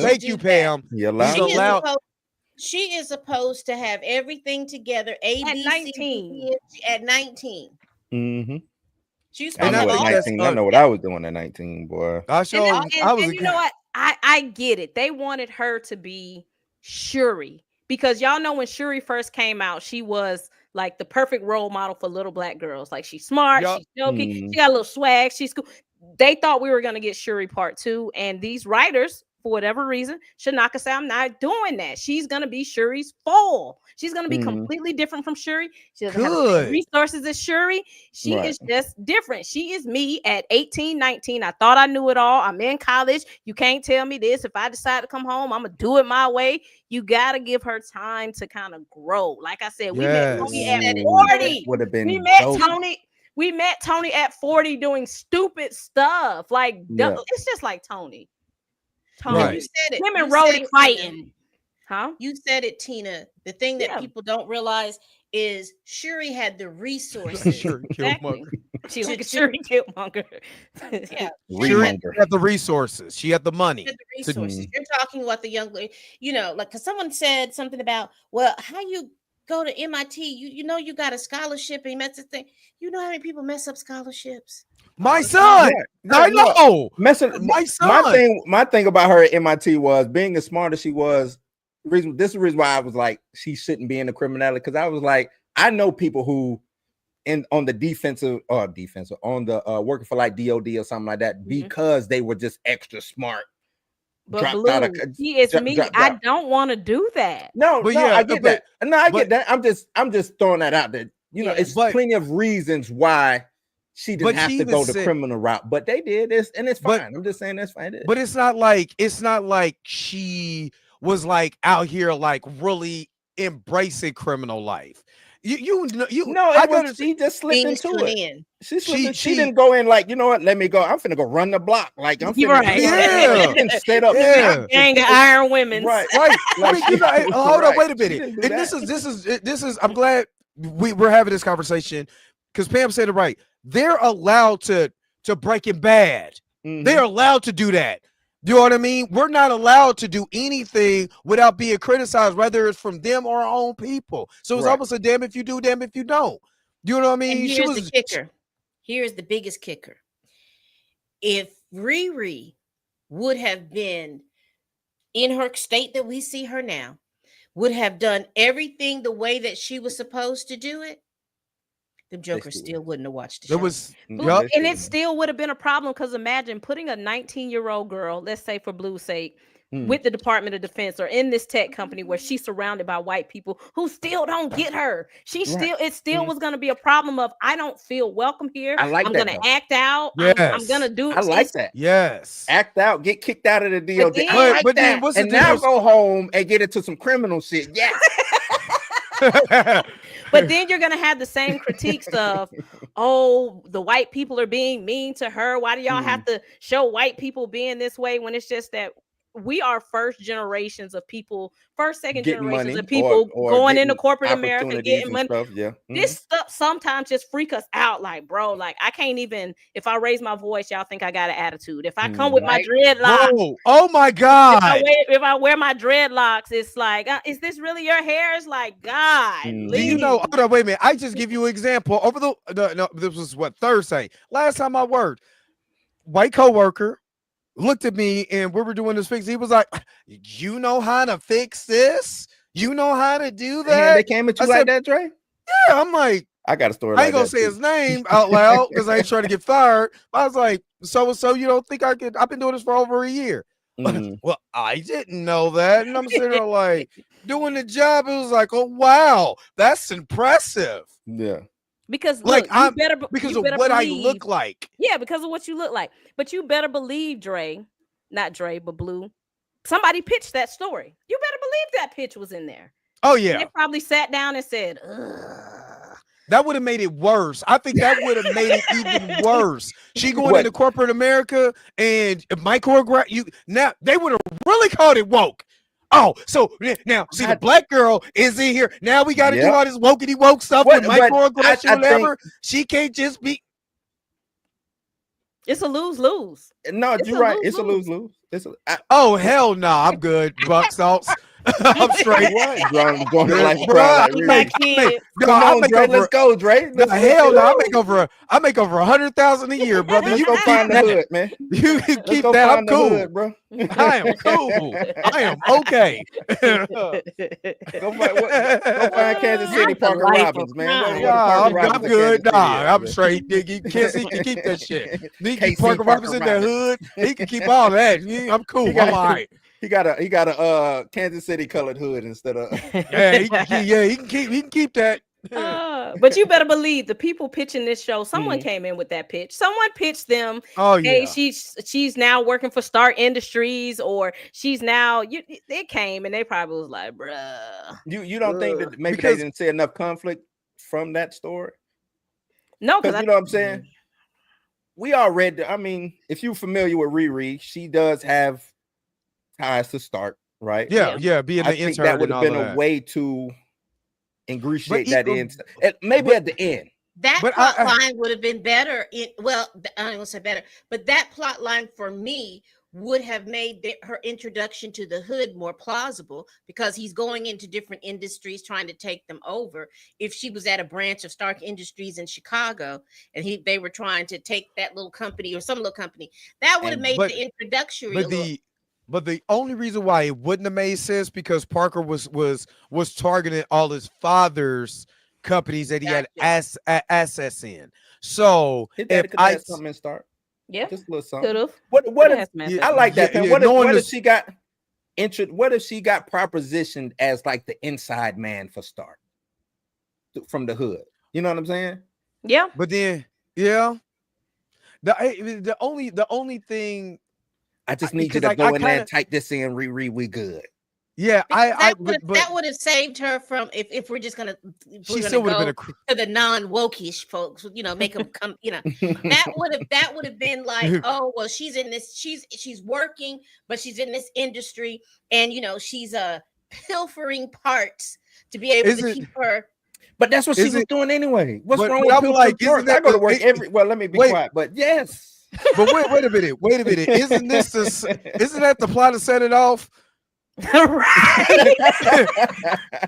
thank you, Pam. You're allowed. She is supposed to have everything together. At 19. At 19. Mm-hmm. She's I know at 19. I know what I was doing at 19, boy. And you know what? I get it. They wanted her to be Shuri, because y'all know when Shuri first came out, she was like the perfect role model for little Black girls. Like, she's smart, she's jokey, she got a little swag, she's cool. They thought we were gonna get Shuri part 2, and these writers, for whatever reason, Shanaka said, I'm not doing that. She's gonna be Shuri's foal. She's gonna be completely different from Shuri. She doesn't have the same resources as Shuri. She is just different. She is me at 18, 19. I thought I knew it all. I'm in college. You can't tell me this. If I decide to come home, I'm gonna do it my way. You gotta give her time to kind of grow. Like I said, we met Tony at 40. Would have been we met Tony. We met Tony at 40 doing stupid stuff. Like Yeah. it's just like Tony. Right. You said it. Him and You said Rhodey it, Tina. fighting. Huh? You said it, Tina. The thing that Yeah. people don't realize is Shuri had the resources. Sure, Exactly. Killmonger. She like a Shuri Killmonger. Yeah. Shuri Remonger. had the resources. She had the money. The resources. You're talking about the young lady, like because someone said something about, well, how you go to MIT, you know you got a scholarship and you met this thing. You know how many people mess up scholarships? My son. Yeah. I know. Messing, My son. my thing about her at MIT was being as smart as she was. This is the reason why I was like, she shouldn't be in the criminality, because I was like, I know people who on the defensive on the working for like DOD or something like that because they were just extra smart. But Blue, he is me. I don't want to do that. No, But no, yeah, I get but- that. No, I but- get that. I'm just throwing that out there. Yeah. It's But- plenty of reasons why she didn't But have she to even go the said- criminal route, but they did. It's But- fine. I'm just saying that's fine. But it's not like she was like out here like really embracing criminal life. You No, I it was, gotta- she just slipped Things into went it. in. She didn't go in like, you know what? Let me go. I'm finna go run the block. Like I'm You're finna right. Yeah. She didn't set up. Yeah. Gang of Iron Women. Right. Right. I mean, hold on, right. wait a She minute. didn't do And that. this is I'm glad we're having this conversation because Pam said it right. They're allowed to Breaking Bad. Mhm. They're allowed to do that. You know what I mean? We're not allowed to do anything without being criticized, whether it's from them or our own people. So it's Right. almost a damn if you do, damn if you don't. You know what I mean? And here's the kicker. Here's the biggest kicker. If Riri would have been in her state that we see her now, would have done everything the way that she was supposed to do it, the Joker still wouldn't have watched the show. It was Blue, yup. and it still would have been a problem because imagine putting a 19-year-old girl, let's say for Blue's sake, with the Department of Defense or in this tech company where she's surrounded by white people who still don't get her. It still was going to be a problem of I don't feel welcome here. I like I'm that, going to though. act out. I'm Yes. going to do. I like that. Yes. Act out, get kicked out of the DOD. then- I like but then that. what's the And now difference? go home and get into some criminal shit. Yes. But then you're going to have the same critiques of, oh, the white people are being mean to her. Why do y'all have to show white people being this way when it's just that we are first second generations of people Getting generations money of people or going getting into corporate America, opportunities getting and money. stuff. Yeah. This stuff sometimes just freak us out. Like, bro, like I can't even, if I raise my voice, y'all think I got an attitude. If I come with my dreadlocks, Bro, oh my God. if I wear my dreadlocks, it's like, is this really your hair? It's like, God. Do you know? Hold on, wait a minute. I just give you an example. Over no, this was what, Thursday. Last time I worked, white coworker looked at me and we were doing this fix. He was like, "You know how to fix this? You know how to do that?" Man, they came at you I like said, that, Dre? Yeah, I'm like, I got a story. I ain't like gonna that say too. his name out loud because I ain't trying to get fired. I was like, so you don't think I could? I've been doing this for over a year. Well, I didn't know that. And I'm sitting there like doing the job. It was like, oh wow, that's impressive. Yeah. Because Like, look, I'm- you better, Because you of better what I believe, look like. Yeah, because of what you look like. But you better believe, Dre, not Dre, but Blue. Somebody pitched that story. You better believe that pitch was in there. Oh And yeah, they probably sat down and said, ugh. that would have made it worse. I think that would have made it even worse. She going What? into corporate America and my choreograph. Now they would have really called it woke. Oh, so now see the black girl is in here. Now we got to do Yep. all this wokey woke stuff What- with but microaggression, I whatever. She can't just be. It's a lose-lose. No, It's you're a right. It's a lose-lose. lose-lose. Oh hell no, I'm good. Buck salts. I'm straight. What? Drawing the life Bruh, crowd like I Riri. make- Kids. Come I on, make Dre. over- Let's go, Dre. No, hell no, I make over 100,000 a year, brother. Let's You go can find keep the that. hood, man. You can Let's keep go that. I'm find the cool. hood, bro. I am cool. I am okay. Go find Kansas City, Not the Parker life Robbins, of man. crime. Go to Yeah, Parker I'm Robbins in good. Kansas Nah, City, I'm man. straight. Nigga. KC can keep that shit. He can KC Parker Robbins Parker in that Robbins. hood. He can keep all that. I'm cool. He got- I'm all right. He got a Kansas City colored hood instead of Yeah, he can keep that. But you better believe the people pitching this show, someone came in with that pitch. Someone pitched them, Oh hey, yeah. she's now working for Stark Industries, or she's now they came and they probably was like, bruh. you don't think that maybe Because- they didn't see enough conflict from that story? No, Because because you know what I'm saying? We all read, I mean, if you're familiar with Riri, she does have ties to Stark, right? Yeah, being I the think intern that would and have all been of a that. way to ingratiate But that in, maybe at the end. That But plot line would have been better. Well, I don't want to say better, but that plot line for me would have made her introduction to the hood more plausible because he's going into different industries trying to take them over. If she was at a branch of Stark Industries in Chicago and they were trying to take that little company or some little company, that would have made the introductory a little. But the only reason why it wouldn't have made sense because Parker was targeting all his father's companies that he had assets in. So His daddy could have something in Stark. Yeah, just a little something. Could have. What if I like that? What if she got what if she got propositioned as like the inside man for Stark from the hood? You know what I'm saying? Yeah. But then, the only thing I just need you to go in there and type this in. Riri, we good. Yeah, that would have saved her from if we're just gonna she still would have been to the non-wokish folks, you know, make them come, you know, that would have been like, oh well, she's in this, she's working, but she's in this industry, and you know, she's pilfering parts to be able to keep her. But that's what she was doing anyway. What's wrong with pilfering parts? I go to work well, let me be quiet, but yes. But wait a minute. Isn't that the plot to set it off? Right.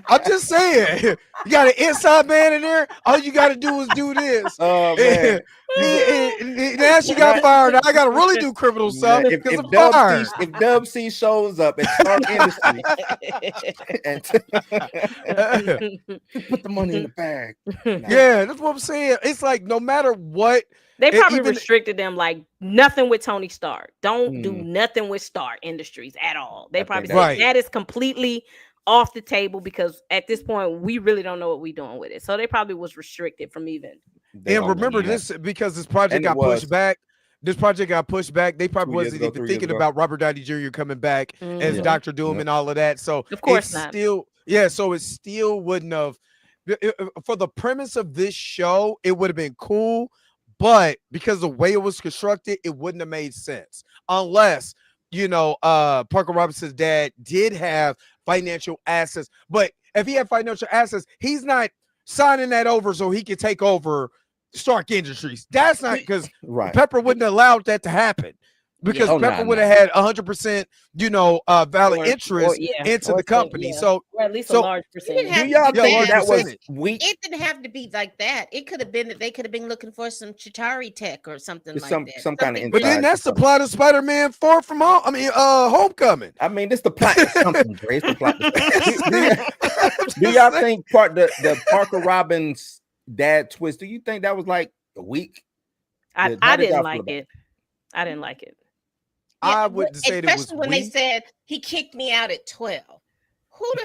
I'm just saying, you got an inside man in there. All you got to do is do this. Oh man! Now she got fired. Now I got to really do criminal stuff because I'm fired. If Dub C shows up at Stark Industries and put the money in the bag, yeah, that's what I'm saying. It's like no matter what. They probably restricted them like nothing with Tony Stark. Don't do nothing with Stark Industries at all. They probably said that is completely off the table because at this point we really don't know what we're doing with it. So they probably was restricted from even. And remember this because this project got pushed back. This project got pushed back. They probably wasn't even thinking about Robert Downey Jr. coming back as Dr. Doom and all of that. So of course not. So it still wouldn't have. For the premise of this show, it would have been cool. But because the way it was constructed, it wouldn't have made sense unless, you know, Parker Robinson's dad did have financial assets. But if he had financial assets, he's not signing that over so he could take over Stark Industries. That's not because Pepper wouldn't have allowed that to happen. Because Pepper would have had 100%, you know, valid interest into the company. So, or at least a large percentage. Do y'all think that was weak? It didn't have to be like that. It could have been that they could have been looking for some Chitauri tech or something like that. Some kind of inside. But then that's the plot of Spider-Man Far From Home. I mean, Homecoming. I mean, this the plot of something, Dre. It's the plot. Do y'all think the Parker Robbins dad twist? Do you think that was like a week? I didn't like it. I didn't like it. I wouldn't say it was especially when they said he kicked me out at 12.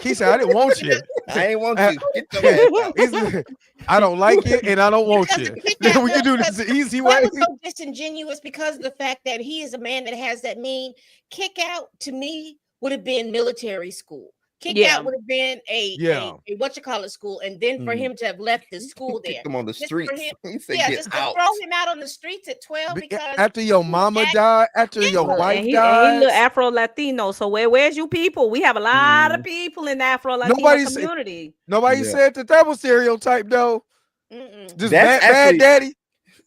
He said, I didn't want you. I ain't want you. Get your ass out. I don't like it and I don't want you. We can do this the easy way. That was so disingenuous because of the fact that he is a man that has that mean. Kick out to me would have been military school. Kick out would have been a school, and then for him to have left the school there, him on the streets. Just to throw him out on the streets at 12 because after your mama died, after your wife died, and he look Afro Latino. So where's you people? We have a lot of people in the Afro Latino community. Nobody said that was stereotype though. Just bad daddy.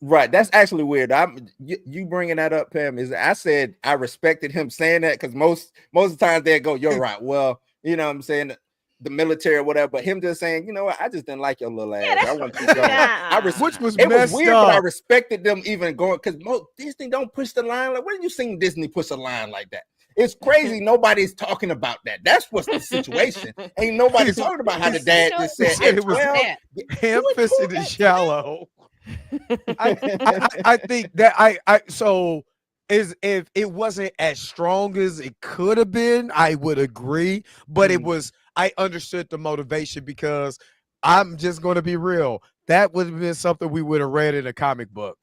Right, that's actually weird. You bringing that up, Pam? Is I said I respected him saying that because most of the time they go, "You're right." Well. You know what I'm saying? The military or whatever, but him just saying, you know what, I just didn't like your little ass. I want you to go. Which was it was weird, up. But I respected them even going because Disney don't push the line. Like, when have you seen Disney push a line like that? It's crazy. Nobody's talking about that. That's what's the situation. Ain't nobody talking about how the dad just said it was ham-fisted and shallow. I think that so. Is if it wasn't as strong as it could have been, I would agree. But it was, I understood the motivation because I'm just going to be real. That would have been something we would have read in a comic book.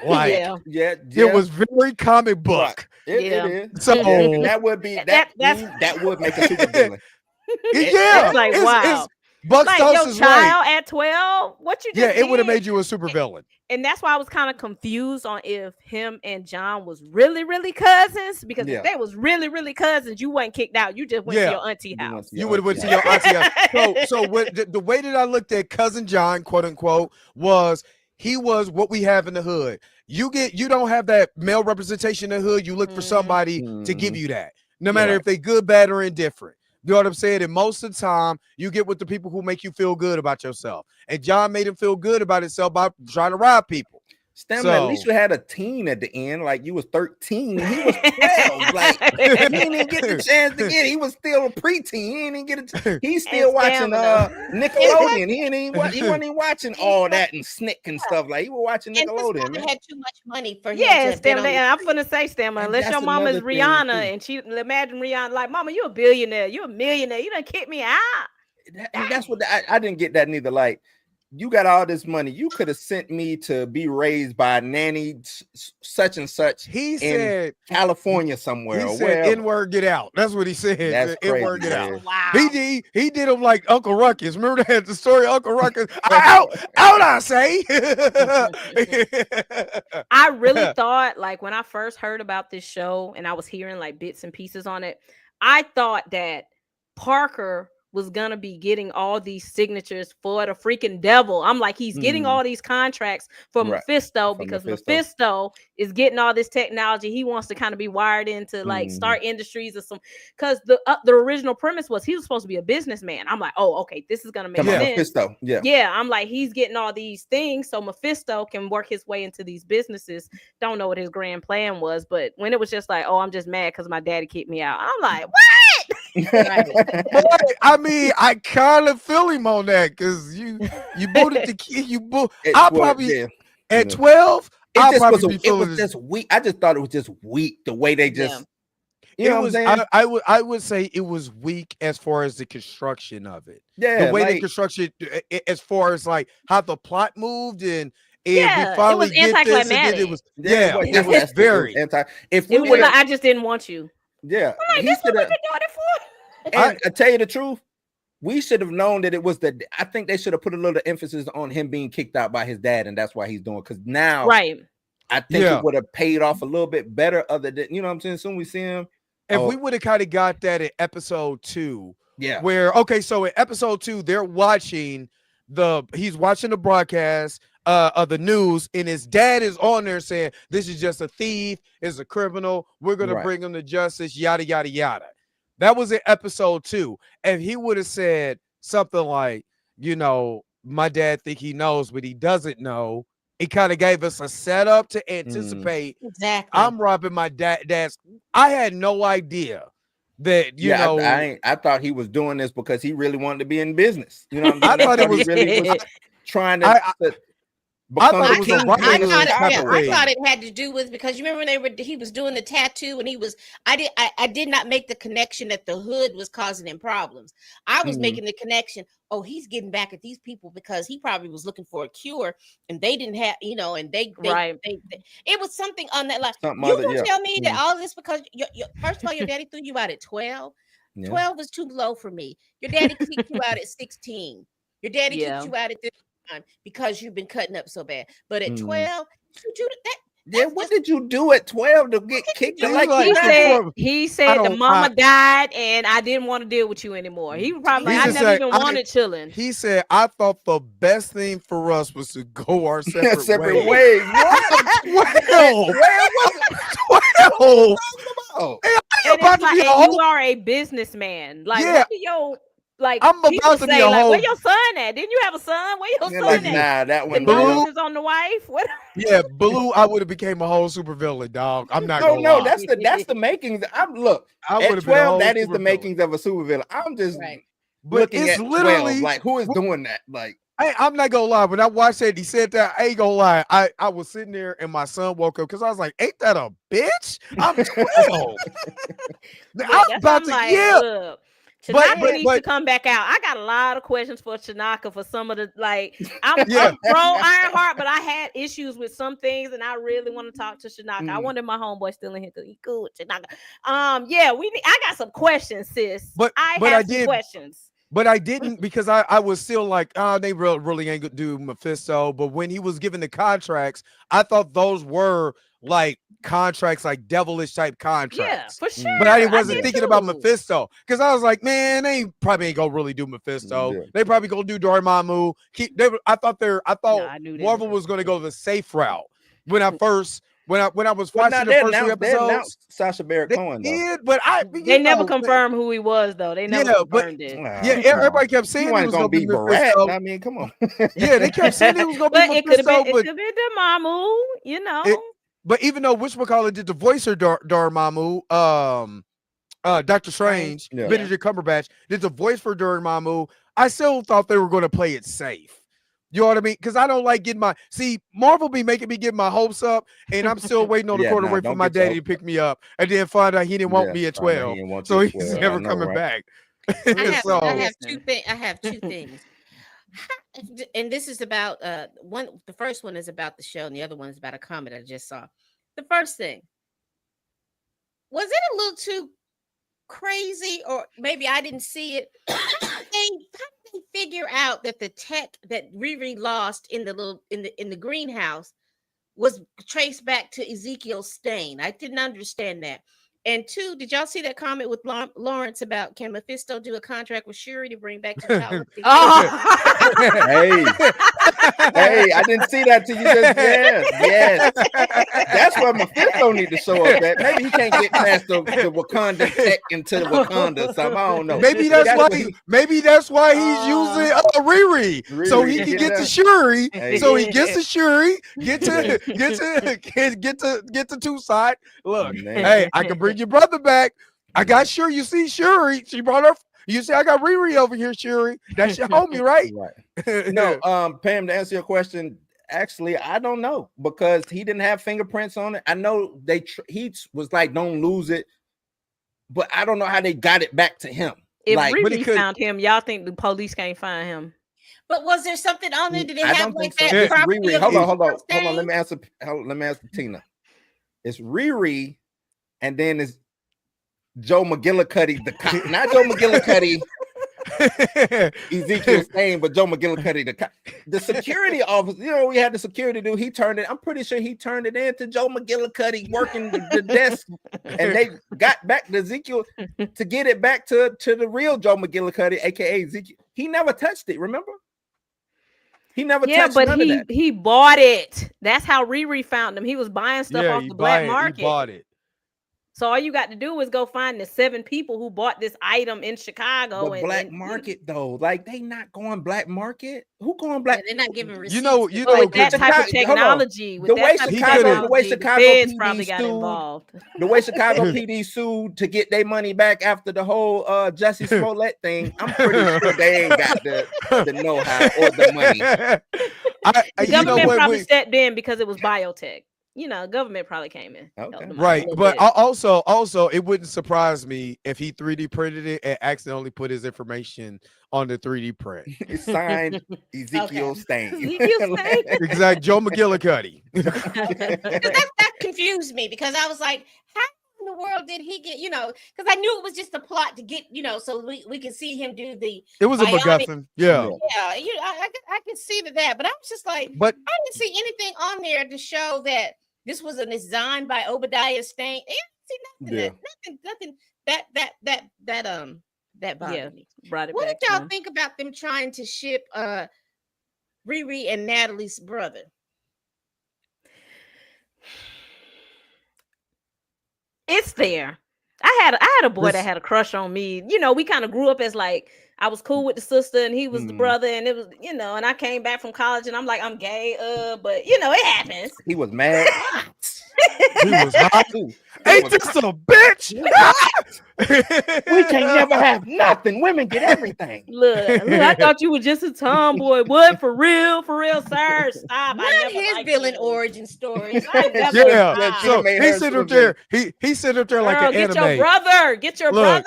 Like, it was very comic book. Right. It is. So that would be that would make a super villain. It's like wow. Buck Like Stokes your is right. child at 12, what you just Yeah, it would have did? made you a super villain. And that's why I was kind of confused on if him and John was really, really cousins. Because Yeah. if they was really, really cousins, you wasn't kicked out. You just went to Yeah. your auntie house. You would have went to your auntie house. So what the way that I looked at cousin John, quote unquote, was he was what we have in the hood. You don't have that male representation in the hood. You look for somebody to give you that, no matter if they good, bad, or indifferent. You know what I'm saying? And most of the time, you get with the people who make you feel good about yourself. And John made him feel good about himself by trying to rob people. Stamina, at least you had a teen at the end. Like you was 13 and he was 12. Like he didn't even get the chance to get it. He was still a preteen. He didn't even get it. He's still watching Nickelodeon. He wasn't even watching all that and Snick and stuff. Like he was watching Nickelodeon. And had too much money for him. Yeah, Stamina. And I'm gonna say, Stamina, unless your mama is Rihanna and she imagine Rihanna like, Mama, you a billionaire, you a millionaire, you done kick me out. And that's what I didn't get that neither. Like, you got all this money. You could have sent me to be raised by a nanny such and such. He said California somewhere. He said N-word get out. That's what he said. That's N-word get crazy, out. Wow. He did him like Uncle Ruckus. Remember that the story of Uncle Ruckus? out I say. I really thought, like, when I first heard about this show and I was hearing like bits and pieces on it, I thought that Parker was gonna be getting all these signatures for the freaking devil. I'm like, he's getting all these contracts for Mephisto because Mephisto is getting all this technology. He wants to kind of be wired into like Star Industries or some, because the original premise was he was supposed to be a businessman. I'm like, oh, okay, this is gonna make sense. Mephisto, I'm like, he's getting all these things so Mephisto can work his way into these businesses. Don't know what his grand plan was, but when it was just like, oh, I'm just mad because my daddy kicked me out, I'm like, what? But, I mean, I kind of feel him on that because you booted the kid. I'll probably at 12. It was just weak. I just thought it was just weak the way they just. You know what I'm saying? I would say it was weak as far as the construction of it. Yeah, the way the construction, as far as like how the plot moved and. We finally it was anticlimactic. It was very anti. If we would, I just didn't want you. Yeah, I'm like, this what we've been doing it for. And I tell you the truth, we should have known that it was I think they should have put a little emphasis on him being kicked out by his dad, and that's why he's doing. Because now, I think it would have paid off a little bit better. Other than you know what I'm saying. Soon we see him. If we would have kind of got that in episode 2, where so in episode 2 they're watching he's watching the broadcast of the news, and his dad is on there saying this is just a thief, is a criminal, we're gonna bring him to justice, yada yada yada. That was in episode 2. And he would have said something like, you know, my dad think he knows, but he doesn't know. It kind of gave us a setup to anticipate. Exactly. I'm robbing my dad's. I had no idea that you know. I thought he was doing this because he really wanted to be in business. You know what I mean? I thought it was really was trying to. I thought it had to do with, because you remember when he was doing the tattoo and I did not make the connection that the hood was causing him problems. I was making the connection, oh, he's getting back at these people because he probably was looking for a cure and they didn't have, you know, and they it was something on that line. You gonna tell me that all this because first of all, your daddy threw you out at 12. 12 was too low for me. Your daddy kicked you out at 16. Your daddy kicked you out at this time because you've been cutting up so bad. But at 12, what did you do at 12 to get kicked? He said the mama died and I didn't want to deal with you anymore. He was probably like, I never even wanted chilling. He said, I thought the best thing for us was to go our separate ways. What? 12. You are a businessman. Like, what do your I'm about to be a where your son at? Didn't you have a son? Where your son at? Nah, that one. Blue is on the wife. What? Yeah, Blue. I would have became a whole super villain, dog. I'm not gonna lie. That's the makings. At 12, that is the makings of a super villain. I'm just looking at 12, like who is doing that? Like, I'm not gonna lie. When I watched that, he said that. I ain't gonna lie. I was sitting there and my son woke up because I was like, "Ain't that a bitch?" I'm 12. I'm about to Shanaka needs to come back out. I got a lot of questions for Shanaka for some of the I'm pro Ironheart, but I had issues with some things, and I really want to talk to Shanaka. I wonder if my homeboy still in here because he cool with Shanaka. I got some questions, sis. But I have some questions. But I didn't because I was still like, oh, they really ain't gonna do Mephisto. But when he was given the contracts, I thought those were like contracts, like devilish type contracts. Yeah, for sure. But I I wasn't did thinking about too. Mephisto because I was like, man, they probably ain't gonna really do Mephisto. Yeah. They probably gonna do Dormammu. I thought I knew they Marvel were. was gonna go the safe route when I first when I was Well, watching now the first few they episodes. announced Sasha Baron They Cohen though. did, but They never confirmed who he was, though. They never confirmed it. Yeah, everybody kept saying he was gonna be Barat. Mephisto. I mean, come on. Yeah, they kept saying he was gonna But be it could have Mephisto, been. It could have been Dormammu. You know. But even though whatchamacallit did the voice of Dormammu, Doctor Strange, Yeah. Benedict Cumberbatch did the voice for Dormammu, I still thought they were going to play it safe. You know what I mean? Because I don't like getting Marvel be making me get my hopes up, and I'm still waiting on the quarter wait for my daddy to pick me up, and then find out he didn't want me at 12, so he's never coming back. I have two things. And this is about the first one is about the show, and the other one is about a comment I just saw. The first thing, was it a little too crazy, or maybe I didn't see it? How did they figure out that the tech that Riri lost in the greenhouse was traced back to Ezekiel Stain? I didn't understand that. And two, did y'all see that comment with Lawrence about can Mephisto do a contract with Shuri to bring back the child? Hey, I didn't see that till you just yes. That's where Mephisto need to show up at. Maybe he can't get past the Wakanda tech into the Wakanda. So I don't know. Maybe that's why he's using Riri, so he can get to Shuri. Hey. So he gets to Shuri, get to Tucson. Look, hey, I can bring your brother back. I got Shuri. You see Shuri? She brought her. You see, I got Riri over here, Shuri. That's your homie, right? Right. No, Pam, to answer your question, actually, I don't know because he didn't have fingerprints on it. I know he was like, don't lose it, but I don't know how they got it back to him. If like, Riri found him, y'all think the police can't find him? But was there something on there? Did they I have don't like think that? so. Riri, hold on. Let me answer Tina. It's Riri, and then it's Joe McGillicuddy, the cop, not Joe McGillicuddy, Ezekiel Stain, but Joe McGillicuddy, the cop. The security officer. You know, we had the security dude. He turned it. I'm pretty sure he turned it in to Joe McGillicuddy working the desk, and they got back to Ezekiel to get it back to the real Joe McGillicuddy, aka Ezekiel. He never touched it. Remember? He never touched none of that. He bought it. That's how Riri found him. He was buying stuff off the black market. He bought it. So all you got to do is go find the 7 people who bought this item in Chicago. But black market though, like they not going black market. Who going black? They're not giving receipts. You know, with that type of technology, the way Chicago feds probably got involved. The way Chicago PD sued to get their money back after the whole Jussie Smollett thing, I'm pretty sure they ain't got the know-how or the money. The government probably stepped in because it was biotech. You know, government probably came in. Okay. Right. But also, it wouldn't surprise me if he 3D printed it and accidentally put his information on the 3D print. It's signed Ezekiel Stain. Exactly. Joe McGillicuddy. That confused me because I was like, how in the world did he get, because I knew it was just a plot to get, so we can see him do the. It was a MacGuffin. Yeah. Yeah. I can see that, but I was just like, but I didn't see anything on there to show that this was a design by Obadiah Stane. I didn't see nothing that bothered me. Brought it what back did y'all think about them trying to ship Riri and Natalie's brother? It's there. I had a boy that had a crush on me. We kind of grew up as like I was cool with the sister and he was the brother, and it was, and I came back from college and I'm like, I'm gay, but it happens. He was mad. He was hot too. Ain't this a bitch? We can't never have nothing. Women get everything. Look, I thought you were just a tomboy. What? For real, sir? Stop. Not his villain origin stories. Yeah. So he sit up there. He sit up there like an anime. Get your brother.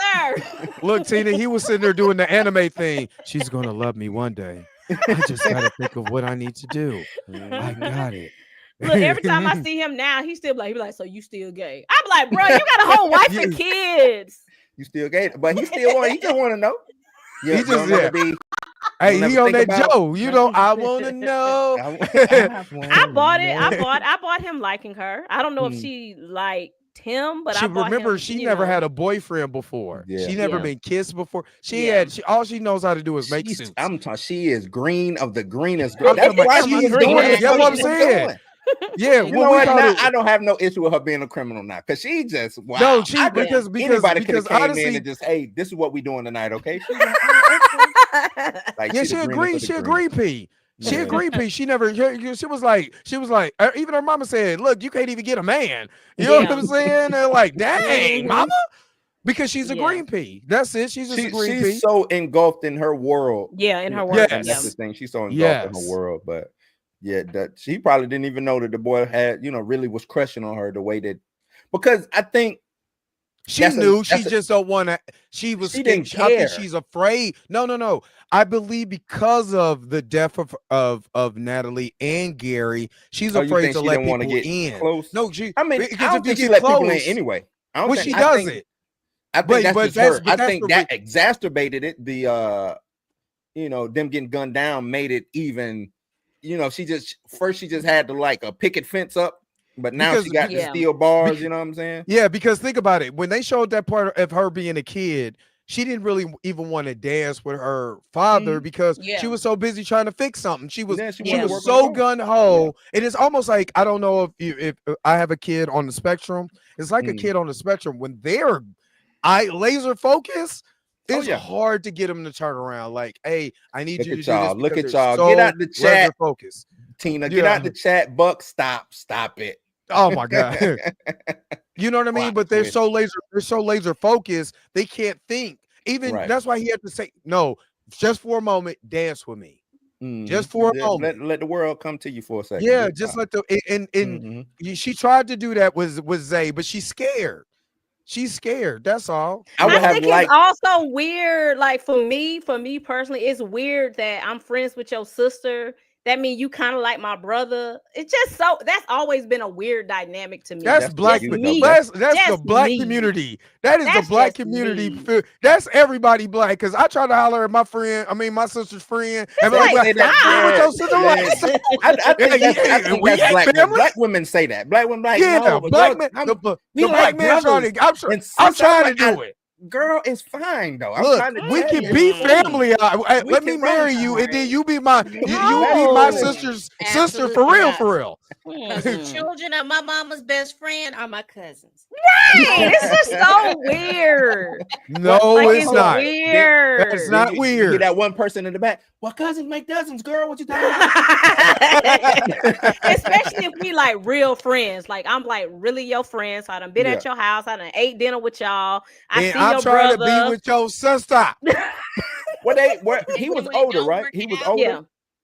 Look, Tina, he was sitting there doing the anime thing. She's gonna love me one day. I just gotta think of what I need to do. I got it. Look, every time I see him now, he be like, so you still gay? I'm like, bro, you got a whole wife and kids. You still gay, but he just want to know. Yeah, He just don't be. Hey, don't he ever on think that about- Joe. You know, I want to know. I bought it. I bought him liking her. I don't know if Mm. she liked him, but She I bought remember him. she never had a boyfriend before. Yeah. She never Yeah. been kissed before. She Yeah. had all she knows how to do is make She's- suits. I'm talking. She is green of the greenest. I'm That's talking about why she she was is doing green. it. That's what I'm she was saying. doing. Yeah, You well, know we what? called Now, it- I don't have no issue with her being a criminal now, because she just wow. No, she I- because anybody could have came honestly, in and just, hey, this is what we doing tonight, okay? She like, yeah, the she greenest agreed. of the She green. agreed, P. She Yeah. agreed, P. She never. She was like, even her mama said, "Look, you can't even get a man." You know what Yeah. I'm saying? They're like, "Dang, Mhm. mama," because she's a Yeah. green P. That's it. She's just a green She's P. so engulfed in her world. Yeah, in her And world. that's Yeah. the thing. She's so engulfed in her Yes. world. But yeah, that she probably didn't even know that the boy had, really was crushing on her the way that, because I think She that's a- knew. She that's a- just don't want to. She was. She scared. didn't I think care. she's afraid. No. I believe because of the death of Natalie and Gary, she's Oh, you afraid think to she let didn't want to people get in. close? No, she. I mean, because I don't if you think she get let people in close- anyway. I don't Well, think, she I does think, it. I think But- that's but just that's- her. but I that's think the that exacerbated it. The them getting gunned down made it even. She just had to like a picket fence up, but now Because- she got the Yeah. steel bars. You know what I'm saying? Yeah, because think about it. When they showed that part of her being a kid, she didn't really even want to dance with her father because Yeah. she was so busy trying to fix something. She was Yeah, she she wanted to was work so on the gun ho. It is almost like, I don't know if I have a kid on the spectrum. It's like a Mm. kid on the spectrum when they're laser focus. Oh, It's yeah. hard to get them to turn around. Like, hey, I need Look you to at do y'all. this. Look because at y'all. they're Get so out the laser chat. focus. Tina, get Yeah. out the chat. Buck, stop it. Oh my god. You know what I mean? Watch But they're this. so laser focused, they can't think. Even Right. that's why he had to say, no, just for a moment, dance with me. Mhm. Just for a Yeah, moment. let the world come to you for a second. Yeah, Good just job. let the and Mhm. she tried to do that with Zay, but she's scared. She's scared. That's all. I would I have think liked. it's also weird. Like for me personally, it's weird that I'm friends with your sister. That means you kind of like my brother. It's just so that's always been a weird dynamic to me. That's That's black. cute, though. me. That's Just the black me. community. That is That's the black just community. me. That's everybody black. Because I try to holler at my sister's friend, and be like, like, Say that, stop. with your sister, yeah. like, I think that's we ain't black women. family. Black women say that. Black women like, Yeah, no, but black look, man. I'm- The we black like man trying brothers. to. I'm And trying sometimes to do it. girl, it's fine though. I'm Look, trying to we tell can you, be it's cool. family. We Let me can marry run you, and then right. you be my you be my No. sister's sister Absolutely for real, not. for real. Because the children of my mama's best friend are my cousins. Right. It's just so weird. No, Like it's it's not. weird. It's not You weird. hear that one person in the back? Well, cousins make dozens, girl. What you talking about? Especially if we like real friends. Like I'm like really your friend. So I done been Yeah. at your house. I done ate dinner with y'all. I And see I'm your trying brother. to be with your sister. He And was when it older, don't right? work He was out- older. Yeah.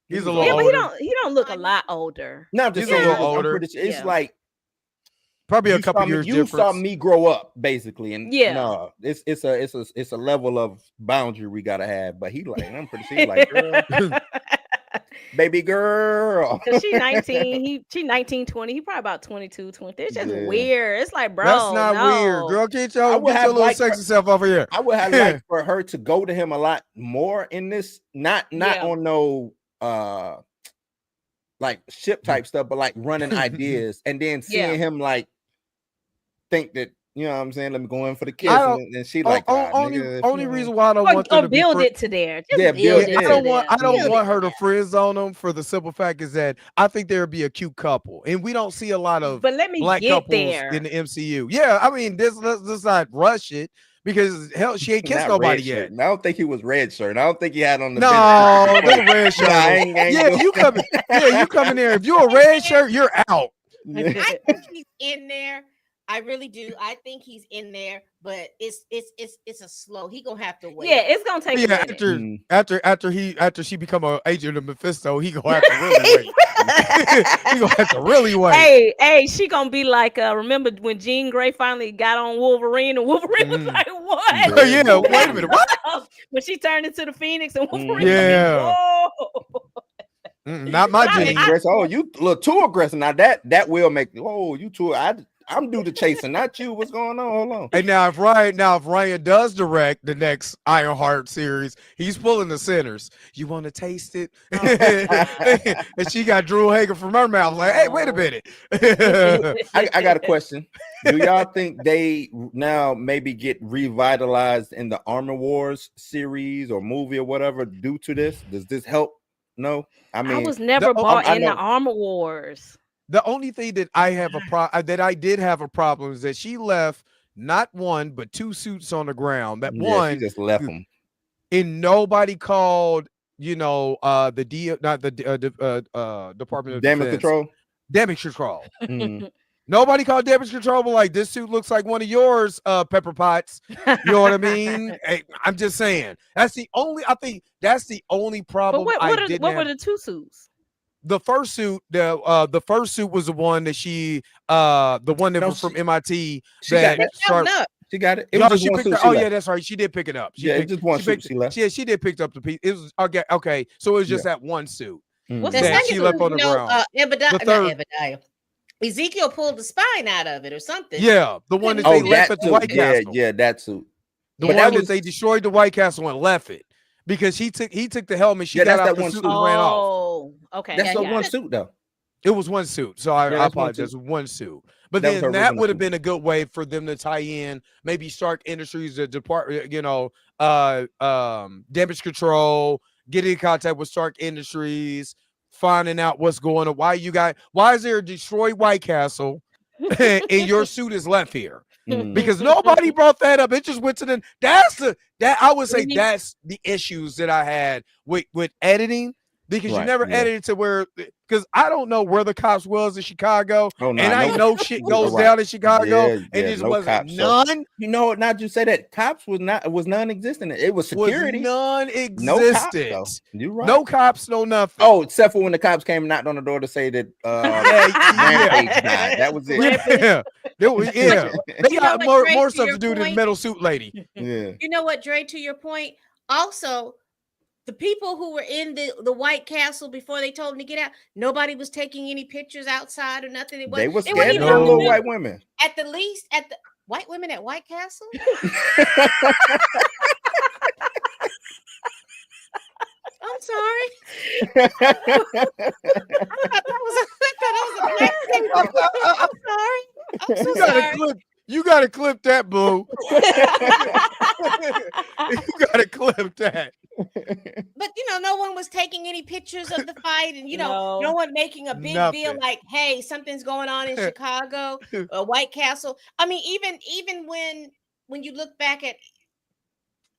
He He's was a little Yeah, but older. he don't look a lot older. No, I'm just He's a saying. little I'm older. pretty sure it's Yeah. like Probably a you couple saw me- years You difference. saw me grow up, basically, and Yeah. no, it's a level of boundary we gotta have. But he like, I'm pretty sure he like, girl, baby girl. Cause she 19, she 19, 20. He probably about 22, 20. It's just Yeah. weird. It's like, bro, That's not no. weird, girl. Get I your would have little liked sexy self over here. I would have liked for her to go to him a lot more in this, not Yeah. on no like ship type stuff, but like running ideas, and then seeing Yeah. him like think that, you know what I'm saying, let me go in for the kiss, I don't- and she like, only nigga, reason why I don't want them Or to be build fri- it to there. Just Yeah, build build it it. to I don't there. want Build her it to friend zone them for the simple fact is that I think there would be a cute couple, and we don't see a lot of But let me black get couples there. in the MCU. Yeah, I mean, let's not rush it because hell, she ain't kissed not nobody red yet. shirt. And I don't think he was red shirt. I don't think he had on the No, bench. the red shirt. Nah, I ain't Yeah, doing you come. Yeah, you come in there. If you're a red shirt, you're out. I think he's in there. I really do. I think he's in there, but it's a slow. He gonna have to wait. Yeah, it's gonna take a Yeah, minute. after she become an agent of Mephisto, he gonna have to really wait. He gonna have to really wait. Hey, she gonna be like, remember when Jean Grey finally got on Wolverine, and Wolverine was like, what? Yeah, wait a minute. What? When she turned into the Phoenix and Wolverine, Yeah. was like, whoa. Not my But I mean, Jean. Aggressive. Oh, you look too aggressive. Now that will make, oh, you too. I I'm due to chasing, not you. What's going on? Hold on. And now if Ryan does direct the next Ironheart series, he's pulling the sinners. You want to taste it? And she got Drew Hager from her mouth. Like, hey, wait a minute. I got a question. Do y'all think they now maybe get revitalized in the Armor Wars series or movie or whatever due to this? Does this help? No, I mean, I was never bought in the Armor Wars. The only thing that I have I did have a problem is that she left not one but two suits on the ground. That one she just left them, and nobody called. The Department of Damage Defense. Control. Damage Control. Nobody called Damage Control, but like, this suit looks like one of yours, Pepper Potts. You know what I mean? Hey, I'm just saying. I think that's the only problem. But what were the two suits? The first suit, the first suit was the one that the one that was from MIT. She got it. It was just one suit. Oh yeah, that's right. She did pick it up. It's just one suit she left. Yeah, she did pick up the piece. It was okay. So it was just that one suit that she left on the ground. Ebediah. Ezekiel pulled the spine out of it or something. Yeah, the one that they left at the White Castle. Yeah, that suit. The one that they destroyed the White Castle and left it. Because he took the helmet, she got out the suit and ran off. Oh, okay. That's one suit though. It was one suit, so I apologize. One suit, but then that would have been a good way for them to tie in maybe Stark Industries, the department, Damage Control, get in contact with Stark Industries, finding out what's going on. Why is there a destroyed White Castle, and your suit is left here? Because nobody brought that up. It just went to the I would say that's the issues that I had with editing, because you never edited to where, because I don't know where the cops was in Chicago, I know shit goes down in Chicago, and it just wasn't none. Not just say that cops was non-existent. It was security. Non-existent. No cops, you're right. No cops, no nothing. Oh, except for when the cops came and knocked on the door to say that Rampage died. That was it. They got more stuff to do than Metal Suit Lady. Yeah. You know what, Dre, to your point, also, the people who were in the White Castle before they told them to get out, nobody was taking any pictures outside or nothing. They were scared of little white women. At the least, white women at White Castle? I'm sorry. I thought that was a black thing. I'm sorry. I'm so sorry. You gotta clip that, boo. You gotta clip that. But no one was taking any pictures of the fight, and no one making a big deal like, hey, something's going on in Chicago, White Castle. I mean, even when you look back at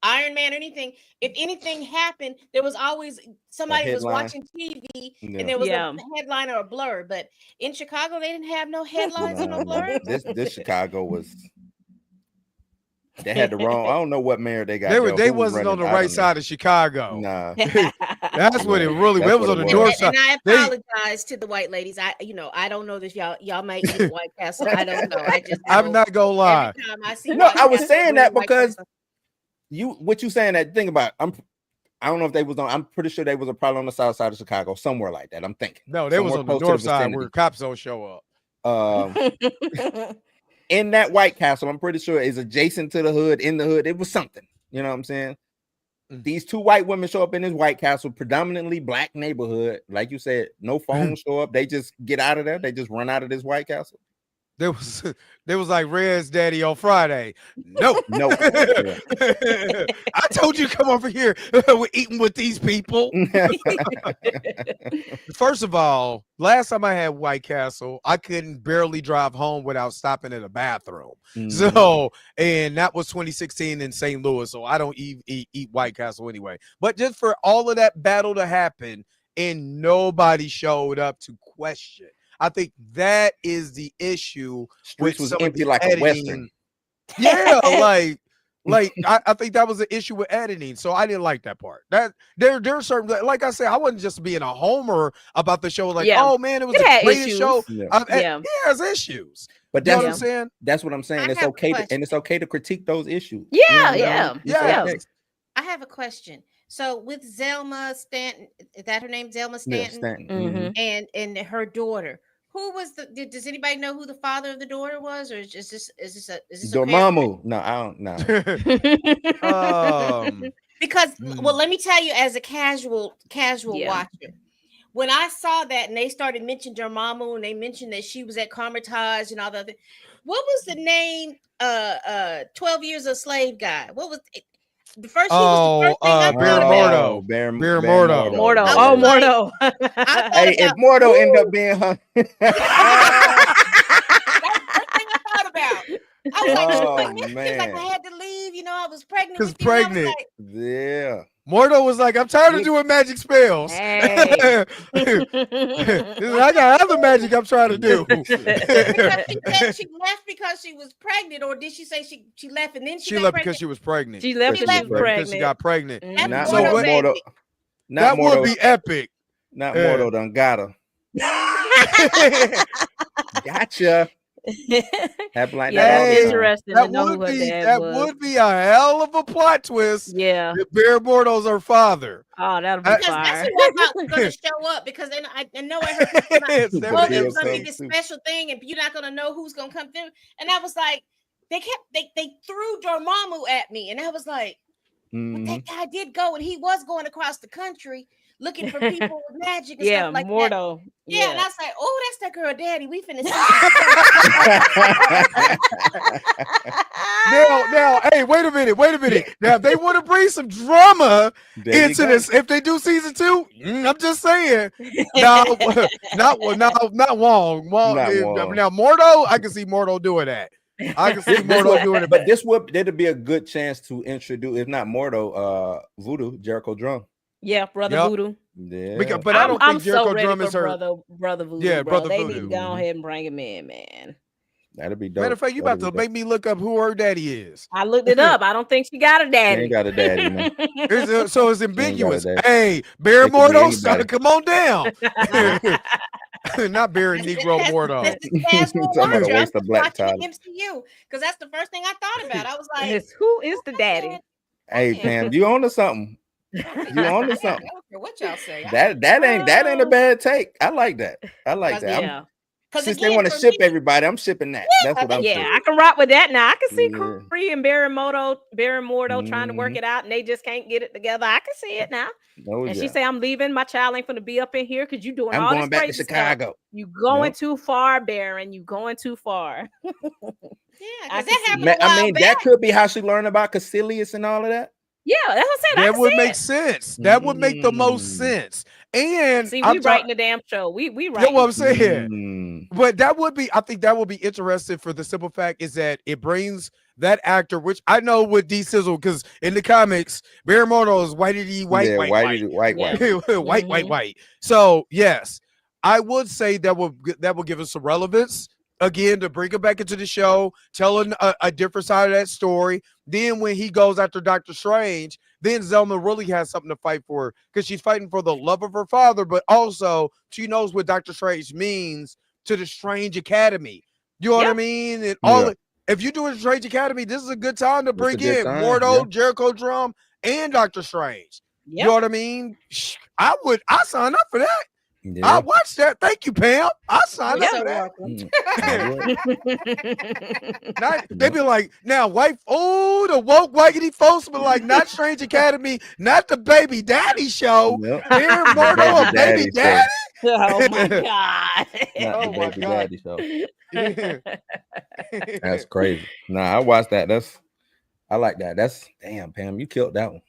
Iron Man or anything, if anything happened, there was always somebody was watching TV and there was a headline or a blur. But in Chicago, they didn't have no headlines or no blur. This Chicago was. They had the wrong. I don't know what mayor they got. They wasn't on the right side of Chicago. Nah, that's what it really. It was on the north side. And I apologize to the white ladies. I don't know this. Y'all might eat White Castle. I don't know. I'm not gonna lie. Every time I see I was saying that because what you saying that thing about. I don't know if they was on. I'm pretty sure they was probably on the south side of Chicago, somewhere like that. I'm thinking. No, they was on the north side where cops don't show up. In that White Castle, I'm pretty sure is adjacent to the hood. In the hood, it was something. You know what I'm saying? These two white women show up in this White Castle, predominantly black neighborhood. Like you said, no phones show up. They just get out of there. They just run out of this White Castle. There was like Red's daddy on Friday. No. I told you to come over here. We're eating with these people. First of all, last time I had White Castle, I couldn't barely drive home without stopping at a bathroom. So, and that was 2016 in St. Louis. So I don't eat White Castle anyway. But just for all of that battle to happen and nobody showed up to question. I think that is the issue. Streets was empty like a Western. Yeah, like I think that was the issue with editing. So I didn't like that part. That there's certain, like I said, I wasn't just being a homer about the show. Like, oh man, it was a great show. It has issues. But that's what I'm saying. That's what I'm saying. It's okay and it's okay to critique those issues. Yeah. I have a question. So with Zelma Stanton, is that her name? Zelma Stanton, Stanton. And her daughter, Who was the? Does anybody know who the father of the daughter was, or is this a Dormammu. No, I don't know. Because well, let me tell you, as a casual watcher, when I saw that and they started mentioning Dormammu and they mentioned that she was at Carmitage and all the other, what was the name? 12 Years a Slave guy. What was it? The first? Baron Mordo. Baron Mordo. Mordo. Oh, Mordo. Hey, if Mordo end up being her, that's the first thing I thought about. I was like, she's like, I had to leave. You know, I was pregnant. Because pregnant. Like, yeah. Mordo was like, I'm tired of doing magic spells. Hey. I got other magic I'm trying to do. because she said she left because she was pregnant, or did she say she left and then she got left pregnant? because she was pregnant. She left because she was pregnant. Because she got pregnant. Not So Mordo. That would be epic. Not Mordo done got her. Gotcha. Happen like That's that. interesting. That would be a hell of a plot twist. Yeah. If Baron Mordo's her father. Oh, that'll be because fire. that's who I thought was going to show up. Because then I know I heard people like, oh, there's going to be this special thing, and you're not going to know who's going to come through. And I was like, they threw Dormammu at me, and I was like, but that guy did go, and he was going across the country looking for people with magic and stuff like Mordo. that. Yeah, and I was like, oh, that's that girl daddy. We finna see. Now, hey, wait a minute. Now, if they want to bring some drama into this, if they do season 2, I'm just saying. Not Wong. Now, Mordo, I can see Mordo doing that. But that'd be a good chance to introduce, if not Mordo, Voodoo, Jericho Drum. Yeah, Brother Voodoo. Yeah, but I don't think Jericho so ready Drum is her brother Voodoo. Yeah, bro. Brother they Voodoo. need to go ahead and bring him in, man. That'd be dope. Matter of fact, you about to make me look up who her daddy is. I looked it up. I don't think she got a daddy. She ain't got a daddy, man. So it's ambiguous. Hey, Baron Mordo, son, come on down. Not Baron Negro Mordo. Waste of black MCU, because that's the first thing I thought about. I was like, who is the daddy? Hey, Pam, you on to something? You on to something? I don't care what y'all say. That ain't a bad take. I like that. Yeah. Since they want to ship everybody, I'm shipping that. That's what I'm saying. I can rock with that now. I can see Cree and Baron Mordo trying to work it out, and they just can't get it together. I can see it now. She say, "I'm leaving. My child ain't gonna be up in here because you doing all this crazy stuff. I'm going back to Chicago. You going too far, Baron. You going too far." Yeah, because that happened. That could be how she learned about Caecilius and all of that. Yeah, that's what I'm saying. That would make sense. That would make the most sense. And see, we writing the damn show. We writing. You know what I'm saying? But that would be, I think that would be interesting for the simple fact is that it brings that actor, which I know with D Sizzle, because in the comics, Baron Mordo is white. So yes, I would say that will give us some relevance. Again, to bring him back into the show, telling a different side of that story. Then when he goes after Dr. Strange, then Zelma really has something to fight for because she's fighting for the love of her father, but also she knows what Dr. Strange means to the Strange Academy. You know what I mean? And if you do a Strange Academy, this is a good time to bring in Mordo, Jericho Drum, and Dr. Strange. You know what I mean? I sign up for that. Yeah. I watched that. Thank you, Pam. I signed up for that. They be like, now, the woke whitey folks be like, not Strange Academy, not the Baby Daddy show. Yep. Here, Mordo, a Baby Daddy. Oh my God. Not the Baby Daddy show. That's crazy. Nah, I watched that. I like that. Damn, Pam, you killed that one.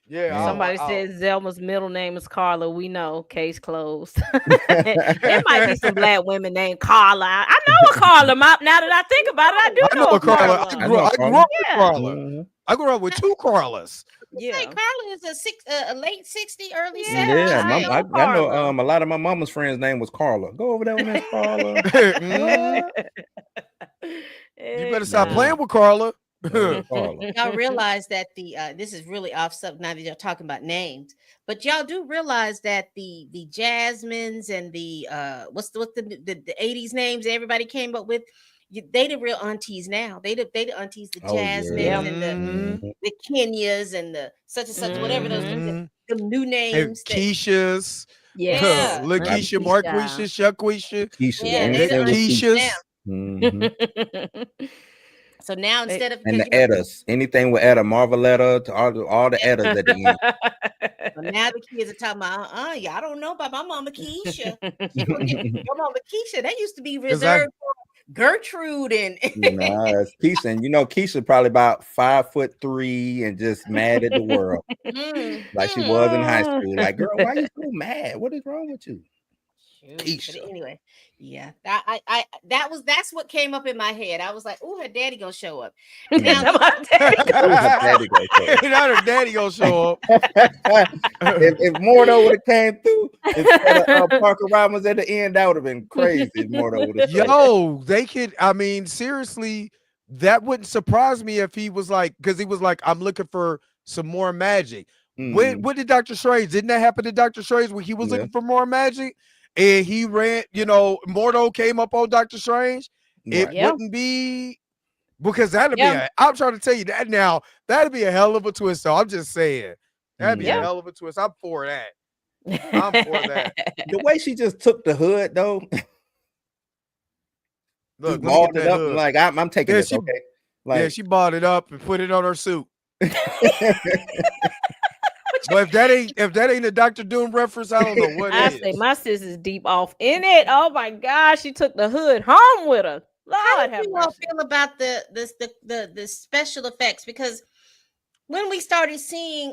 Yeah. Somebody says Zelma's middle name is Carla. We know. Case closed. There might be some black women named Carla. I know a Carla. Now that I think about it, I do know a Carla. I grew up with Carla. I grew up with two Carlas. Yeah, Carla is a late 60s, early 70s. Yeah, I know a lot of my mama's friends' name was Carla. Go over there with Miss Carla. You better stop playing with Carla. Y'all realize that this is really off subject now that you're talking about names, but y'all do realize that the Jasmines and the what's the 80s names everybody came up with, they the real aunties now. They the aunties, the Jasmines and the Kenyas and the such and such, whatever those the new names. Keisha's. Yeah. Lakeisha, Marquisha, Shaquisha, Keisha, Yeah, and they done Keishas. So now instead of and the you know, Eddas, anything with Edda, Marveletta, to all the Eddas at the end. so now the kids are talking about, y'all don't know about my mama Keisha. She gonna get your mama Keisha. That used to be reserved for Gertrude and Nah, it's Keisha, and Keisha probably about 5'3" and just mad at the world, like she was in high school. Like, girl, why you so mad? What is wrong with you? Keisha. But anyway, yeah, that's what came up in my head. I was like, "Oh, her daddy gonna show up." Now, Ooh, her daddy gonna show up. Not her daddy gonna show up. if Mordo would have came through instead of Parker Ramos at the end, that would have been crazy. If Mordo would have. Yo, they could. I mean, seriously, that wouldn't surprise me if he was like, because he was like, I'm looking for some more magic. When did Dr. Strange? Didn't that happen to Dr. Strange when he was looking for more magic? And he ran, Mordo came up on Dr. Strange. It wouldn't be, because that'd be I'm trying to tell you that now, that'd be a hell of a twist. So I'm just saying, that'd be a hell of a twist. I'm for that. I'm for that. The way she just took the hood, though. Look, balled it up and like, I'm taking this, she, okay? Like, she balled it up and put it on her suit. But if that ain't a Dr. Doom reference, I don't know what I is. say my sis is deep off in it. Oh my gosh, she took the hood home with her. How do you all feel about the special effects? Because when we started seeing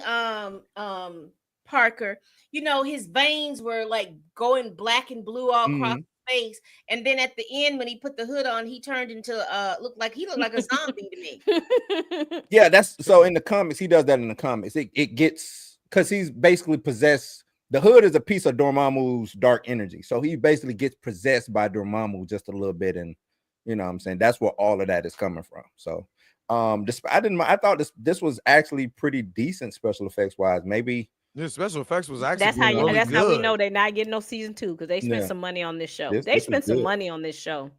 Parker, his veins were like going black and blue all across his face, and then at the end when he put the hood on, he turned into looked like a zombie to me. Yeah, that's so in the comics, he does that in the comics. It gets, because he's basically possessed. The hood is a piece of Dormammu's dark energy, so he basically gets possessed by Dormammu just a little bit, and you know what I'm saying, that's where all of that is coming from. So I thought this was actually pretty decent special effects wise. Maybe the special effects was actually that's how really that's good. how we know they're not getting no season 2, because they spent some money on this show. They spent some money on this show.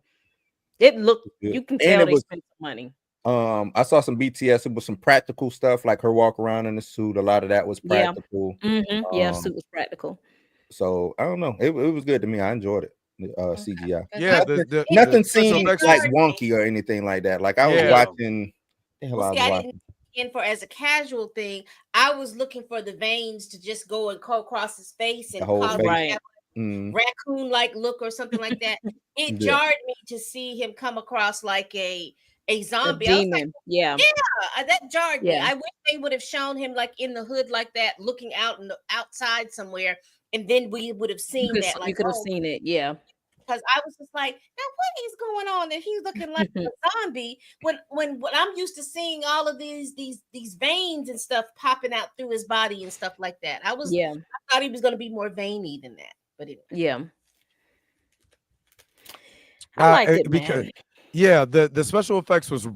It looked, you can tell they spent some money. I saw some BTS. It was some practical stuff, like her walk around in the suit. A lot of that was practical. Suit was practical. So I don't know. It was good to me. I enjoyed it. CGI. Yeah, nothing seemed like wonky or anything like that. Like I was watching. As a casual thing, I was looking for the veins to just go across his face and cause raccoon-like look or something like that. It jarred me to see him come across like a zombie. A demon. That jarred me. I wish they would have shown him like in the hood like that, looking out in the outside somewhere, and then we would have seen that. Like, you could have seen it, because I was just like, now what is going on that he's looking like a zombie when I'm used to seeing all of these veins and stuff popping out through his body and stuff like that. I thought he was going to be more veiny than that, but anyway. I liked it, man. Because the special effects was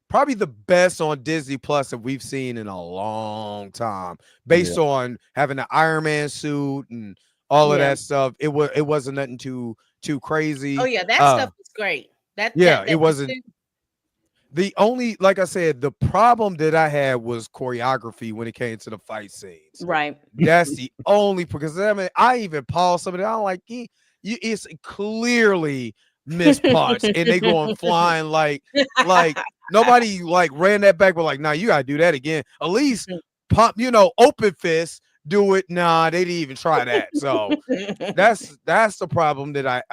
probably the best on Disney Plus that we've seen in a long time, based on having the Iron Man suit and all of that stuff. It wasn't nothing too crazy. Oh yeah, that stuff was great. It wasn't. The only, like I said, the problem that I had was choreography when it came to the fight scenes. Right. That's the only, because I mean, I even paused some of it. I'm like, it's clearly mispunched, and they going flying like nobody like ran that back, but like, nah, you gotta do that again. At least pump, open fist. Do it. Nah, they didn't even try that. So that's the problem that I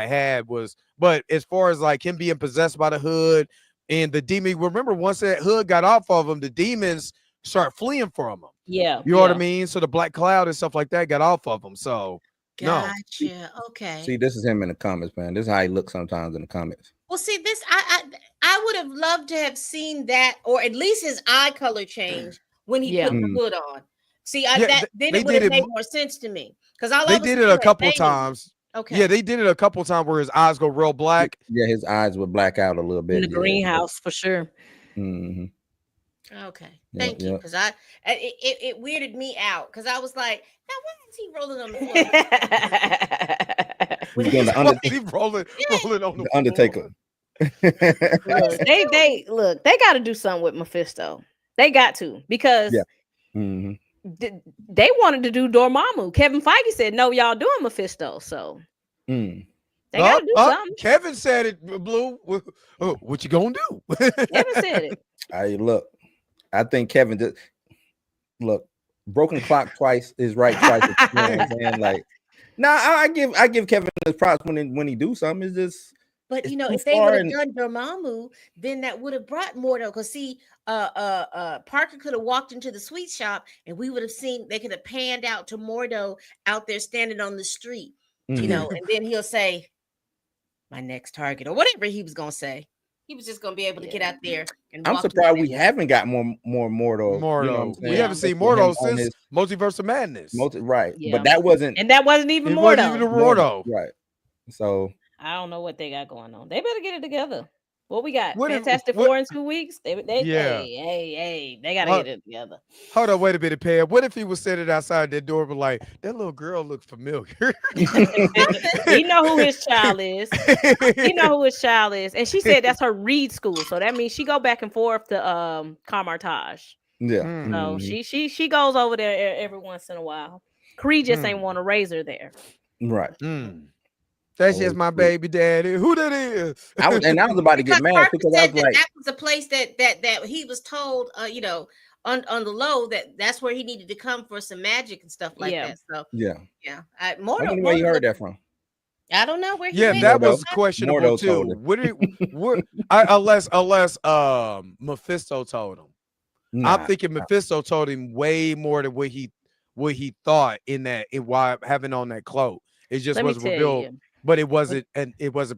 had was. But as far as like him being possessed by the hood and the demon, remember once that hood got off of him, the demons start fleeing from him. Yeah, you know what I mean. So the black cloud and stuff like that got off of him. So gotcha. Okay. See, this is him in the comics, man. This is how he looks sometimes in the comics. Well, see, this I would have loved to have seen that, or at least his eye color change when he put the hood on. See, then it would have made more sense to me, because they did it a couple times. Okay. Yeah, they did it a couple times where his eyes go real black. Yeah, his eyes would black out a little bit in the greenhouse for sure. Mm-hmm. Okay, thank you, because it weirded me out, because I was like, now why is he rolling on the floor? He's rolling on the Undertaker. They got to do something with Mephisto. They got to, because they wanted to do Dormammu. Kevin Feige said, "No, y'all doing Mephisto." So they gotta do something. Kevin said it, Blue. What you gonna do? Kevin said it. Look, I think Kevin just look. Broken clock twice is right twice. You know what I'm saying? Like, I give Kevin his props when he do something. It's just. But if they would have done Dormammu, then that would have brought Mordo. Because Parker could have walked into the sweet shop, and we would have seen. They could have panned out to Mordo out there standing on the street, and then he'll say, "My next target," or whatever he was gonna say. He was just gonna be able to get out there. And I'm surprised we haven't got more Mordo. Mordo. We haven't seen Mordo since Multiverse of Madness. Right, but that wasn't even Mordo. Wasn't even Mordo. Right. So. I don't know what they got going on. They better get it together. What we got? Fantastic Four in 2 weeks. They gotta get it together. Hold on, wait a minute, Pam. What if he was sitting outside that door, but like that little girl looks familiar? You know who his child is. And she said that's her read school, so that means she go back and forth to Carmartage. Yeah. So she goes over there every once in a while. Cree just ain't want to raise her there. Right. That's just my baby daddy. Who that is? I was about to get mad because I was like, that was a place that he was told, on the low that's where he needed to come for some magic and stuff like that. So yeah. I wonder where you heard that from. I don't know where. That was questionable too. Unless Mephisto told him. I'm thinking Mephisto told him way more than what he thought while having on that cloak. It just was revealed. But it wasn't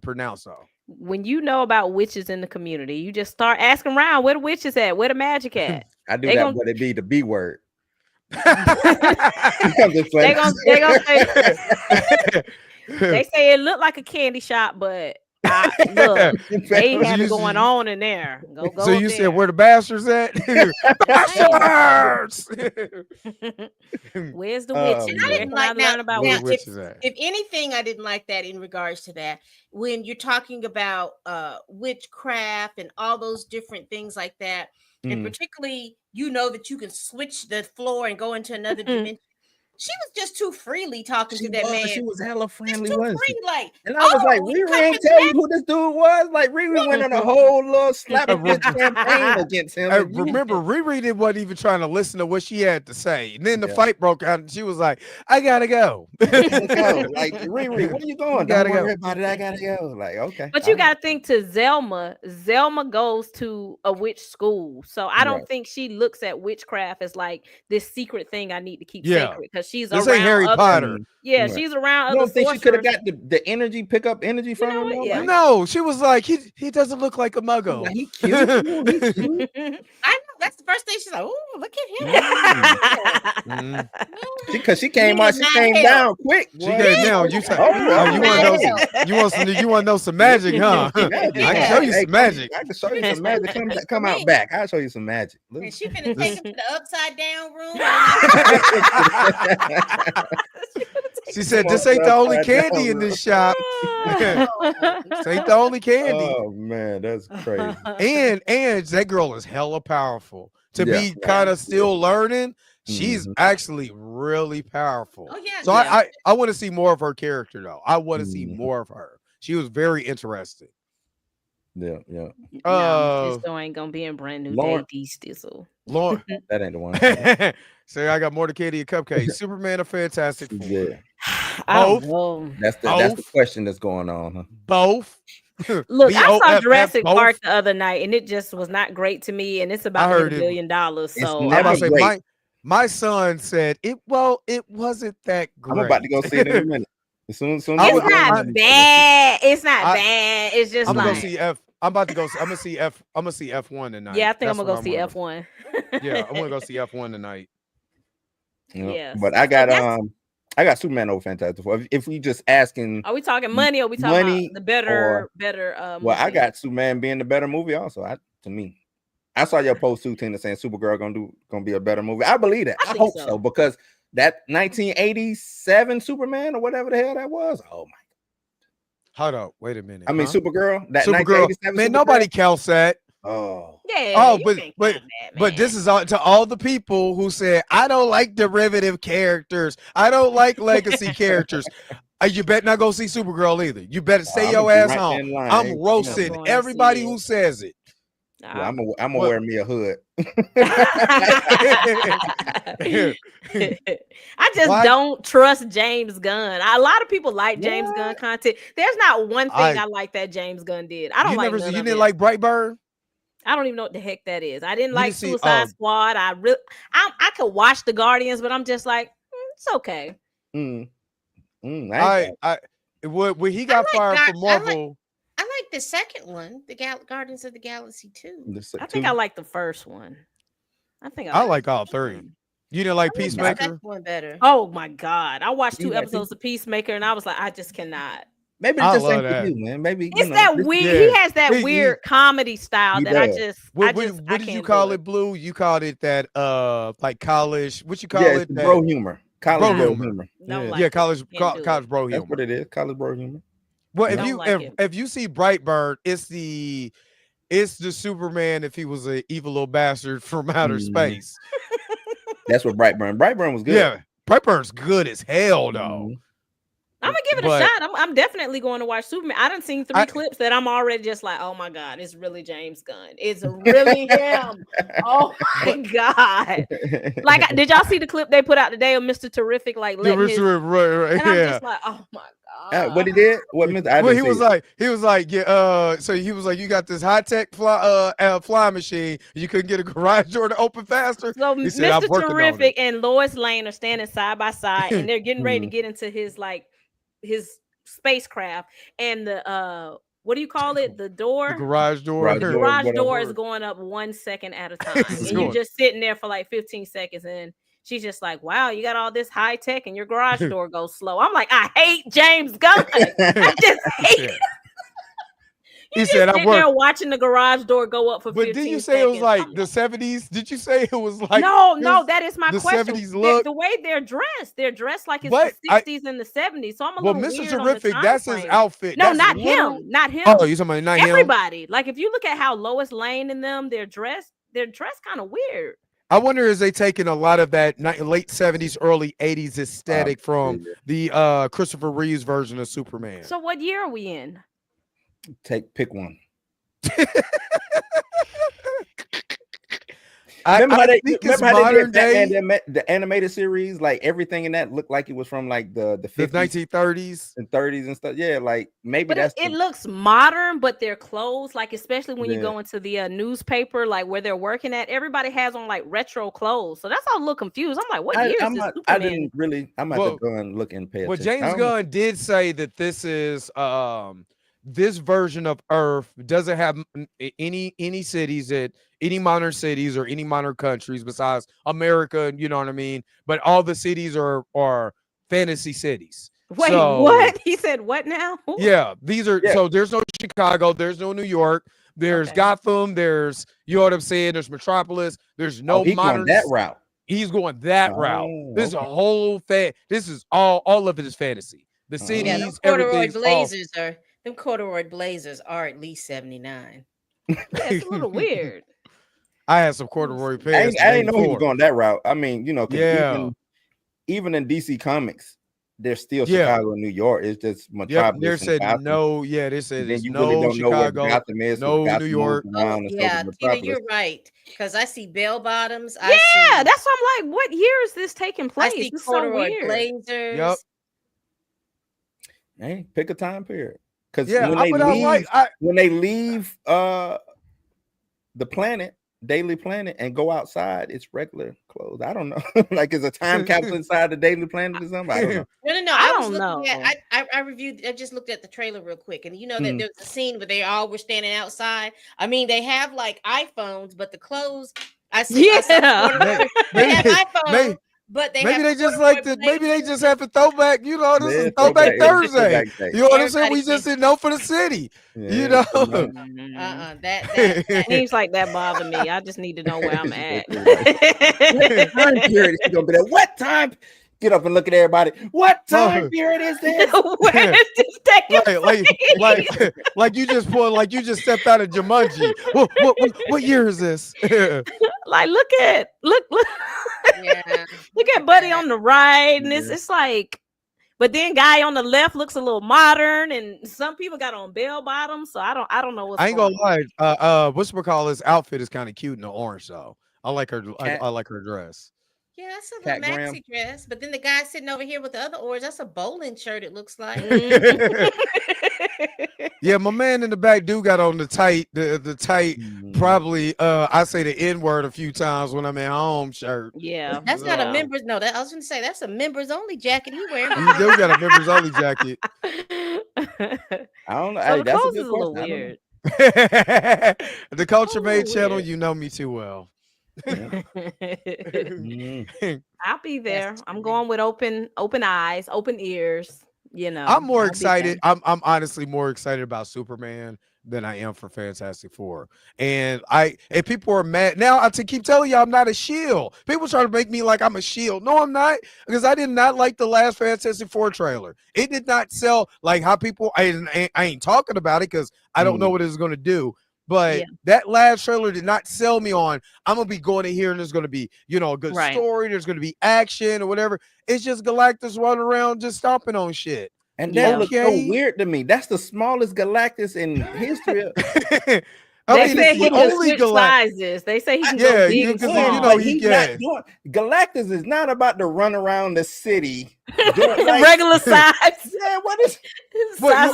pronounced though. When you know about witches in the community, you just start asking around where the witches at, where the magic at. I do that, but it be the B word. They say it looked like a candy shop, but look, they have it going on in there. Go so you said where the bastards at? Bastards! Where's the witch? And I didn't like that. If anything, I didn't like that in regards to that. When you're talking about witchcraft and all those different things like that, and particularly that you can switch the floor and go into another dimension. She was just too freely talking to that man. She was hella friendly. Too free, and I was like, Riri ain't tell you who this dude was. Like Riri went on a whole little slap a bitch campaign against him. Remember, Riri wasn't even trying to listen to what she had to say. And then the fight broke out, and she was like, "I gotta go." Like Riri, where you going? Don't worry about it. I gotta go. Like okay. But you gotta think to Zelma. Zelma goes to a witch school, so I don't think she looks at witchcraft as like this secret thing I need to keep sacred because she's this around ain't Harry Potter. Yeah, she's around. You don't think she could have got the energy, pick up energy from him? Yeah. No, she was like, he doesn't look like a muggle. Like, he cute. I know. That's the first thing she's like, oh, look at him. Because she came out, she came down quick. She came down. You want to know some magic, huh? I can show you some magic. I can show you some magic. Come out back. I'll show you some magic. And she finna take him to the upside down room. She said, "This ain't the only candy in this shop. This ain't the only candy." Oh man, that's crazy. And that girl is hella powerful. To be kind of still learning, she's actually really powerful. Oh yeah. So I want to see more of her character though. I want to see more of her. She was very interesting. Yeah. Mephisto ain't gonna be in brand new day. Stizzle. Lord, that ain't the one. Say I got more to candy and cupcakes. Superman or Fantastic Four? Yeah. Both. That's the question that's going on, huh? Both. Look, I saw Jurassic Park the other night, and it just was not great to me. And it's about $1 billion. So I'm about to say my son said it. Well, it wasn't that great. I'm about to go see it in a minute. As soon it's not bad. It's not bad. It's just I'm gonna see F. I'm about to go. I'm gonna see F. I'm gonna see F1 tonight. Yeah, I think I'm gonna go see F1. Yeah, I'm gonna go see F1 tonight. Yeah, but I got Superman over Fantastic Four. If we just asking, are we talking money or are we talking about the better? Well, I got Superman being the better movie. Also, to me, I saw your post too, Tina, saying Supergirl gonna be a better movie. I believe that. I hope so because that 1987 Superman or whatever the hell that was. Oh my! Hold up, wait a minute. I mean, Supergirl. That Supergirl. Man, nobody counts that. Oh, Yeah. but this is all, to all the people who said I don't like derivative characters. I don't like legacy characters. You better not go see Supergirl either. You better stay your ass home. I'm roasting everybody who says it. Well, I'm gonna wear me a hood. I just don't trust James Gunn. A lot of people like James Gunn content. There's not one thing I like that James Gunn did. I don't like. You didn't like Brightburn? I don't even know what the heck that is. I didn't like Suicide Squad. I could watch the Guardians, but I'm just like, it's okay. When he got fired from Marvel. I like the second one, the Guardians of the Galaxy 2. I think I like the first one. I like all three. You didn't like Peacemaker? One better. Oh my God. I watched 2 episodes of Peacemaker and I was like, I just cannot. Maybe it's just ain't for you, man. Maybe it's that weird. Yeah. He has that weird comedy style that I just. What did you call it, Blue? You called it that like college. What you call it? Bro humor. College bro humor. College bro humor. That's what it is. College bro humor. Well, if you see Brightburn, it's the Superman if he was an evil little bastard from outer space. That's what Brightburn. Brightburn was good. Yeah, Brightburn's good as hell though. I'm gonna give it a shot. I'm definitely going to watch Superman. I done seen 3 clips that I'm already just like, oh my God, it's really James Gunn. It's really him. Oh my God. Like, did y'all see the clip they put out today of Mr. Terrific? Like, right. And I'm just like, oh my God. What he did? What Mr. He was like, yeah. So he was like, you got this high tech fly machine. You couldn't get a garage door to open faster. So Mr. Terrific and Lois Lane are standing side by side, and they're getting ready to get into his spacecraft, and the what do you call it? The door, the garage door. The garage door is going up 1 second at a time, and you're just sitting there for like 15 seconds, and she's just like, "Wow, you got all this high tech, and your garage door goes slow." I'm like, I hate James Gunn. I just hate it. He said, "I'm watching the garage door go up for 15 seconds." But did you say it was like the 70s? Did you say it was like no? That is my question. 70s look. The way they're dressed like it's the 60s and the 70s. So I'm a little weird. Mr. Terrific, that's his outfit. No, not him. Not him. Oh, you talking about not everybody? Like if you look at how Lois Lane and them, they're dressed kind of weird. I wonder is they taking a lot of that late 70s, early 80s aesthetic from the Christopher Reeves version of Superman. So what year are we in? Pick one. Remember how they did the animated series? Like everything in that looked like it was from like the 50s, 1930s and 30s and stuff. Yeah, like maybe but it looks modern, but their clothes, like especially when you go into the newspaper, like where they're working at, everybody has on like retro clothes. So that's all a little confused. I'm like, what year is this Superman? I didn't really. I'm about to go and look and pay attention. Well, James Gunn did say that this is this version of Earth doesn't have any cities any modern cities or any modern countries besides America, you know what I mean? But all the cities are fantasy cities. Wait, what? He said what now? Yeah, these are so there's no Chicago, there's no New York, there's Gotham, there's you know what I'm saying, there's Metropolis, there's no modern that route. He's going that route. This is a whole this is all of it is fantasy. The cities, them corduroy blazers are at least 79. It's a little weird. I had some corduroy pants. I didn't know he was going that route. I mean, you know, even in DC Comics, there's still Chicago and New York. It's just Metropolis. They said no. Yeah, they said then you really don't Chicago, know where Gotham is. No New York. You're right. Because I see bell bottoms. That's why I'm like, what year is this taking place? I see corduroy blazers. Yep. Hey, pick a time period. Because when they leave the planet, Daily Planet, and go outside, it's regular clothes. I don't know. Like it's a time capsule inside the Daily Planet or something. I don't know. No. I don't know. I just looked at the trailer real quick, and you know that there's a scene where they all were standing outside. I mean, they have like iPhones, but the clothes I see. Yeah. They have iPhones. But maybe they just have a throwback. You know, this is Throwback Thursday. You know what I'm saying? We just didn't know for the city. Yeah, you know, that seems like that bothered me. I just need to know where I'm at. Time period is gonna be there. What time Get up and look at everybody. What time period is this? Where is this taking like you just pulled, like you just stepped out of Jumanji. What year is this? Like, look, Yeah. look at Buddy on the right, and it's like, but then guy on the left looks a little modern, and some people got on bell bottoms, so I don't know what's. I ain't gonna lie. What's McCall's outfit is kind of cute in the orange, though. I like her. I like her dress. Yeah, that's a Cat little Graham. maxi dress. But then the guy sitting over here with the other orange, that's a bowling shirt, it looks like. Yeah, my man in the back do got on the tight, probably I say the N-word a few times when I'm at home shirt. Yeah. That's not a members. No, I was gonna say that's a members only jacket he wearing. He do got a members only jacket. I don't know. So Hey, the that's a clothes good is a little question. I don't know. weird. The Culture Oh, Made channel, weird. you know me too well. I'll be there. That's I'm funny. going with open eyes, open ears. You know, I'm more I'll be excited. there. I'm honestly more excited about Superman than I am for Fantastic Four. And people are mad now. I keep telling you I'm not a shield. People try to make me like I'm a shield. No, I'm not, because I did not like the last Fantastic Four trailer. It did not sell like how people. I ain't talking about it because I don't know what it's going to do. But Yeah. that last trailer did not sell me on. I'm gonna be going in here and there's gonna be, a good Right. story. There's gonna be action or whatever. It's just Galactus running around just stomping on shit. And Yeah. that looks so Okay. weird to me. That's the smallest Galactus in history. I They mean, say it's he the can only switch Galactus. sizes. They say he can Yeah, go big you and can see, small. but he's he not can. doing. Galactus is not about to run around the city. Doing like, Regular size. yeah, what is? Size of Wait a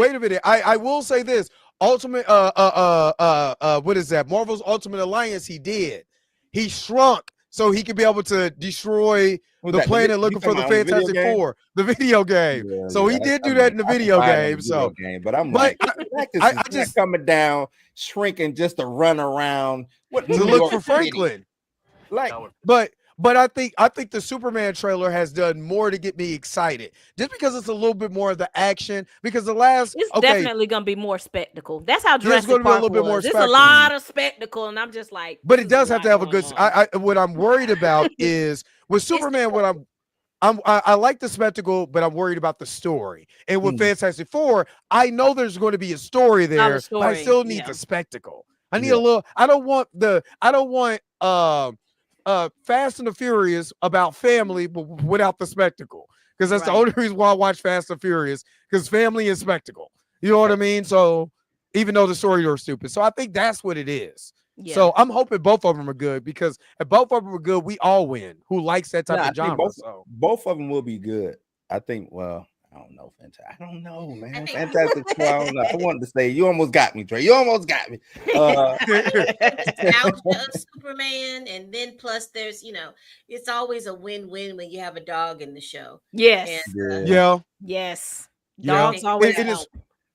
Shaq. minute. I will say this. Ultimate what is that? Marvel's Ultimate Alliance, he did. He shrunk so he could be able to destroy Was the that planet you looking for talking the about on Fantastic video game? Four, the video game. Yeah, So he did do that in the video game. So game, but I'm but like, Galactus I is just not coming down, shrinking just to run around. What to New look York for City? Franklin. Like, But I think the Superman trailer has done more to get me excited, just because it's a little bit more of the action. Because the last, It's definitely gonna be more spectacle. That's how it's Jurassic gonna be a Park little bit more was. It's a spectacle. lot of spectacle, and I'm just like, But this it is a does have to lot have a good. going on. What I'm worried about is with Superman. I like the spectacle, but I'm worried about the story. And with Fantastic Four, I know there's going to be a story there, Solid but I story, still need yeah. the spectacle. I need a little. I don't want Fast and the Furious about family, but without the spectacle. Because that's the Right. only reason why I watch Fast and Furious, because family and spectacle. You know what I mean? So even though the story are stupid. So I think that's what it is. Yeah. So I'm hoping both of them are good, because if both of them are good, we all win. Who likes that type I of think genre? So both of them will be good. I think. Well, I don't know. I don't know, man. think- Fantastic Four. I don't know. I wanted to say you almost got me, Trey. You almost got me. Nostalgia of Superman, and then plus there's it's always a win-win when you have a dog in the show. yes, And, yeah. yes, Yeah. dogs always It is,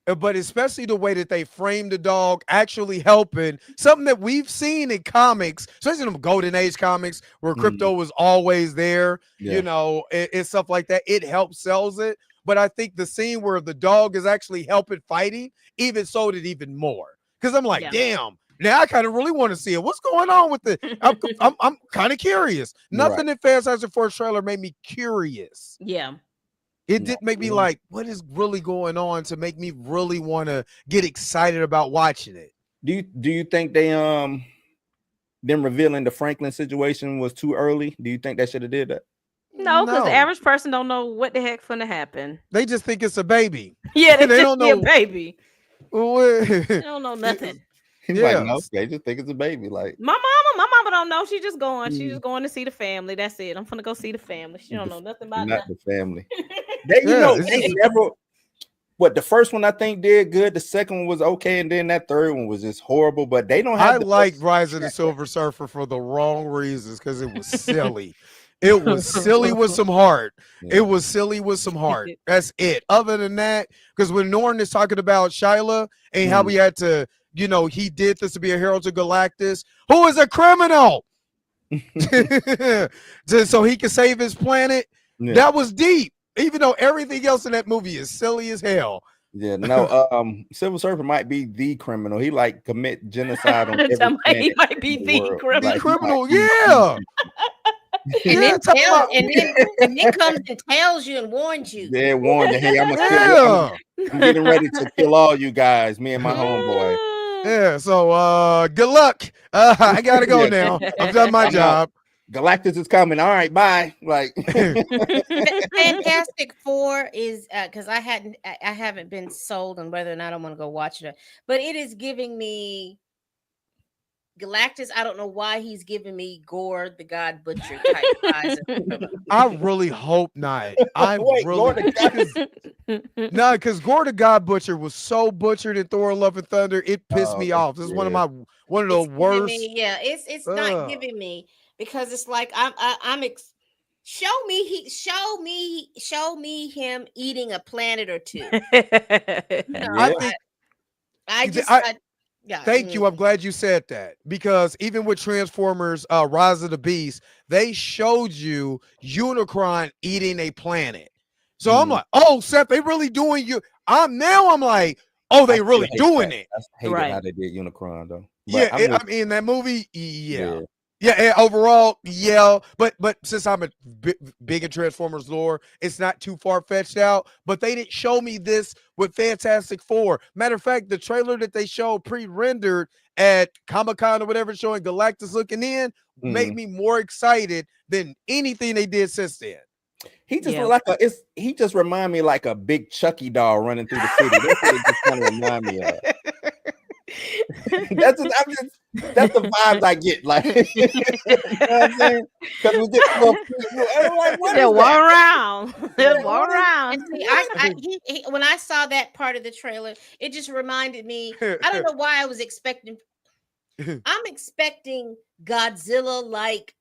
help. but especially the way that they frame the dog actually helping, something that we've seen in comics, especially in the Golden Age comics, where Crypto was always there, Yeah. and stuff like that. It helps sells it. But I think the scene where the dog is actually helping fighting even sold it even more. Because I'm like, Yeah. damn, now I kind of really want to see it. What's going on with it? I'm kind of curious. Nothing in Fantastic Four trailer made me curious. Yeah, It did make me like, what is really going on to make me really want to get excited about watching it? Do you think they them revealing the Franklin situation was too early? Do you think they should have did that? no, because the average person don't know what the heck's gonna happen. They just think it's a baby. Yeah, they They just don't be a know. baby. They Yeah. don't know nothing. He's Yeah. like, no, they just think it's a baby. Like, My mama don't know. She just going. She just going to see the family. That's it. I'm gonna go see the family. She don't know nothing about not that. the family. They, it's they just- never. What the first one I think did good. The second one was okay, and then that third one was just horrible. But they don't have. I liked Rise of the Silver Surfer for the wrong reasons, because it was silly. It was silly with some heart. Yeah. It was silly with some heart. That's it. Other than that, because when Norton is talking about Shyla and how we had to, he did this to be a hero to Galactus, who is a criminal, so he can save his planet. Yeah. That was deep, even though everything else in that movie is silly as hell. Yeah, no. Silver Surfer might be the criminal. He like commit genocide on every He planet might be in the world. criminal. Like, he Criminal, might be- yeah. And Yeah, then talk about- and then comes and tells you and warns you. Yeah, warned that, hey, I'm getting ready to kill all you guys, me and my homeboy. Yeah, so good luck. I gotta go now. I've done my I'm job. Galactus is coming. All right, bye. Like Fantastic Four is because I haven't been sold on whether or not I want to go watch it, but it is giving me Galactus. I don't know why he's giving me Gore the God Butcher type eyes. I really hope not. I Wait, really Gore no, because Gore the God Butcher was so butchered in Thor: Love and Thunder, it pissed me off. This is one of the It's giving worst. me, yeah, it's not giving me because it's like show me him eating a planet or two. Thank you. I'm glad you said that because even with Transformers Rise of the Beast, they showed you Unicron eating a planet. So I'm like, oh, Seth, they really doing you. I'm like, oh, they really doing it. I hated how they did Unicron though. But I mean that movie, yeah, overall, yeah. But since I'm a big in Transformers lore, it's not too far fetched out. But they didn't show me this with Fantastic Four. Matter of fact, the trailer that they showed pre-rendered at Comic-Con or whatever, showing Galactus looking in, made me more excited than anything they did since then. He just he just remind me like a big Chucky doll running through the city. That's what it just kind of remind me of. That's the vibes I get. Like, you know what I'm saying? Because we get like, they'll walk around. They'll walk around. When I saw that part of the trailer, it just reminded me. I don't know why I was expecting. I'm expecting Godzilla like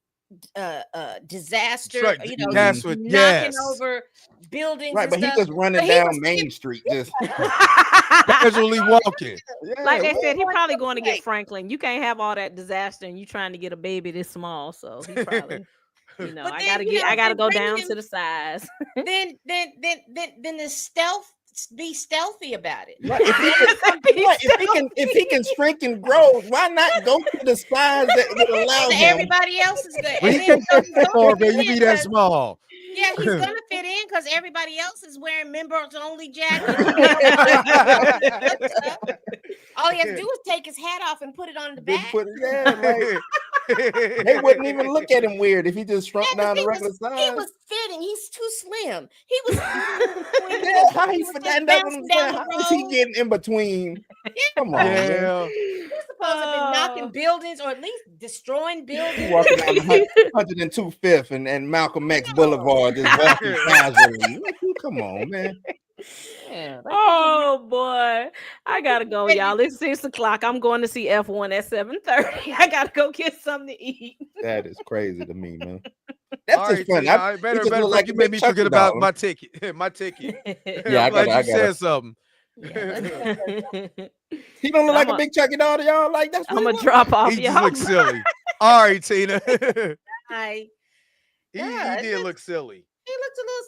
disaster, knocking over buildings, right? But he just running down Main Street, just casually walking. Like they said, he's probably going to get Franklin. You can't have all that disaster and you trying to get a baby this small, so he probably, I gotta go down to the size. then the stealth. Be stealthy about it. Right. If he can shrink and grow, why not go to the size that would allow him? Everybody else is good. Well, he can't you be that small. Yeah, he's gonna fit in because everybody else is wearing members only jackets. All he has to do is take his hat off and put it on the back. They wouldn't even look at him weird if he just shrunk down the regular size. He was fitting. He's too slim. He was. How is he getting in between? Come on, man. He's supposed to be knocking buildings or at least destroying buildings. Walking on 125th and Malcolm X Boulevard, just walking casually. Come on, man. Yeah, oh boy, I gotta go, y'all. It's 6:00. I'm going to see F1 at 7:30. I gotta go get something to eat. That is crazy to me, man. That's just funny. Better like you made me forget about my ticket. My ticket. Yeah, I'm glad you said something. Yeah. He don't look like a big Chucky doll to y'all. Like that's. I'm gonna drop off. He y'all. just looks silly. All right, Tina. He did look silly. He looked a little,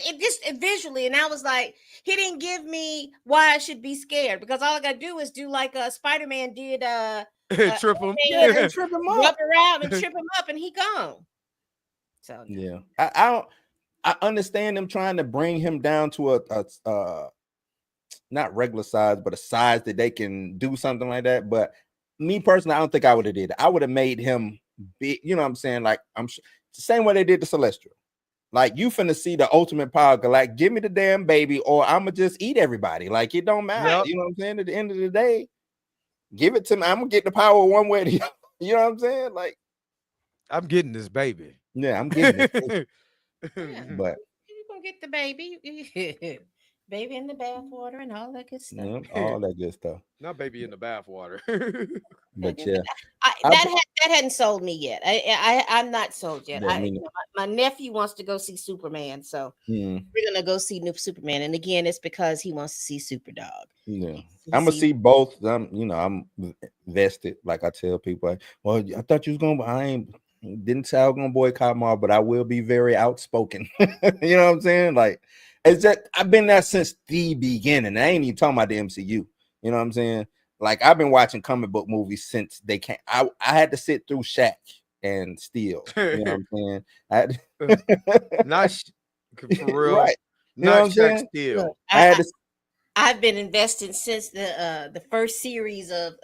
it just visually, and I was like, he didn't give me why I should be scared because all I gotta do is do like Spider-Man did, trip him, trip him up, rub around and trip him up, and he gone. So yeah, I understand them trying to bring him down to a not regular size, but a size that they can do something like that. But me personally, I don't think I would have did it. I would have made him big. You know what I'm saying? Like the same way they did the Celestial. Like you finna see the ultimate power of Galactus. Give me the damn baby, or I'ma just eat everybody. Like it don't matter. Yep. You know what I'm saying? At the end of the day, give it to me. I'm gonna get the power one way or the other. You know what I'm saying? Like I'm getting this baby. Yeah, I'm getting it. But you're gonna get the baby. Baby in the bathwater and all that good stuff. Yeah, all that good stuff. Not baby in the bathwater. But yeah, that hadn't sold me yet. I'm not sold yet. My nephew wants to go see Superman, so we're gonna go see new Superman. And again, it's because he wants to see Superdog. Yeah, I'm gonna see both. I'm vested. Like I tell people, like, well, I thought you was gonna. Didn't say I was gonna boycott them all, but I will be very outspoken. You know what I'm saying? Like. It's just I've been there since the beginning. I ain't even talking about the MCU. You know what I'm saying? Like I've been watching comic book movies since they came. I had to sit through Shaq and steal. You know what I'm saying? Not for real. Right. You know Not what I'm Shaq saying? Steele. I had to, I've been invested since the first series of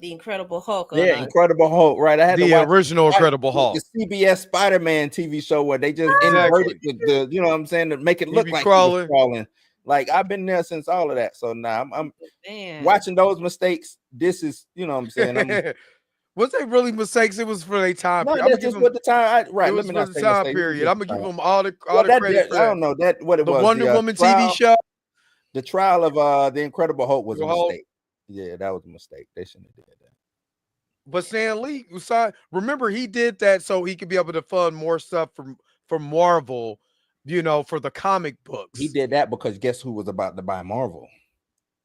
the Incredible Hulk. yeah, Incredible Hulk, right? I had to The watch original Incredible Hulk. the CBS Spider-Man TV show where they just inverted the you know what I'm saying, to make it look like he was crawling. Like I've been there since all of that. So now I'm watching those mistakes. This is, you know what I'm saying. Was they really mistakes? It was for their time No, period. that's just what the time. Right. It was for the time period. I'm gonna give them all the that, credit. I don't know that what it the was. Wonder Woman TV show. The trial of the Incredible Hulk was a mistake. Yeah, that was a mistake. They shouldn't have did that. But Stan Lee, remember he did that so he could be able to fund more stuff from Marvel, you know, for the comic books. He did that because guess who was about to buy Marvel?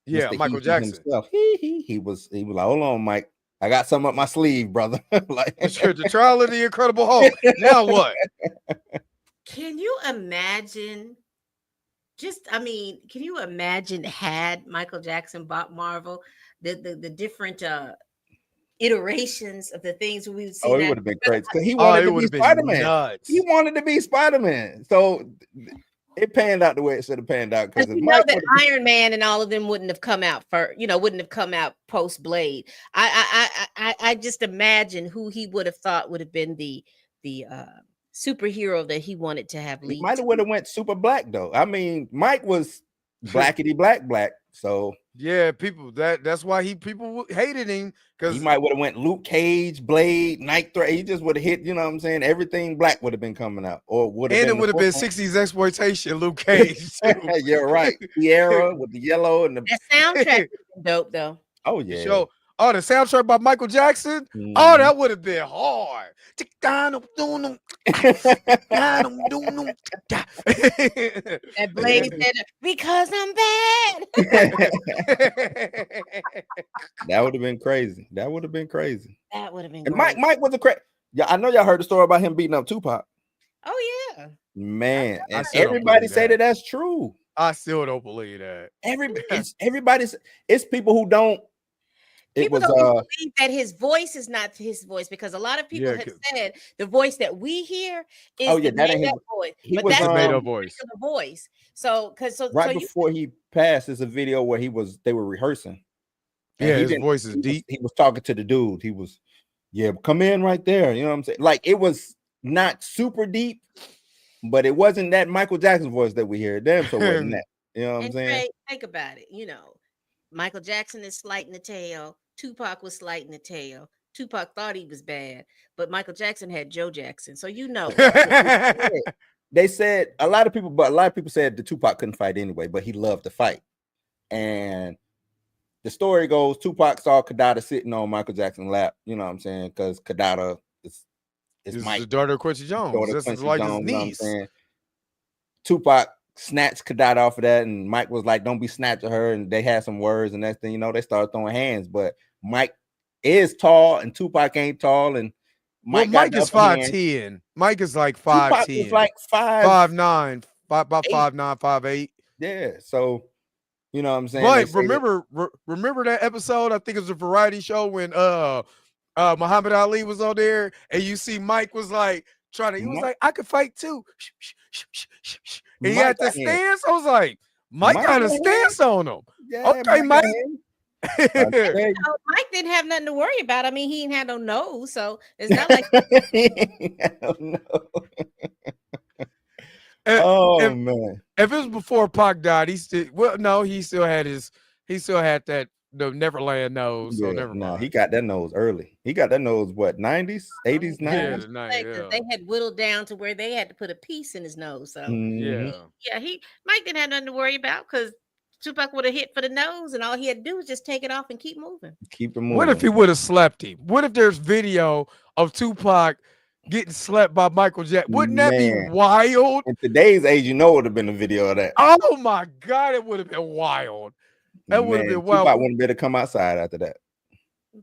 Yeah, Mr. Michael Jackson. Himself. He was like, hold on, Mike. I got something up my sleeve, brother. Like the trial of the Incredible Hulk. Now what? Can you imagine? Can you imagine had Michael Jackson bought Marvel, the different iterations of the things we would see? Oh, it would have been crazy because he wanted to be Spider-Man. He wanted to be Spider-Man. So it panned out the way it should have panned out. Because you know that Iron Man and all of them wouldn't have come out post Blade. I just imagine who he would have thought would have been the superhero that he wanted to have lead. Might have would have went super black though. I mean, Mike was blackity black. So yeah, that's why people hated him, because he might would have went Luke Cage, Blade, Night Threat. He just would have hit, you know what I'm saying? Everything black would have been coming out, or would have, and it would have been 60s exploitation. Luke Cage. You're right. Sierra with the yellow and the soundtrack dope though. Oh yeah. So, the soundtrack by Michael Jackson. Oh, that would have been hard. That Blade said, because I'm bad. That would have been crazy. That would have been crazy. And great. Mike was a crazy. Yeah, I know y'all heard the story about him beating up Tupac. Oh yeah, man, and everybody say that that's true. I still don't believe that. It's people who don't. People don't believe that his voice is not his voice, because a lot of people have said the voice that we hear is the made-up voice. But that's the made-up voice. The voice. So before he passed, there's a video where they were rehearsing. Yeah, his voice is deep. He was talking to the dude. He was, come in right there. You know what I'm saying? Like it was not super deep, but it wasn't that Michael Jackson voice that we hear. Damn, so wasn't that? You know what I'm saying? Think about it. You know, Michael Jackson is slighting the tail. Tupac was slighting the tail. Tupac thought he was bad, but Michael Jackson had Joe Jackson. So you know. They said a lot of people said the Tupac couldn't fight anyway, but he loved to fight. And the story goes, Tupac saw Kadada sitting on Michael Jackson's lap, you know what I'm saying? Because Kadada is the daughter of Quincy Jones. This is like his niece. You know, Tupac snatched Kadada off of that, and Mike was like, don't be snatching her, and they had some words, and next thing you know, they started throwing hands. But Mike is tall and Tupac ain't tall, and Mike is 5'10". Mike is like 5'10". Tupac is like 5'9", about 5'9", 5'8". Yeah, so you know what I'm saying. But remember that episode? I think it was a variety show when Muhammad Ali was on there, and you see Mike was like he was like, I could fight too. And he had the stance. I was like, Mike got a stance on him. Yeah, okay, Mike. Mike didn't have nothing to worry about. I mean, he didn't have no nose, so it's not like. Man! If it was before Pac died, he still had that the Neverland nose. So never mind. He got that nose early. He got that nose, what, 90s, 80s, 90s? They had whittled down to where they had to put a piece in his nose. So Mike didn't have nothing to worry about, because Tupac would have hit for the nose, and all he had to do was just take it off and keep moving. What if he would have slept him? What if there's video of Tupac getting slept by Michael Jackson? Wouldn't that be wild? In today's age, it would have been a video of that. Oh my God, it would have been wild. That would have been wild. Tupac wouldn't be able to come outside after that.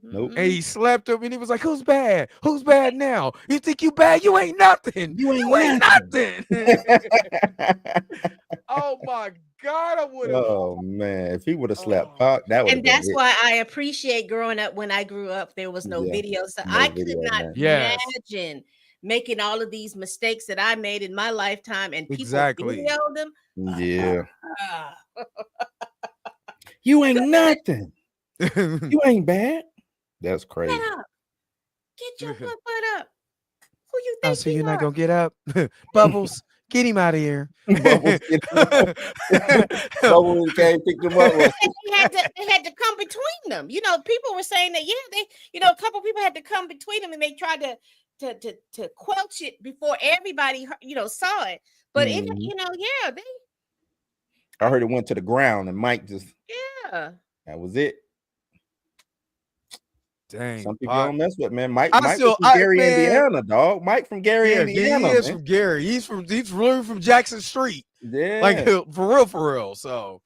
Nope. And he slept him, and he was like, "Who's bad? Who's bad now? You think you bad? You ain't nothing. You ain't nothing." Oh my God, I would have. Oh man, if he would have slapped Oh. Pac, that would have And been that's it. why I appreciate growing up. When I grew up, there was no Yeah, video, so no I could video, not man. Yes. imagine making all of these mistakes that I made in my lifetime, and people Exactly. videoed them. Yeah, Ah, you ain't nothing. You ain't bad. That's crazy. get up, get your butt up. Who you Oh, think so you you're are? not gonna get up? Bubbles, get him out of here. Bubbles, get him out. Bubbles can't pick them up. And they had to come between them. You know, people were saying that, a couple people had to come between them, and they tried to quelch it before everybody, saw it. But Mhm. I heard it went to the ground, and Mike just that was it. Dang, Some people Pac. don't mess with, man. Mike I was from Gary, man, Indiana, dog. Mike from Gary, yeah, Indiana. he is man. from Gary. He's really from Jackson Street. Yeah, Like for real. So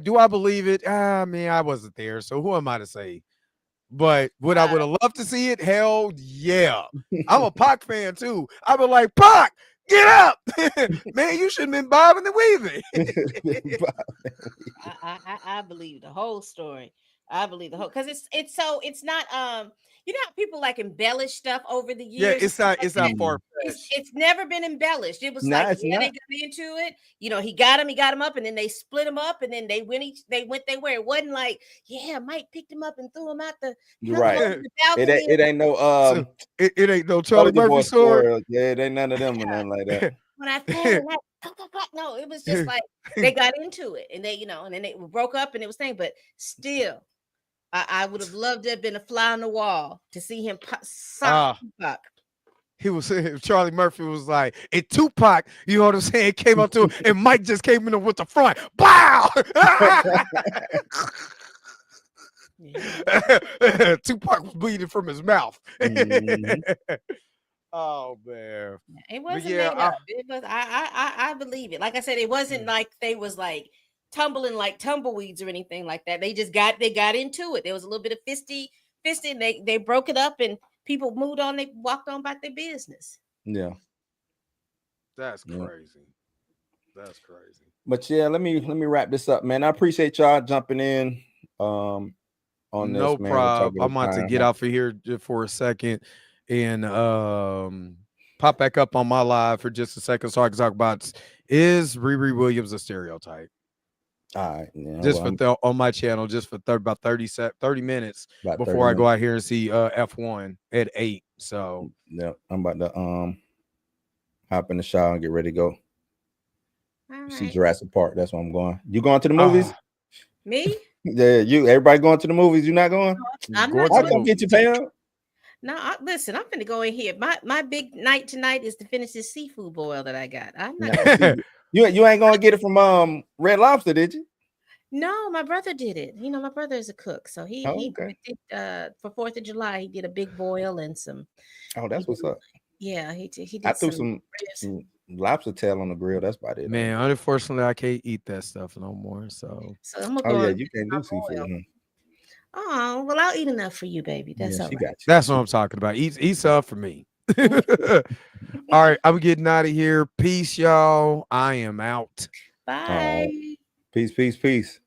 do I believe it? Man, I wasn't there. So who am I to say? But would I would have loved to see it? Hell yeah. I'm a Pac fan too. I was like, Pac, get up. Man, you shouldn't have been bobbing and weaving. I believe the whole story. I believe the whole, because it's not you know how people like embellish stuff over the years. Yeah, it's not far fetched. It's never been embellished. It was Nah, like, it's they not. got into it. He got him up, and then they split him up, and then they went their way. It wasn't like, Mike picked him up and threw him out the You're right. over the balcony. It ain't no It ain't no Charlie Soulja Boy Murphy story. story. Yeah, it ain't none of them or nothing like that. When I said no, it was just like they got into it, and they, and then they broke up, and it was thing. But still, I would have loved to have been a fly on the wall to see him sock Tupac. He was saying, Charlie Murphy was like, and Tupac, you know what I'm saying, came up to him, and Mike just came in with the front. Bow! Tupac was bleeding from his mouth. Oh man, it wasn't made up. It was, I believe it. Like I said, it wasn't like they was like tumbling like tumbleweeds or anything like that. They got into it. There was a little bit of fisty. They broke it up, and people moved on. They walked on about their business. Yeah, that's crazy. That's crazy. But yeah, let me wrap this up, man. I appreciate y'all jumping in. On this, no man. problem. I'm about to get off of here for a second and pop back up on my live for just a second so I can talk about, is Riri Williams a stereotype? All right, yeah, just on my channel, just for about 30 minutes before I go out here and see F1 at 8. So yeah, I'm about to hop in the shower and get ready to go. See Jurassic Park. That's where I'm going. You going to the movies? Me? Yeah, everybody going to the movies. You not going? I'm not going. I come get you, Pam. No, listen, I'm finna go in here. My big night tonight is to finish this seafood boil that I got. I'm not. You ain't gonna get it from Red Lobster, did you? No, my brother did it. My brother is a cook, so he did, for 4th of July. He did a big boil and some. Oh, that's what's up. Yeah, he did. I threw some lobster tail on the grill. That's about it. Man, unfortunately, I can't eat that stuff no more. So I'm gonna you can't do seafood. Huh? Oh, well, I'll eat enough for you, baby. That's all right. Got you. That's what I'm talking about. Eat some for me. All right, I'm getting out of here. Peace, y'all. I am out. Bye. Peace.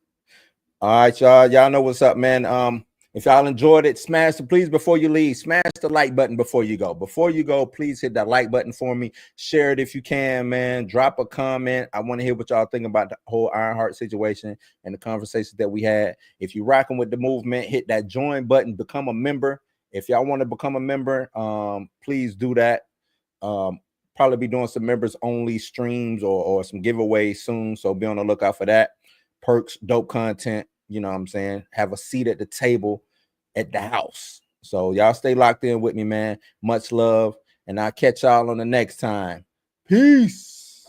All right, y'all. Y'all know what's up, man. If y'all enjoyed it, please, before you leave, smash the like button before you go. Before you go, please hit that like button for me. Share it if you can, man. Drop a comment. I want to hear what y'all think about the whole Ironheart situation and the conversations that we had. If you're rocking with the movement, hit that join button, become a member. If y'all want to become a member, please do that. Probably be doing some members only streams or some giveaways soon. So be on the lookout for that. Perks, dope content. You know what I'm saying? Have a seat at the table at the house. So y'all stay locked in with me, man. Much love. And I'll catch y'all on the next time. Peace.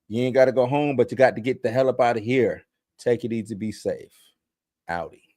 You ain't got to go home, but you got to get the hell up out of here. Take it easy. Be safe. Outie.